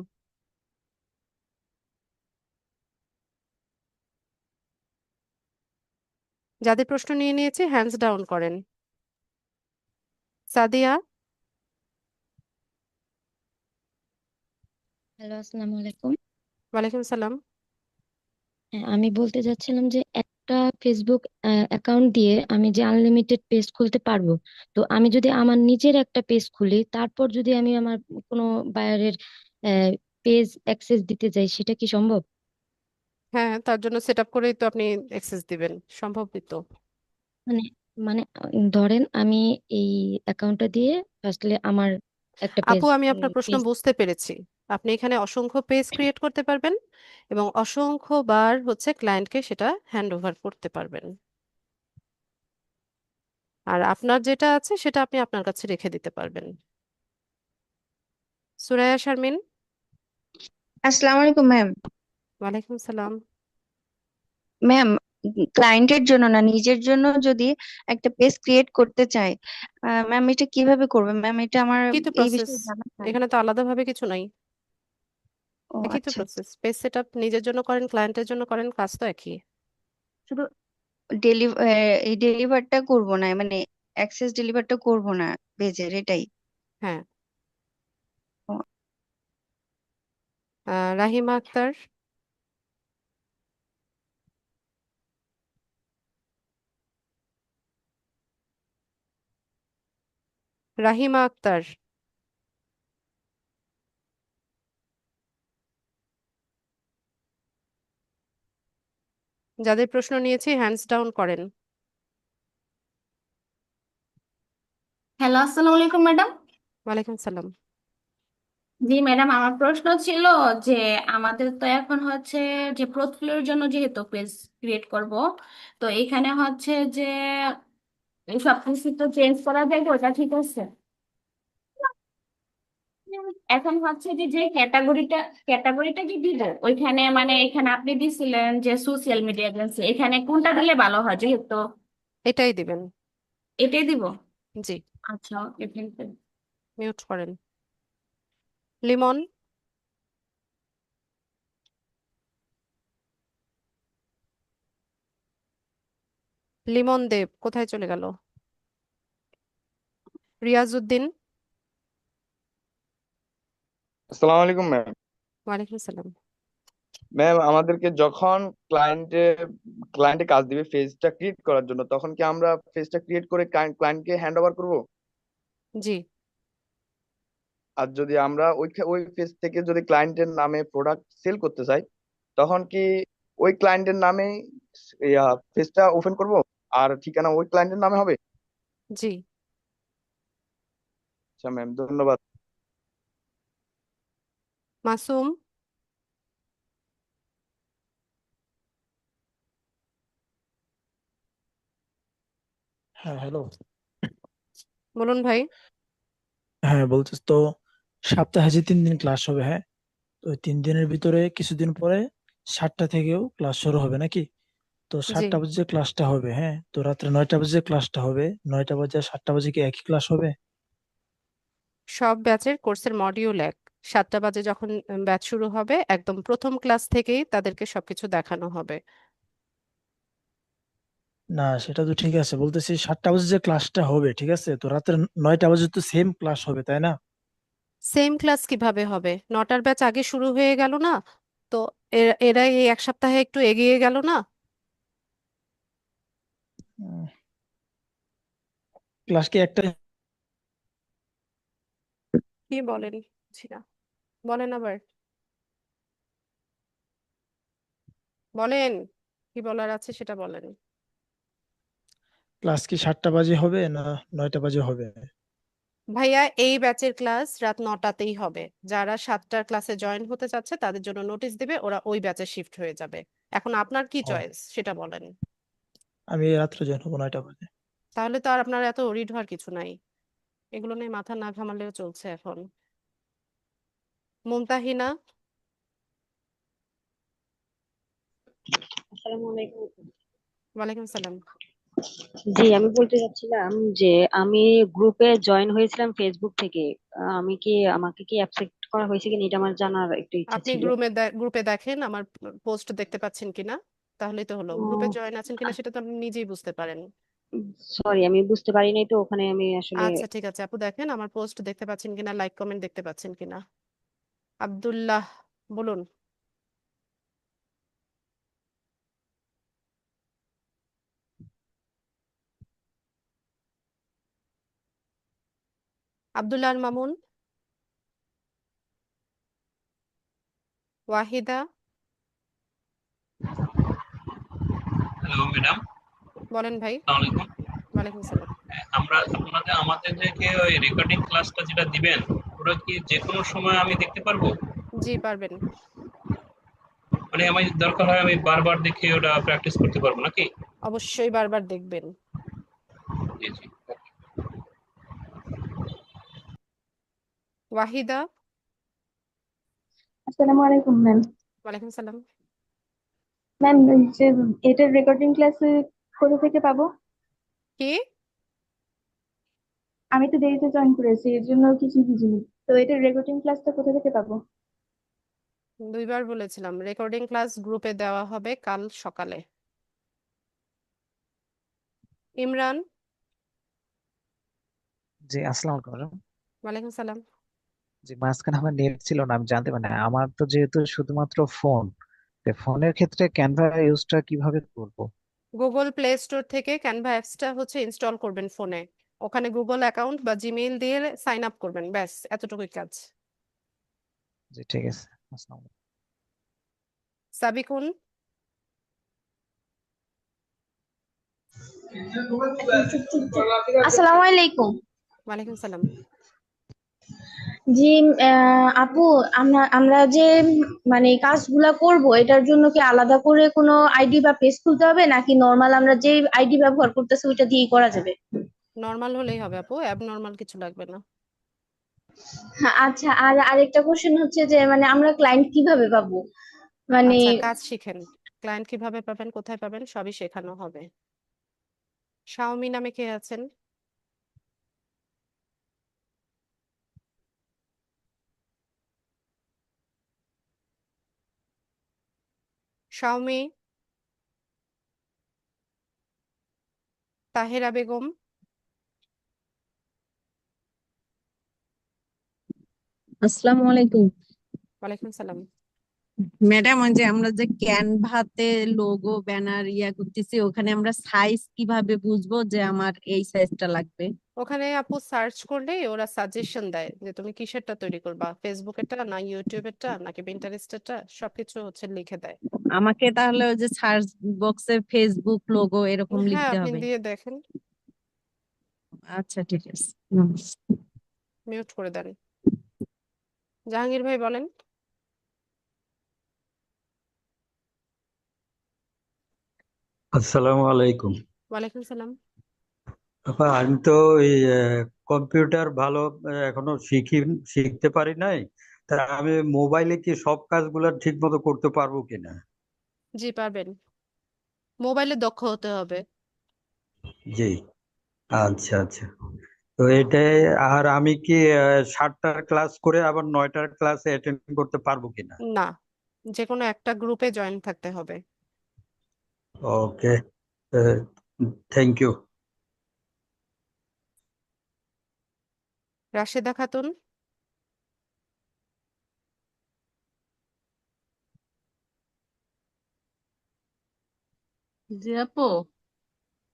যাদের প্রশ্ন নিয়ে নিয়েছি হ্যান্ডস ডাউন করেন। সাদিয়া, হ্যালো, আসসালামু আলাইকুম। ওয়ালাইকুম সালাম। হ্যাঁ, আমি বলতে চাচ্ছিলাম যে একটা ফেসবুক অ্যাকাউন্ট দিয়ে আমি যে আনলিমিটেড পেজ খুলতে পারবো, তো আমি যদি আমার নিজের একটা পেজ খুলি, তারপর যদি আমি আমার কোনো বায়ারের পেজ অ্যাক্সেস দিতে যাই, সেটা কি সম্ভব? হ্যাঁ, তার জন্য সেট আপ করেই তো আপনি অ্যাক্সেস দিবেন, সম্ভব তো। মানে মানে ধরেন আমি এই অ্যাকাউন্টটা দিয়ে ফার্স্টলি আমার একটা পেজ আপু, আমি আপনার প্রশ্ন পেজ বুঝতে পেরেছি। আপনি এখানে অসংখ্য পেজ ক্রিয়েট করতে পারবেন এবং অসংখ্য বার হচ্ছে ক্লায়েন্টকে সেটা হ্যান্ড ওভার করতে পারবেন। আর আপনার যেটা আছে সেটা আপনি আপনার কাছে রেখে দিতে পারবেন। সুরায়া শারমিন, আসসালামু আলাইকুম ম্যাম। ওয়ালাইকুম সালাম। ম্যাম, ক্লায়েন্টের জন্য না, নিজের জন্য যদি একটা পেজ ক্রিয়েট করতে চাই, ম্যাম এটা কিভাবে করবে ম্যাম? এটা আমার কি তো এই প্রসেস, বিষয়ে জানা নাই। এখানে তো আলাদাভাবে কিছু নাই, ও একই তো আচ্ছা আচ্ছা। প্রসেস। পেজ সেট আপ নিজের জন্য করেন, ক্লায়েন্টের জন্য করেন, কাজ তো একই। শুধু এই ডেলিভারটা করব না, মানে অ্যাক্সেস ডেলিভারটা করব না পেজের, এটাই। হ্যাঁ। ও, রাহিমা আক্তার, রাহিমা আক্তার, যাদের প্রশ্ন নিয়েছি হ্যান্ডস ডাউন করেন। হ্যালো, আসসালামু আলাইকুম ম্যাডাম। ওয়ালাইকুম সালাম। জি ম্যাডাম, আমার প্রশ্ন ছিল যে আমাদের তো এখন হচ্ছে যে পোর্টফোলিওর জন্য যেহেতু পেজ ক্রিয়েট করব, তো এখানে হচ্ছে যে সব কিছু তো চেঞ্জ করা যায়, ওটা ঠিক আছে। এখন হচ্ছে যে যে ক্যাটাগরিটা কি দিব ওইখানে, মানে এখানে আপনি দিছিলেন যে সোশ্যাল মিডিয়া এজেন্সি, এখানে কোনটা দিলে ভালো হয় যেহেতু এটাই দিবেন। এটাই দিব? জি, আচ্ছা, ওকে, থ্যাংক ইউ। মিউট করেন। লিমন, লিমন দেব কোথায় চলে গেল? রিয়াজউদ্দিন, আসসালামু আলাইকুম ম্যাম। ওয়ালাইকুম সালাম। ম্যাম, আমাদেরকে যখন ক্লায়েন্টে ক্লায়েন্টে কাজ দিবে পেজটা ক্রিয়েট করার জন্য, তখন কি আমরা পেজটা ক্রিয়েট করে ক্লায়েন্টকে হ্যান্ড ওভার করবো? জি, আর যদি আমরা ওই পেজ থেকে যদি ক্লায়েন্টের নামে প্রোডাক্ট সেল করতে চাই, তখন কি ওই ক্লায়েন্টের নামে পেজটা ওপেন করব আর ঠিকানা ওই ক্লায়েন্টের নামে হবে? জি। আচ্ছা ম্যাম, ধন্যবাদ। মাসুম, হ্যাঁ, হ্যালো। বলুন ভাই। হ্যাঁ, বলছিস তো, সপ্তাহে যে 3 দিন ক্লাস হবে, হ্যাঁ, তো ওই 3 দিনের ভিতরে কিছুদিন পরে 7টা থেকেও ক্লাস শুরু হবে নাকি? তো জি, 7টা বাজে যে ক্লাসটা হবে, হ্যাঁ, তো রাত্রে 9টা বাজে যে ক্লাসটা হবে, 9টা বাজে আর 7টা বাজে কি একই ক্লাস হবে? সব ব্যাচের কোর্সের মডিউল এক। 7টা বাজে যখন ব্যাচ শুরু হবে একদম প্রথম ক্লাস থেকেই তাদেরকে সবকিছু দেখানো হবে। না, সেটা তো ঠিক আছে, বলতেছি 7টা বাজে যে ক্লাসটা হবে, ঠিক আছে, তো রাত্রে 9টা বাজে তো সেম ক্লাস হবে, তাই না? সেম ক্লাস কিভাবে হবে? 9টার ব্যাচ আগে শুরু হয়ে গেল না? তো এরা এই এক সপ্তাহে একটু এগিয়ে গেল না? ক্লাস কি একটা? কি বলেন? বুঝছি না, বলেন আবার, বলেন কি বলার আছে সেটা বলেন। ক্লাস কি 7টা বাজে হবে না 9টা বাজে হবে? ভাইয়া, এই ব্যাচের ক্লাস রাত 9টাতেই হবে। যারা 7টার ক্লাসে জয়েন হতে চাচ্ছে তাদের জন্য নোটিশ দিবে, ওরা ওই ব্যাচে শিফট হয়ে যাবে। এখন আপনার কি ও, চয়েস সেটা বলেন। আমি রাত্রে জয়েন হবো 9টা বাজে। তাহলে তো আর আপনার এত ওরিড হওয়ার কিছু নাই, এগুলো নিয়ে মাথা না ঘামালেও চলছে এখন। মুমতাহিনা, আসসালামু আলাইকুম। ওয়ালাইকুম সালাম। জি, আমি বলতে চাচ্ছিলাম যে আমি গ্রুপে জয়েন হয়েছিলাম ফেসবুক থেকে। আমাকে কি অ্যাকসেপ্ট করা হয়েছে কিনা এটা আমার জানার একটু ইচ্ছা আপনি ছিল। গ্রুপে দেখেন আমার পোস্ট দেখতে পাচ্ছেন কিনা, তাহলেই তো হলো। গ্রুপে জয়েন আছেন কিনা সেটা তো আপনি নিজেই বুঝতে পারেন। সরি, আমি বুঝতে পারি নাই, তো ওখানে আমি আসলে। আচ্ছা ঠিক আছে আপু, দেখেন আমার পোস্ট দেখতে পাচ্ছেন কিনা, লাইক কমেন্ট দেখতে পাচ্ছেন কিনা। আব্দুল্লাহ, বলুন। আব্দুল্লাহ আল মামুন, ওয়াহিদা, হ্যালো ম্যাডাম, বলেন ভাই। আসসালামু আলাইকুম। ওয়ালাইকুম সালাম। আমাদেরকে ওই রেকর্ডিং ক্লাসটা যেটা দিবেন, ওটা কি যে কোনো সময় আমি দেখতে পারবো? জি পারবেন। মানে আমি দরকার হয় আমি বারবার দেখে ওটা প্র্যাকটিস করতে পারবো নাকি? অবশ্যই বারবার দেখবেন। জি জি। ওয়াহিদা, আসসালামু আলাইকুম ম্যাম। ওয়ালাইকুম সালাম। ম্যাম, যে এটার রেকর্ডিং ক্লাসে কোথা থেকে পাবো? কি? আমি তো দেরিতে জয়েন করেছি, এর জন্য কিছু বুঝিনি। তো এটার রেকর্ডিং ক্লাসটা কোথা থেকে পাবো? দুইবার বলেছিলাম, রেকর্ডিং ক্লাস গ্রুপে দেওয়া হবে কাল সকালে। ইমরান, জি, আসসালামু আলাইকুম। ওয়ালাইকুম সালাম। জি, মাঝখানে আমার নেট ছিল না, আমি জানতে পারি না। আমার তো যেহেতু শুধুমাত্র ফোন, ফোনের ক্ষেত্রে ক্যানভা ইউজটা কিভাবে করব? গুগল প্লে স্টোর থেকে ক্যানভা অ্যাপসটা হচ্ছে ইনস্টল করবেন ফোনে। ওখানে গুগল অ্যাকাউন্ট বা জিমেইল দিয়ে সাইন আপ করবেন, ব্যাস এতটুকুই কাজ। জি, ঠিক আছে। আসসালামু আলাইকুম। সাবিকুন, আসসালামু আলাইকুম। ওয়ালাইকুম সালাম। জি, আপু, আমরা আমরা যে মানে কাজগুলা করব এটার জন্য কি আলাদা করে কোনো আইডি বা পেজ খুলতে হবে, নাকি নর্মাল আমরা যে আইডি ব্যবহার করতেছি ওইটা দিয়েই করা যাবে? নর্মাল হলেই হবে আপু, অ্যাব নর্মাল কিছু লাগবে না। হ্যাঁ, আচ্ছা। আর আরেকটা কোশ্চেন হচ্ছে যে মানে আমরা ক্লায়েন্ট কিভাবে পাবো, মানে আচ্ছা, কাজ শিখেন, ক্লায়েন্ট কিভাবে পাবেন, কোথায় পাবেন, সবই শেখানো হবে। শাওমি নামে কে আছেন? শাওমি, তাহেরা বেগম। আসসালামু আলাইকুম ওয়ালাইকুম সালাম। ম্যাডাম। ওই যে আমরা যে ক্যানভাতে লোগো ব্যানার করতেছি, ওখানে আমরা সাইজ কিভাবে বুঝবো যে আমার এই সাইজটা লাগবে? ওখানে আপু সার্চ করলেই ওরা সাজেশন দেয় যে তুমি কিসেরটা তৈরি করবা, ফেসবুকেরটা না ইউটিউবেরটা নাকি পিন্টারেস্টেরটা, সবকিছু হচ্ছে লিখে দেয়। আমাকে তাহলে ওই যে সার্চ বক্সে ফেসবুক লোগো এরকম হ্যাঁ, লিখতে আপনি হবে? দিয়ে দেখেন। আচ্ছা, ঠিক আছে। মিউট করে দেন। জাহাঙ্গীর ভাই বলেন। আসসালামু আলাইকুম। ওয়ালাইকুম সালাম। আপা, আমি তো এই কম্পিউটার ভালো এখনো শিখতে পারি নাই। তা আমি মোবাইলে কি সব কাজগুলো ঠিক মতো করতে পারবো কিনা? জি পারবেন, মোবাইলে দক্ষ হতে হবে। জি, আচ্ছা আচ্ছা। তো এটাই। আর আমি কি 7টার ক্লাস করে আবার 9টার ক্লাসে অ্যাটেন্ড করতে পারবো কিনা? না, যে কোনো একটা গ্রুপে জয়েন থাকতে হবে। ওকে, থ্যাংক ইউ। রাশেদা খাতুন। জি আপু,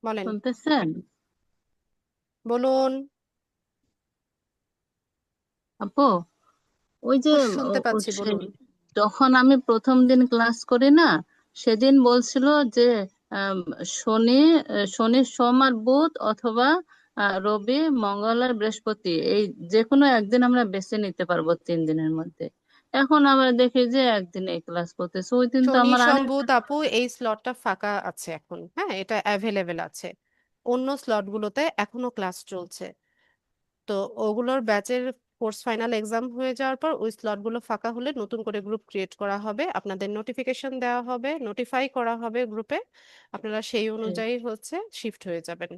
বলেন। শুনতেছেন? বলুন আপু, ওই যে শুনতে পাচ্ছি, বলুন। যখন আমি প্রথম দিন ক্লাস করি না, সেদিন বলছিল যে আম, শনি শনি সোম আর বুধ, অথবা রবি মঙ্গল আর বৃহস্পতি, এই যে কোনো একদিন আমরা বেছে নিতে পারবো 3 দিনের মধ্যে। এখন আমরা দেখি যে একদিনে ক্লাস করতেছে, ওই দিন তো শনি আমার সোম আরেক। বুধ আপু এই স্লটটা ফাঁকা আছে এখন, হ্যাঁ এটা অ্যাভেলেবেল আছে। অন্য স্লটগুলোতে এখনো ক্লাস চলছে। তো ওগুলোর ব্যাচের কোর্স ফাইনাল এক্সাম হয়ে যাওয়ার পর ওই স্লটগুলো ফাঁকা হলে নতুন করে গ্রুপ ক্রিয়েট করা হবে, আপনাদের নোটিফিকেশন দেওয়া হবে, নোটিফাই করা হবে গ্রুপে, আপনারা সেই অনুযায়ী হচ্ছে শিফট হয়ে যাবেন।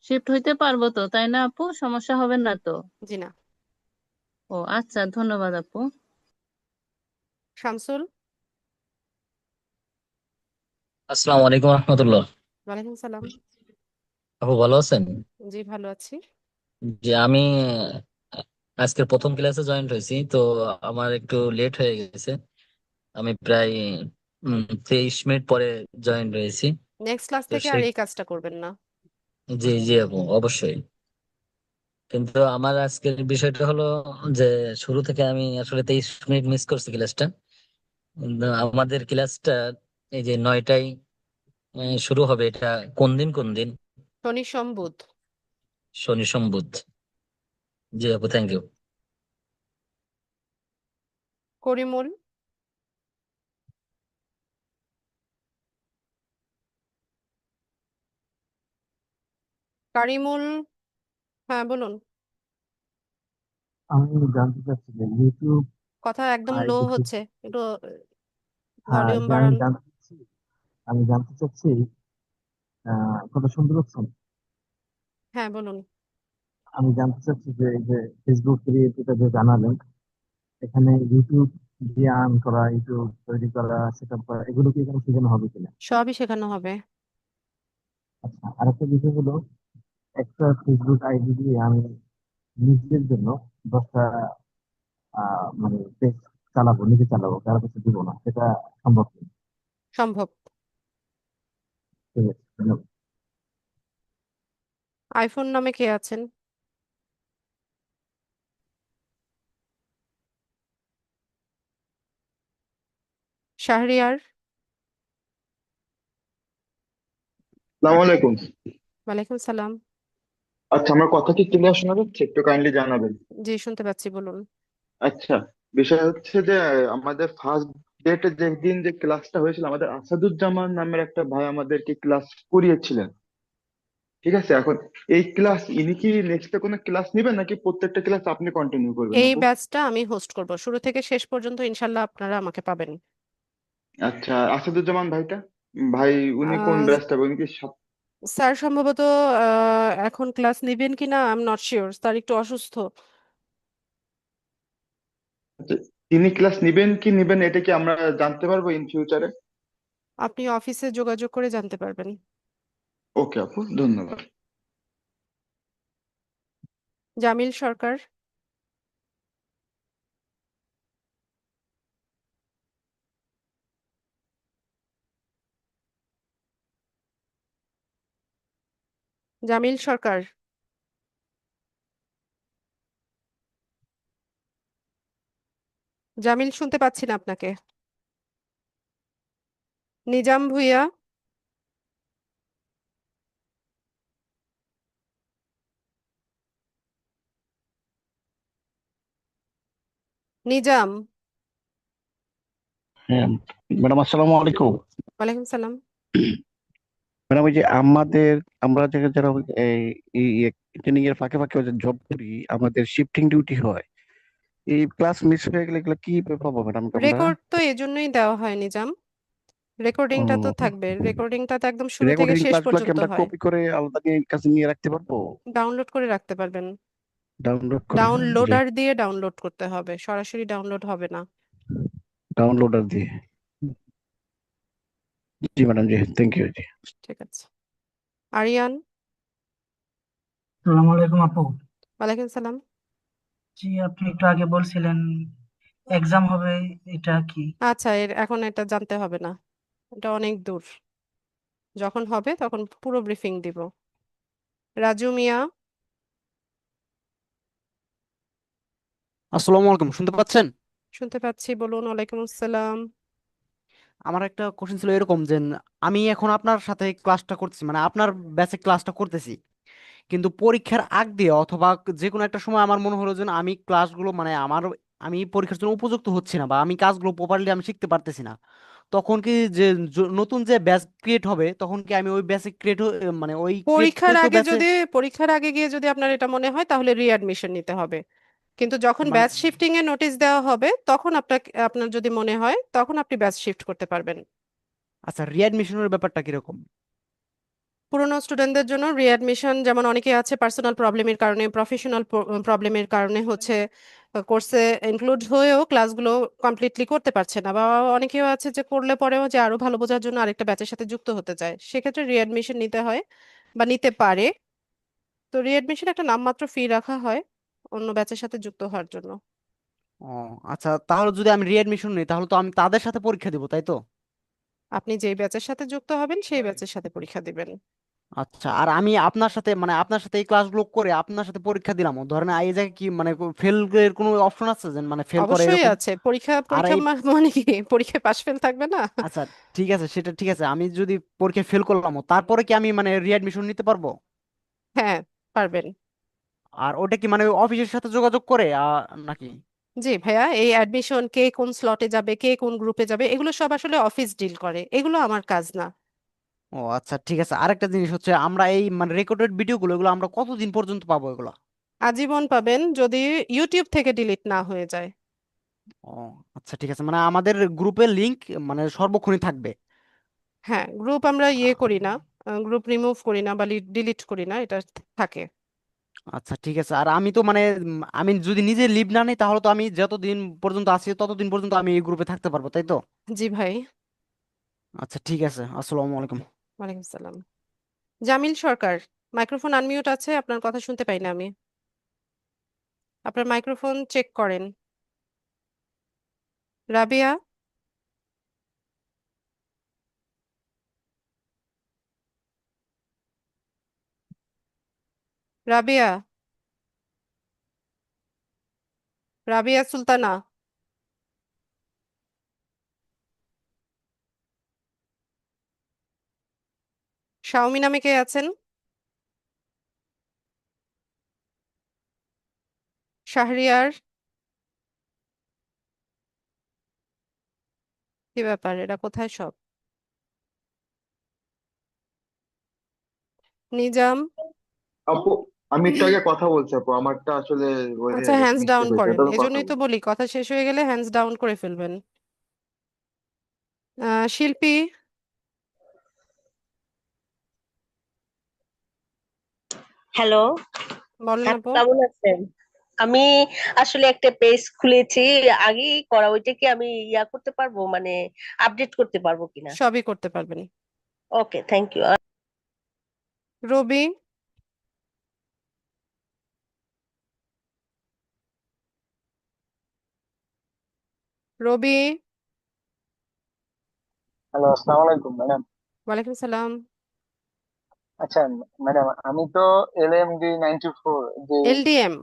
শিফট হইতে পারবো তো, তাই না আপু? সমস্যা হবে না তো? জি না। ও আচ্ছা, ধন্যবাদ আপু। শামসুল। আসসালামু আলাইকুম রহমতুল্লাহ। ওয়ালাইকুম সালাম। আপু ভালো আছেন? জি ভালো আছি। যে আমি আজকের প্রথম ক্লাসে জয়েন হয়েছি, তো আমার একটু লেট হয়ে গেছে। আমি প্রায় 23 মিনিট পরে জয়েন হয়েছি। নেক্সট ক্লাস তো থেকে আর সেই এই কাজটা করবেন না। জি জি আপু, অবশ্যই। কিন্তু আমার আজকের বিষয়টা হলো যে শুরু থেকে আমি আসলে 23 মিনিট মিস করছি ক্লাসটা। কিন্তু আমাদের ক্লাসটা এই যে 9টায় শুরু হবে, এটা কোন দিন কোন দিন? শনি সোম বুধ। শনি সোম বুধ। জি আপু, থ্যাংক ইউ। করিমুল। কারিমুল। হ্যাঁ বলুন। আমি জানতে চাচ্ছি যে ইউটিউব কথা একদম লো আইডি। হচ্ছে, একটু হ্যাঁ, ভলিউম যে বাড়ান। আমি জানতে চাচ্ছি কথা শুনতে পাচ্ছেন? হ্যাঁ বলুন। আমি জানতে চাচ্ছি যে এই যে ফেসবুক যেটা যে জানালেন, এখানে ইউটিউব দিয়ে আর্ন করা, ইউটিউব তৈরি করা, সেট আপ করা, এগুলো কি এখানে শেখানো হবে কিনা? সবই শেখানো হবে। আচ্ছা, আরেকটা বিষয় হলো, একটা ফেসবুক আইডি দিয়ে আমি নিজের জন্য 10টা মানে পেজ চালাবো, নিজে চালাবো, কারো কাছে দিব না, সেটা সম্ভব কি? সম্ভব। ঠিক আছে, ধন্যবাদ। আইফোন নামে কে আছেন? শাহরিয়ার। আসসালামু আলাইকুম। ওয়ালাইকুম সালাম। আচ্ছা, আমার কথা কি ক্লিয়ার শোনা যাচ্ছে? একটু কাইন্ডলি জানাবেন। জি, শুনতে পাচ্ছি, বলুন। আচ্ছা, বিষয় হচ্ছে যে আমাদের ফার্স্ট ডেটে যেদিন যে ক্লাসটা হয়েছিল, আমাদের আসাদুজ্জামান নামের একটা ভাই আমাদেরকে ক্লাস করিয়েছিলেন। ঠিক আছে, এখন এই ক্লাস ইনি কি নেক্সটে কোনো ক্লাস নেবেন নাকি প্রত্যেকটা ক্লাস আপনি কন্টিনিউ করবেন এই আপু? ব্যাচটা আমি হোস্ট করব, শুরু থেকে শেষ পর্যন্ত ইনশাল্লাহ আপনারা আমাকে পাবেন। আচ্ছা, আসাদুজ্জামান ভাইটা, ভাই উনি কোন ব্যাচটা, উনি কি স্যার সম্ভবত এখন ক্লাস নেবেন কিনা I am not sure, sir একটু অসুস্থ। আচ্ছা, তিনি ক্লাস নিবেন কি নিবেন এটা কি আমরা জানতে পারবো ইন ফিউচারে? আপনি অফিসে যোগাযোগ করে জানতে পারবেন। ওকে আপু, ধন্যবাদ। জামিল সরকার। জামিল সরকার। জামিল, শুনতে পাচ্ছি না আপনাকে। নিজাম ভুঁইয়া। নিজাম। হ্যাঁ ম্যাডাম, আসসালামু আলাইকুম। ওয়ালাইকুম সালাম। ম্যাডাম, ওই যে আমাদের আমরা যারা যারা এই ট্রেনিং এর ফাঁকে ফাঁকে জব করি, আমাদের শিফটিং ডিউটি হয়। এই ক্লাস মিস হয়ে গেলে এগুলো কি পাবো ম্যাডাম আমরা? রেকর্ড তো এজন্যই দেওয়া হয় নিজাম, রেকর্ডিংটা তো থাকবে, রেকর্ডিংটা তো একদম শুরু থেকে রেকর্ডিং শেষ ক্লাসগুলোকে পর্যন্ত আমরা হয়। কপি করে আলাদা নিয়ে কাছে নিয়ে রাখতে পারবো? ডাউনলোড করে রাখতে পারবেন। ডাউনলোড করে, হ্যাঁ জি, ডাউনলোডার দিয়ে ডাউনলোড করতে হবে, সরাসরি ডাউনলোড হবে না। ডাউনলোডার দিয়ে। জি ম্যাডাম, জি থ্যাংক ইউ জি। ঠিক আছে। আরিয়ান। আসসালামু আলাইকুম আপু। ওয়ালাইকুম সালাম। জি, আপনি একটু আগে বলছিলেন এক্সাম হবে, এটা কি? আচ্ছা, এখন এটা জানতে হবে না, এটা অনেক দূর, যখন হবে তখন পুরো ব্রিফিং দিব। রাজু মিয়া। আসসালামু আলাইকুম, শুনতে পাচ্ছেন? শুনতে পাচ্ছি, বলুন। ওয়ালাইকুম আসসালাম। আমার একটা কোশ্চেন ছিল এরকম যে আমি এখন আপনার সাথে ক্লাসটা করতেছি, মানে আপনার ব্যাচে ক্লাসটা করতেছি, কিন্তু পরীক্ষার আগ দিয়ে অথবা যে কোনো একটা সময় আমার মনে হলো যে না, আমি ক্লাসগুলো মানে আমি পরীক্ষার জন্য উপযুক্ত হচ্ছি না বা আমি কাজগুলো প্রপারলি আমি শিখতে পারতেছি না, তখন কি যে নতুন যে ব্যাচ ক্রিয়েট হবে তখন কি আমি ওই ব্যাচে মানে ওই পরীক্ষার কৃত আগে ব্যাচে? যদি পরীক্ষার আগে গিয়ে যদি আপনার এটা মনে হয় তাহলে রিঅ্যাডমিশন নিতে হবে, কিন্তু যখন মানে ব্যাচ শিফটিং এর নোটিশ দেওয়া হবে তখন আপনার যদি মনে হয় তখন আপনি ব্যাচ শিফট করতে পারবেন। আচ্ছা, রিঅ্যাডমিশনের ব্যাপারটা কিরকম? পুরনো স্টুডেন্টদের জন্য রিঅ্যাডমিশন, যেমন অনেকে আছে পার্সোনাল প্রবলেমের কারণে, প্রফেশনাল প্রবলেমের কারণে হচ্ছে কোর্সে ইনক্লুড হয়েও ক্লাসগুলো কমপ্লিটলি করতে পারছে না, বা অনেকেও আছে যে করলে পরেও যে আরো ভালো বোঝার জন্য আরেকটা ব্যাচের সাথে যুক্ত হতে চায়, সেক্ষেত্রে রিঅ্যাডমিশন নিতে হয় বা নিতে পারে। তো রিঅ্যাডমিশন একটা নামমাত্র ফি রাখা হয় অন্য ব্যাচের সাথে যুক্ত হওয়ার জন্য। ও আচ্ছা, তাহলে যদি আমি রিঅ্যাডমিশন নিই তাহলে তো আমি তাদের সাথে পরীক্ষা দিব, তাই তো? আপনি যেই ব্যাচের সাথে যুক্ত হবেন সেই ব্যাচের সাথে পরীক্ষা দিবেন। আচ্ছা, আর আমি আপনার সাথে মানে আপনার সাথে এই ক্লাসগুলো করে আপনার সাথে পরীক্ষা দিলাম, ধরেন এই জায়গায় কি মানে ফেল এর কোনো অপশন আছে যে মানে ফেল করে অবশ্যই এরকম? আছে, পরীক্ষা আর পরীক্ষা এই মানে কি পরীক্ষায় পাশ ফেল থাকবে না? আচ্ছা, ঠিক আছে, সেটা ঠিক আছে, আমি যদি পরীক্ষায় ফেল করলাম তারপরে কি আমি মানে রিঅ্যাডমিশন নিতে পারবো? হ্যাঁ, পারবেন। আর ওটা কি মানে অফিসের সাথে যোগাযোগ করে নাকি? জি ভাইয়া, এই অ্যাডমিশন কে কোন স্লটে যাবে, কে কোন গ্রুপে যাবে, এগুলো সব আসলে অফিস ডিল করে, এগুলো আমার কাজ না। ও আচ্ছা, ঠিক আছে। আরেকটা জিনিস হচ্ছে আমরা এই মানে রেকর্ডেড ভিডিওগুলো এগুলো আমরা কতদিন পর্যন্ত পাবো এগুলো? আজীবন পাবেন যদি ইউটিউব থেকে ডিলিট না হয়ে যায়। ও আচ্ছা, ঠিক আছে, মানে আমাদের গ্রুপের লিংক মানে সর্বক্ষণই থাকবে? হ্যাঁ, গ্রুপ আমরা করি না, গ্রুপ রিমুভ করি না বা ডিলিট করি না, এটা থাকে। আচ্ছা, ঠিক আছে। আর আমি তো মানে আমি যদি নিজে লিভ না নিই তাহলে তো আমি যতদিন পর্যন্ত আছি ততদিন পর্যন্ত আমি এই গ্রুপে থাকতে পারবো, তাই তো? জি ভাই। আচ্ছা, ঠিক আছে, আসসালামু আলাইকুম। ওয়ালাইকুম সালাম। জামিল সরকার, মাইক্রোফোন আনমিউট আছে, আপনার কথা শুনতে পাই না আমি, আপনার মাইক্রোফোন চেক করেন। রাবিয়া। রাবিয়া। রাবিয়া সুলতানা। শাওমি নামে কে আছেন? শাহরিয়ার, কি ব্যাপার, এরা কোথায় সব? নিজাম, আপু, আমি একটু আগে কথা বলছি আপু, আমারটা আসলে আচ্ছা হয়ে গেছে, হ্যান্ডস মিস্টেক ডাউন হয়েছে, করেন, তবে কথা এজন্যই তো বলছি। বলি কথা শেষ হয়ে গেলে হ্যান্ডস ডাউন করে ফেলবেন। শিল্পী, হ্যালো, বলেন আপু। কেমন আছেন? আমি আসলে একটা পেজ খুলেছি, আগেই করা, ওইটা কি আমি করতে পারবো, মানে আপডেট করতে পারবো কিনা? সবই করতে পারবেন। Okay, thank you. Rabi, Rabi, hello, আসসালামু আলাইকুম ম্যাডাম। ওয়ালাইকুম সালাম। আচ্ছা ম্যাডাম, আমি তো এলএমডি 94 যে, এলডিএম,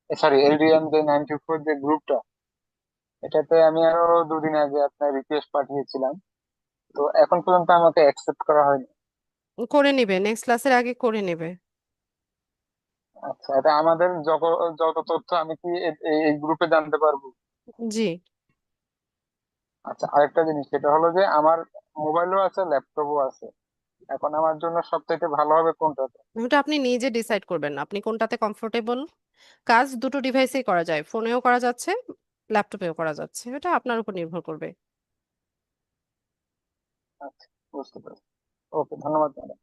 সরি এলডিএম যে 94 যে গ্রুপটা, এটাতে আমি আরো 2 দিন আগে আপনার রিকোয়েস্ট পাঠিয়েছিলাম, তো এখন পর্যন্ত আমাকে অ্যাকসেপ্ট করা হয়নি। করে নিবে, নেক্সট ক্লাসের আগে করে নেবে। আচ্ছা, এটা আমাদের যত তথ্য আমি কি এই গ্রুপে জানতে পারবো? জি, আচ্ছা, আরেকটা জিনিস, সেটা হলো যে আমার মোবাইলও আছে, ল্যাপটপও আছে, এখন আমার জন্য সবথেকে ভালো হবে কোনটা? ওটা আপনি নিজে ডিসাইড করবেন আপনি কোনটাতে কমফোর্টেবল। কাজ দুটো ডিভাইসেই করা যায়, ফোনেও করা যাচ্ছে, ল্যাপটপেও করা যাচ্ছে, এটা আপনার উপর নির্ভর করবে। আচ্ছা, বুঝতে পারছি। ওকে, ধন্যবাদ ম্যাডাম।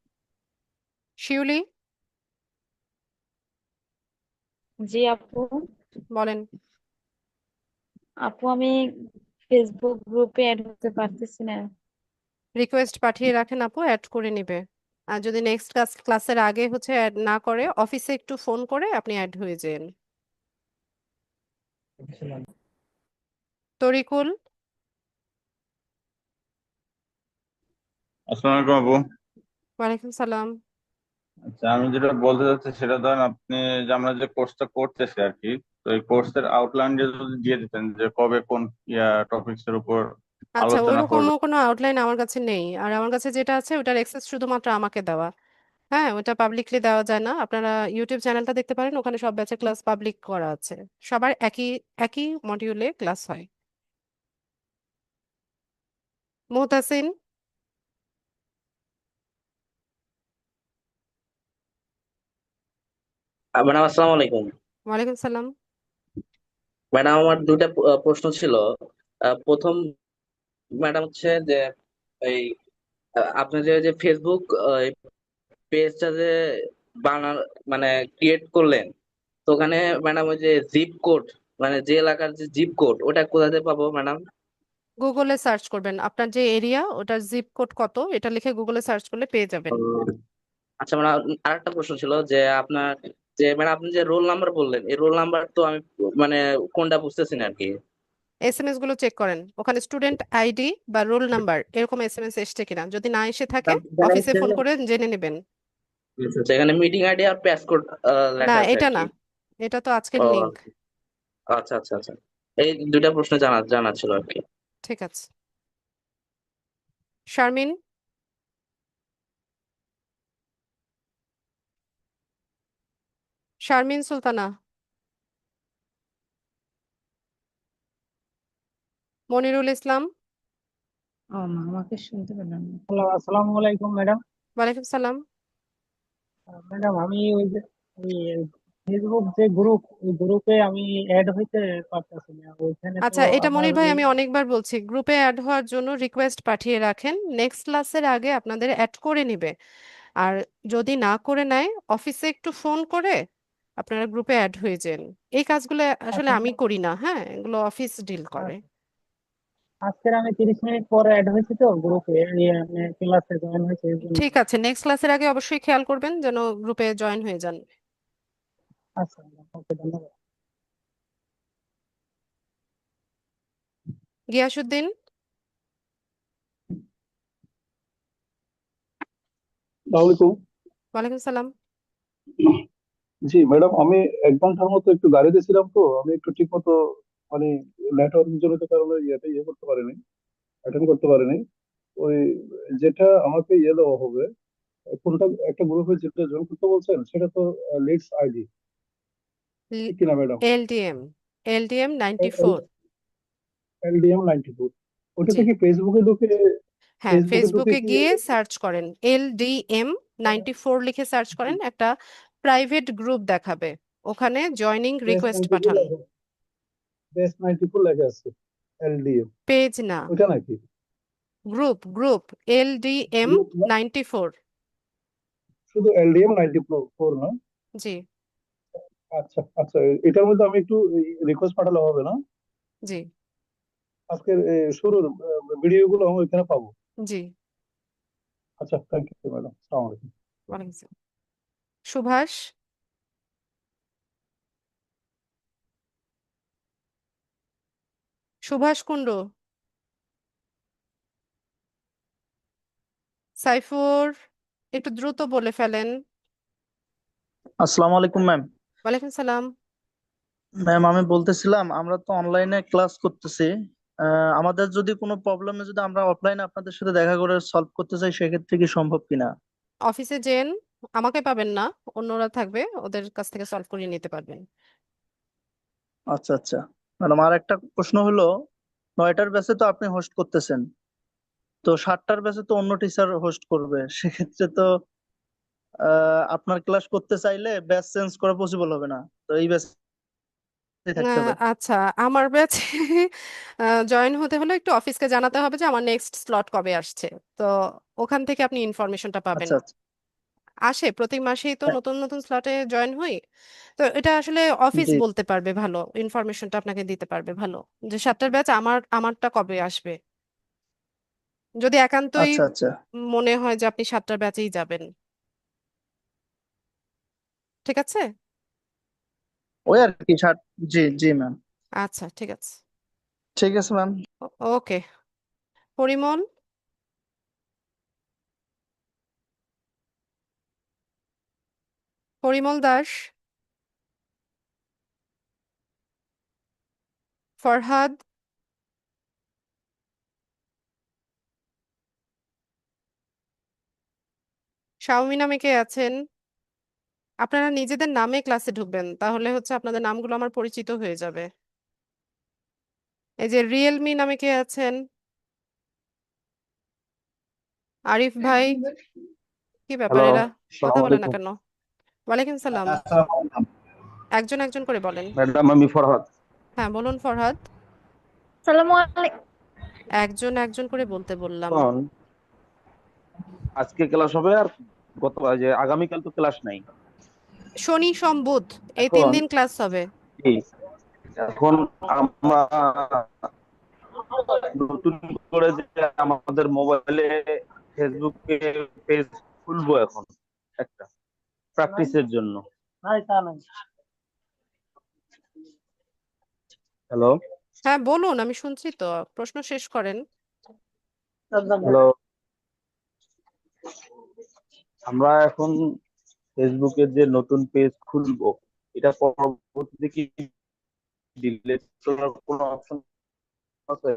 শিউলি, জি আপু। বলেন। আপু আমি ফেসবুক গ্রুপে অ্যাড হতে পারতেছি না। রিকোয়েস্ট পাঠিয়ে রাখেন আপু, অ্যাড করে নিবে। আর যদি নেক্সট ক্লাসের আগে অ্যাড না করে অফিসে একটু ফোন করে আপনি অ্যাড হয়ে যান। তরিকুল, আসসালামু আলাইকুম আপু। ওয়ালাইকুম সালাম। আচ্ছা, আমি যেটা বলতে চাচ্ছি সেটা ধরেন আপনি যে আমরা যে কোর্সটা করতেছি আর কি, তো এই কোর্সের আউটলাইন যদি দিয়ে দিতেন যে কবে কোন টপিকস এর উপর আচ্ছা, আলোচনা ওইরকম করবে। কোনো আউটলাইন আমার কাছে নেই, আর আমার কাছে যেটা আছে ওটার অ্যাক্সেস শুধুমাত্র আমাকে দেওয়া। হ্যাঁ, ওটা পাবলিকলি দেওয়া যায় না। আপনারা ইউটিউব চ্যানেলটা দেখতে পারেন, ওখানে সব ব্যাচের ক্লাস পাবলিক করা আছে। সবার একই একই মডিউলে ক্লাস হয়। মুহতাসিন, ম্যাডাম আসসালামু আলাইকুম। ওয়ালাইকুম সালাম। ম্যাডাম আমার দুইটা প্রশ্ন ছিল। প্রথম ম্যাডাম হচ্ছে যে এই আপনি যে ফেসবুক পেজটা যে বানান মানে ক্রিয়েট করলেন, তো ওখানে ম্যাডাম ওই যে জিপ কোড, মানে যে এলাকার যে জিপ কোড, ওটা কোথাতে পাবো ম্যাডাম? গুগলে সার্চ করবেন আপনার যে এরিয়া ওটার জিপ কোড কত, এটা লিখে গুগলে সার্চ করলে পেয়ে যাবেন। আচ্ছা ম্যাডাম, আরেকটা প্রশ্ন ছিল যে আপনার যে ম্যাডাম আপনি যে রোল নাম্বার বললেন, এই রোল নাম্বার তো আমি মানে কোনটা বুঝতেছি না আর কি। এসএমএস গুলো চেক করেন, ওখানে স্টুডেন্ট আইডি বা রোল নাম্বার এরকম এসএমএস এসছে কিনা, যদি না এসে থাকে ম্যাডাম অফিসে ফোন করে জেনে নেবেন। সেখানে মিটিং আইডি আর প্যাসকোড না, লেখা আছে আর এটা না, কি। এটা তো আজকের ও লিংক। আচ্ছা আচ্ছা আচ্ছা, এই দুইটা প্রশ্ন জানা ছিল আর কি। ঠিক আছে। শারমিন, শারমিন সুলতানা, মনিরুল ইসলাম, আমাকে শুনতে পেলাম না। হ্যালো, আসসালামু আলাইকুম ম্যাডাম। ওয়ালাইকুম সালাম। ম্যাডাম, আমি ওই ফেসবুক যে গ্রুপ, ওই গ্রুপে আমি অ্যাড হইতে পারতেছি না, ওইখানে তো আচ্ছা, এটা আমার মনির ভাই আমি অনেকবার বলছি, গ্রুপে অ্যাড হওয়ার জন্য রিকোয়েস্ট পাঠিয়ে রাখেন, নেক্সট ক্লাসের আগে আপনাদের অ্যাড করে নিবে। আর যদি না করে নেয় অফিসে একটু ফোন করে আপনারা গ্রুপে অ্যাড হয়ে যান। এই কাজগুলো আসলে আচ্ছা আমি করি না, হ্যাঁ, এগুলো অফিস ডিল করে। আজকের আমি 30 মিনিট পরে অ্যাড হয়েছি তো গ্রুপে, ক্লাসে জয়েন হয়েছে এই জন্য। ঠিক আছে, নেক্সট ক্লাসের আগে অবশ্যই খেয়াল করবেন যেন গ্রুপে জয়েন হয়ে যান। আচ্ছা, ওকে, ধন্যবাদ। গিয়াসুদ্দিন, আসসালামাইকুম। ওয়ালাইকুম সালাম। জি ম্যাডাম, আমি 1 ঘন্টার মতো একটু গাড়িতে ছিলাম, তো আমি একটু ঠিক মতো মানে নেটওয়ার্ক জনিত কারণে করতে পারিনি, অ্যাটেন্ড করতে পারিনি। ওই যেটা আমাকে দেওয়া হবে কোনটা একটা গ্রুপে যেটা জয়েন করতে বলছেন সেটা তো লিডস আইডি, ঠিক কিনা ম্যাডাম? LDM LDM 94। LDM 94, ওটাতে জি কি ফেসবুকে ঢুকে, হ্যাঁ, ফেসবুকে ঢুকে ফেসবুকে কি গিয়ে সার্চ করেন এলডিএম 94 লিখে সার্চ করেন, একটা প্রাইভেট গ্রুপ দেখাবে, ওখানে জয়নিং বেস রিকোয়েস্ট 94 পাঠান। লেখা, বেস 94 লেখা আছে, LDM পেজ না, ওইটা নাকি? গ্রুপ এলডিএম গ্রুপ না, 94। শুধু LDM 94 না? জি আচ্ছা আচ্ছা, এটার মধ্যে আমি একটু রিকোয়েস্ট পাঠালে হবে না? জি আজকের শুরুর ভিডিও গুলো আমি ওইখানে পাবো? জি। আচ্ছা, থ্যাংক ইউ ম্যাডাম, আসসালামু আলাইকুম। ওয়ালাইকুম আসসালাম। সুভাষ, সুভাষ কুণ্ডু, সাইফুর, একটু দ্রুত বলে ফেলেন। আসসালামু আলাইকুম ম্যাম। ওয়ালাইকুম সালাম। ম্যাম আমি বলতেছিলাম আমরা তো অনলাইনে ক্লাস করতেছি, আমাদের যদি কোনো প্রবলেমে যদি আমরা অফলাইনে আপনাদের সাথে দেখা করে সলভ করতে চাই সেক্ষেত্রে কি সম্ভব কিনা? অফিসে যেন, আমাকে পাবেন না, অন্যরা থাকবে, ওদের কাছ থেকে সলভ করিয়ে নিতে পারবেন। আচ্ছা আচ্ছা ম্যাডাম, আর একটা প্রশ্ন হলো, 9টার ব্যাচে তো আপনি হোস্ট করতেছেন, তো 7টার ব্যাচে তো অন্য টিচার হোস্ট করবে, সেক্ষেত্রে তো আপনার ক্লাস করতে চাইলে ব্যাচ চেঞ্জ করা পসিবল হবে না, তো এই ব্যাচে থাকতে হবে। আচ্ছা, আমার ব্যাচে জয়েন হতে হলে একটু অফিসকে জানাতে হবে যে আমার নেক্সট স্লট কবে আসছে, তো ওখান থেকে আপনি ইনফরমেশনটা পাবেন। আচ্ছা আচ্ছা। আসে প্রতি মাসেই তো নতুন নতুন স্লটে জয়েন হই, তো এটা আসলে অফিস জি। বলতে পারবে ভালো, ইনফরমেশনটা আপনাকে দিতে পারবে ভালো, যে 7টার ব্যাচ আমারটা কবে আসবে, যদি একান্তই আচ্ছা আচ্ছা। মনে হয় যে আপনি 7টার ব্যাচেই যাবেন। ঠিক আছে। ওই আর কি জি জি ম্যাম। আচ্ছা ঠিক আছে। ঠিক আছে ম্যাম। ওকে। পরিমল, পরিমল দাস, ফরহাদ, শাওমি নামে কে আছেন? আপনারা নিজেদের নামে ক্লাসে ঢুকবেন, তাহলে হচ্ছে আপনাদের নামগুলো আমার পরিচিত হয়ে যাবে। এই যে রিয়েলমি নামে কে আছেন? আরিফ ভাই, কি ব্যাপার হ্যালো, এরা কথা আসসালামু বলে না আলাইকুম। কেন? ওয়ালাইকুম সালাম। আসসালামু আলাইকুম একজন একজন করে বলেন। ম্যাডাম, আমি ফরহাদ। হ্যাঁ বলুন ফরহাদ। সালামু আলাইকুম। একজন একজন করে বলতে বললাম। এখন আজকে ক্লাস হবে, আর যে আগামীকাল তো ক্লাস নাই। শনি সোম বুধ এই 3 এখন দিন ক্লাস হবে। কি, এখন আমরা নতুন করে যে আমাদের মোবাইলে ফেসবুকে পেজ খুলবো এখন একটা প্র্যাকটিসের জন্য। হ্যালো হ্যাঁ বলুন, আমি শুনছি তো, প্রশ্ন শেষ করেন। হ্যালো, আমরা এখন ফেসবুকের যে নতুন পেজ খুলবো, এটা পরবর্তীতে কি ডিলিট করার কোনো অপশন আছে?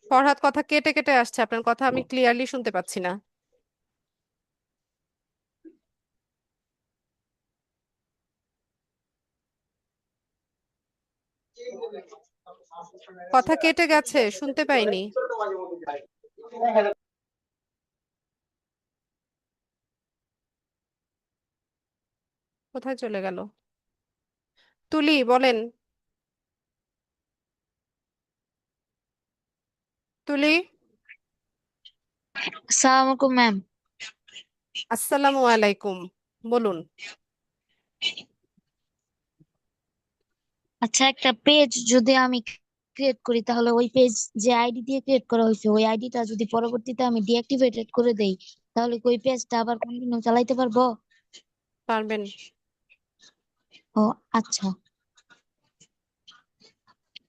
ফরহাদ, কথা কেটে কেটে আসছে, আপনার কথা আমি ক্লিয়ারলি শুনতে পাচ্ছি না। কথা কেটে গেছে, শুনতে পাইনি। কোথায় চলে গেল? তুলি বলেন। তুলি, আসসালামু আলাইকুম ম্যাম। আসসালামু আলাইকুম, বলুন। আচ্ছা, একটা পেজ যদি আমি ক্রিয়েট করি তাহলে ওই পেজ যে আইডি দিয়ে ক্রিয়েট করা হয়েছে ওই আইডিটা যদি পরবর্তীতে আমি ডিঅ্যাক্টিভেটেড করে দেই তাহলে কি ওই পেজটা আবার কন্টিনিউ চালাইতে পারবো? পারবেন। ও আচ্ছা।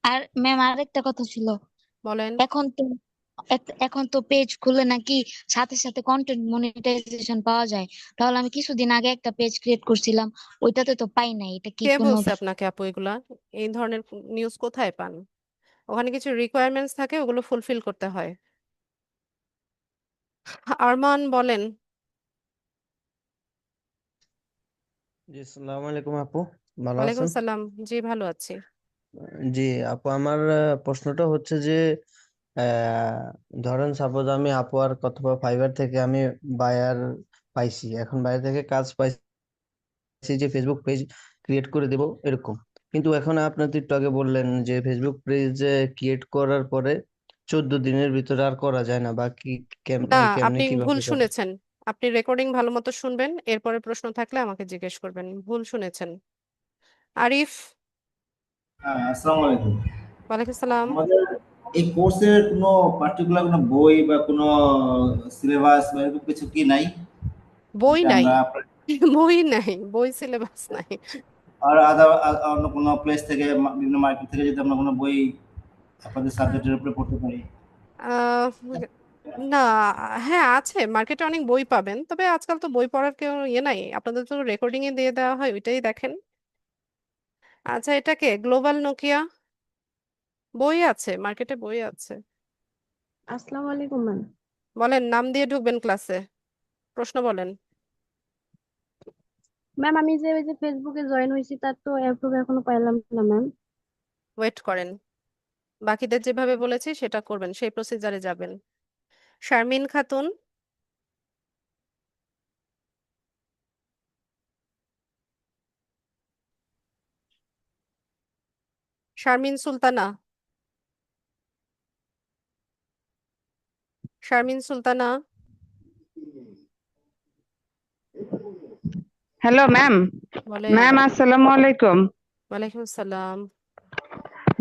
আর ম্যাম আরেকটা কথা ছিল, বলেন। এখন তো পেজ খুলে নাকি সাথে সাথে কন্টেন্ট মনিটাইজেশন পাওয়া যায়, তাহলে আমি কিছুদিন আগে একটা পেজ ক্রিয়েট করছিলাম, ওইটাতে তো পাই নাই, এটা কি কে কোনো? বলছে আপনাকে আপু এগুলা? এই ধরনের নিউজ কোথায় পান? ওখানে কিছু রিকোয়ারমেন্টস থাকে, ওগুলো ফুলফিল করতে হয়। আরমান বলেন। জি আসসালামু আলাইকুম আপু, ভালো ওয়ালাইকুম আছেন? সালাম। জি, ভালো আছি। জি আপু, আমার প্রশ্নটা হচ্ছে যে আহ, ধরেন সাপোজ আমি আপওয়ার্ক অথবা ফাইবার থেকে আমি বায়ার পাইছি, এখন বাইরে থেকে কাজ পাইছি যে ফেসবুক পেজ ক্রিয়েট করে দেব এরকম। কিন্তু এখন আপনি তো একটু আগে বললেন যে ফেসবুক পেজ ক্রিয়েট করার পরে 14 দিনের ভিতরে আর করা যায় না, বা কি না, কেমনে আপনি ভুল কিভাবে করে? শুনেছেন। আপনি রেকর্ডিং ভালো মতো শুনবেন, এরপরে প্রশ্ন থাকলে আমাকে জিজ্ঞেস করবেন। ভুল শুনেছেন। আরিফ। হ্যাঁ, আসসালামু আলাইকুম। ওয়ালাইকুম সালাম। আমাদের এই কোর্সের কোনো পার্টিকুলার কোনো বই বা কোনো সিলেবাস বা এরকম কিছু কি নাই, বই যেটা নাই? আমরা বই নাই, বই সিলেবাস নাই। আর অন্য কোনো প্লেস থেকে বিভিন্ন মার্কেট থেকে যদি আমরা কোনো বই আপনাদের সাবজেক্টের উপরে পড়তে পারি? আহ, না, হ্যাঁ আছে, মার্কেটে অনেক বই পাবেন, তবে আজকাল তো বই পড়ার কেউ ইয়ে নাই, আপনাদের তো রেকর্ডিং এ দিয়ে দেওয়া হয়, ওইটাই দেখেন। আচ্ছা, এটাকে গ্লোবাল নোকিয়া, বই আছে, মার্কেটে বই আছে। আসসালামু আলাইকুম ম্যাম। বলেন, নাম দিয়ে ঢুকবেন ক্লাসে, প্রশ্ন বলেন। ম্যাম আমি যে ওই যে ফেসবুকে জয়েন হয়েছি তার তো অ্যাপ্রুভ এখনো পাইলাম না ম্যাম। ওয়েট করেন, বাকিদের যেভাবে বলেছি সেটা করবেন, সেই প্রসিজারে যাবেন। শারমিন খাতুন। শারমিন সুলতানা। শারমিন সুলতানা। Hello ma'am. বলেন। ম্যাম আসসালামু আলাইকুম। ওয়ালাইকুম সালাম।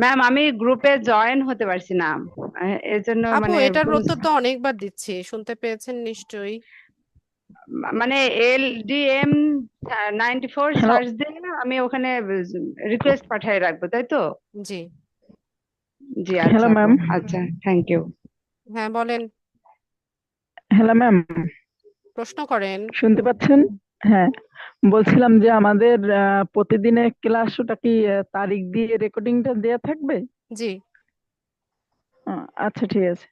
ম্যাম আমি গ্রুপে জয়েন হতে পারছি না, এর জন্য আপু, মানে এটার উত্তর তো অনেকবার দিচ্ছি, শুনতে পেয়েছেন নিশ্চয়ই। মানে LDM 94 হ্যালো। সার্চ দিয়ে আমি ওখানে রিকোয়েস্ট পাঠিয়ে রাখবো, তাই তো? জি। জি হ্যালো আচ্ছা আপু, ম্যাম। আচ্ছা থ্যাংক ইউ। হ্যাঁ, বলেন, হ্যালো ম্যাম, প্রশ্ন করেন। শুনতে পাচ্ছেন? হ্যাঁ, বলছিলাম যে আমাদের প্রতিদিনের ক্লাস ওটা কি তারিখ দিয়ে রেকর্ডিংটা দেয়া থাকবে? জি। আচ্ছা ঠিক আছে।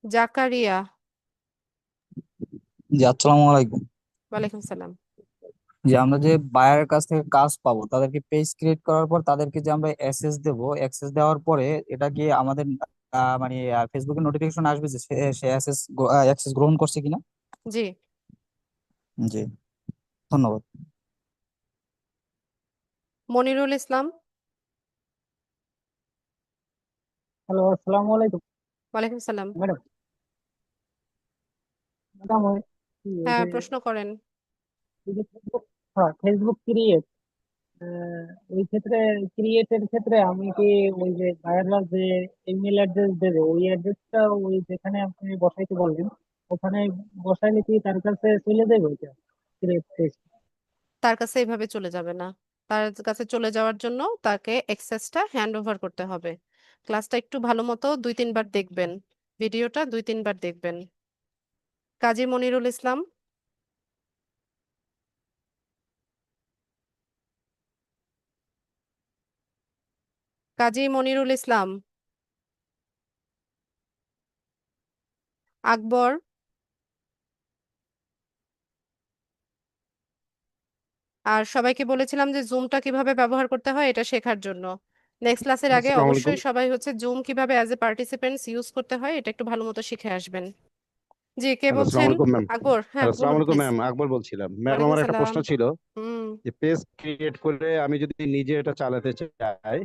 জাকারিয়া। জি আসসালামু আলাইকুম। ওয়ালাইকুম সালাম। যে আমরা যে বায়ারের কাছ থেকে কাজ পাবো, তাদেরকে পেজ ক্রিয়েট করার পর তাদেরকে যে আমরা অ্যাক্সেস দেব, অ্যাক্সেস দেওয়ার পরে এটা কি আমাদের মানে ফেসবুকে নোটিফিকেশন আসবে যে সে অ্যাক্সেস গ্রহণ করছে কিনা? জি। জি, ধন্যবাদ। মনিরুল ইসলাম। হ্যালো, আসসালামু আলাইকুম ওয়ালাইকুম সালাম। ম্যাডাম। ম্যাডাম ওই ওই হ্যাঁ, যে প্রশ্ন করেন। ওই যে ফেসবুক, হ্যাঁ ফেসবুক ক্রিয়েট, ওই ক্ষেত্রে ক্রিয়েটের ক্ষেত্রে আমি কি ওই যে ভাইরাল যে ইমেল অ্যাড্রেস দেবে ওই অ্যাড্রেসটা ওই যেখানে আপনি বসাইতে বলবেন ওখানে বসাইলে কি তার কাছে চলে যাবে ওইটা ক্রিয়েট পেজ? তার কাছে এইভাবে চলে যাবে না, তার কাছে চলে যাওয়ার জন্য তাকে অ্যাক্সেসটা হ্যান্ড ওভার করতে হবে। ক্লাসটা একটু ভালো মতো 2-3 বার দেখবেন, ভিডিওটা 2-3 বার দেখবেন। কাজী মনিরুল ইসলাম। কাজী মনিরুল ইসলাম। আকবর। আর সবাইকে বলেছিলাম যে জুমটা কিভাবে ব্যবহার করতে হয় এটা শেখার জন্য। নেক্সট ক্লাসের আগে আসসালামু আলাইকুম। অবশ্যই সবাই হচ্ছে জুম কিভাবে অ্যাজ এ পার্টিসিপেন্টস ইউজ করতে হয় এটা একটু ভালো মতো শিখে আসবেন। জি, কে হ্যালো, আসসালামু বলছেন? আলাইকুম ম্যাম। আকবর, হ্যাঁ হ্যালো, আসসালামু বলুন আলাইকুম প্লিজ। ম্যাম, আকবর বলছিলাম। ম্যাম ওয়ালাইকুম আমার একটা সালাম। প্রশ্ন ছিল হুম। যে পেজ ক্রিয়েট করে আমি যদি নিজে এটা চালাতে চাই,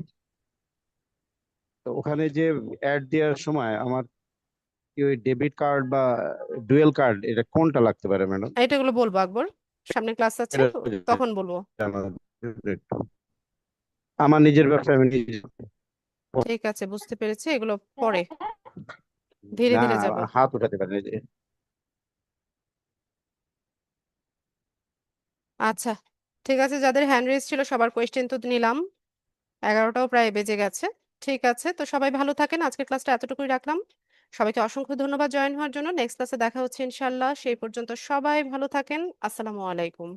তো ওখানে যে অ্যাড দেওয়ার সময় আমার কি ওই ডেবিট কার্ড বা ডুয়েল কার্ড এটা কোনটা লাগতে পারে ম্যাডাম? এটাগুলো বলবো আকবর, সামনে ক্লাস আছে, এটা তখন বলবো। জানাবেন একটু। আমার নিজের ব্যবসা আমি নিজে, ঠিক আছে, বুঝতে পেরেছি, এগুলো পরে ধীরে না ধীরে যাব। হাত উঠাতে পারি না যে। আচ্ছা, ঠিক আছে, যাদের হ্যান্ড রেজ ছিল সবার কোয়েশ্চেন তো নিলাম, 11টাও প্রায় বেজে গেছে। ঠিক আছে, তো সবাই ভালো থাকেন, আজকের ক্লাসটা এতটুকুই রাখলাম। সবাইকে অসংখ্য ধন্যবাদ জয়েন হওয়ার জন্য। নেক্সট ক্লাসে দেখা হচ্ছে ইনশাল্লাহ, সেই পর্যন্ত সবাই ভালো থাকেন। আসসালামু আলাইকুম।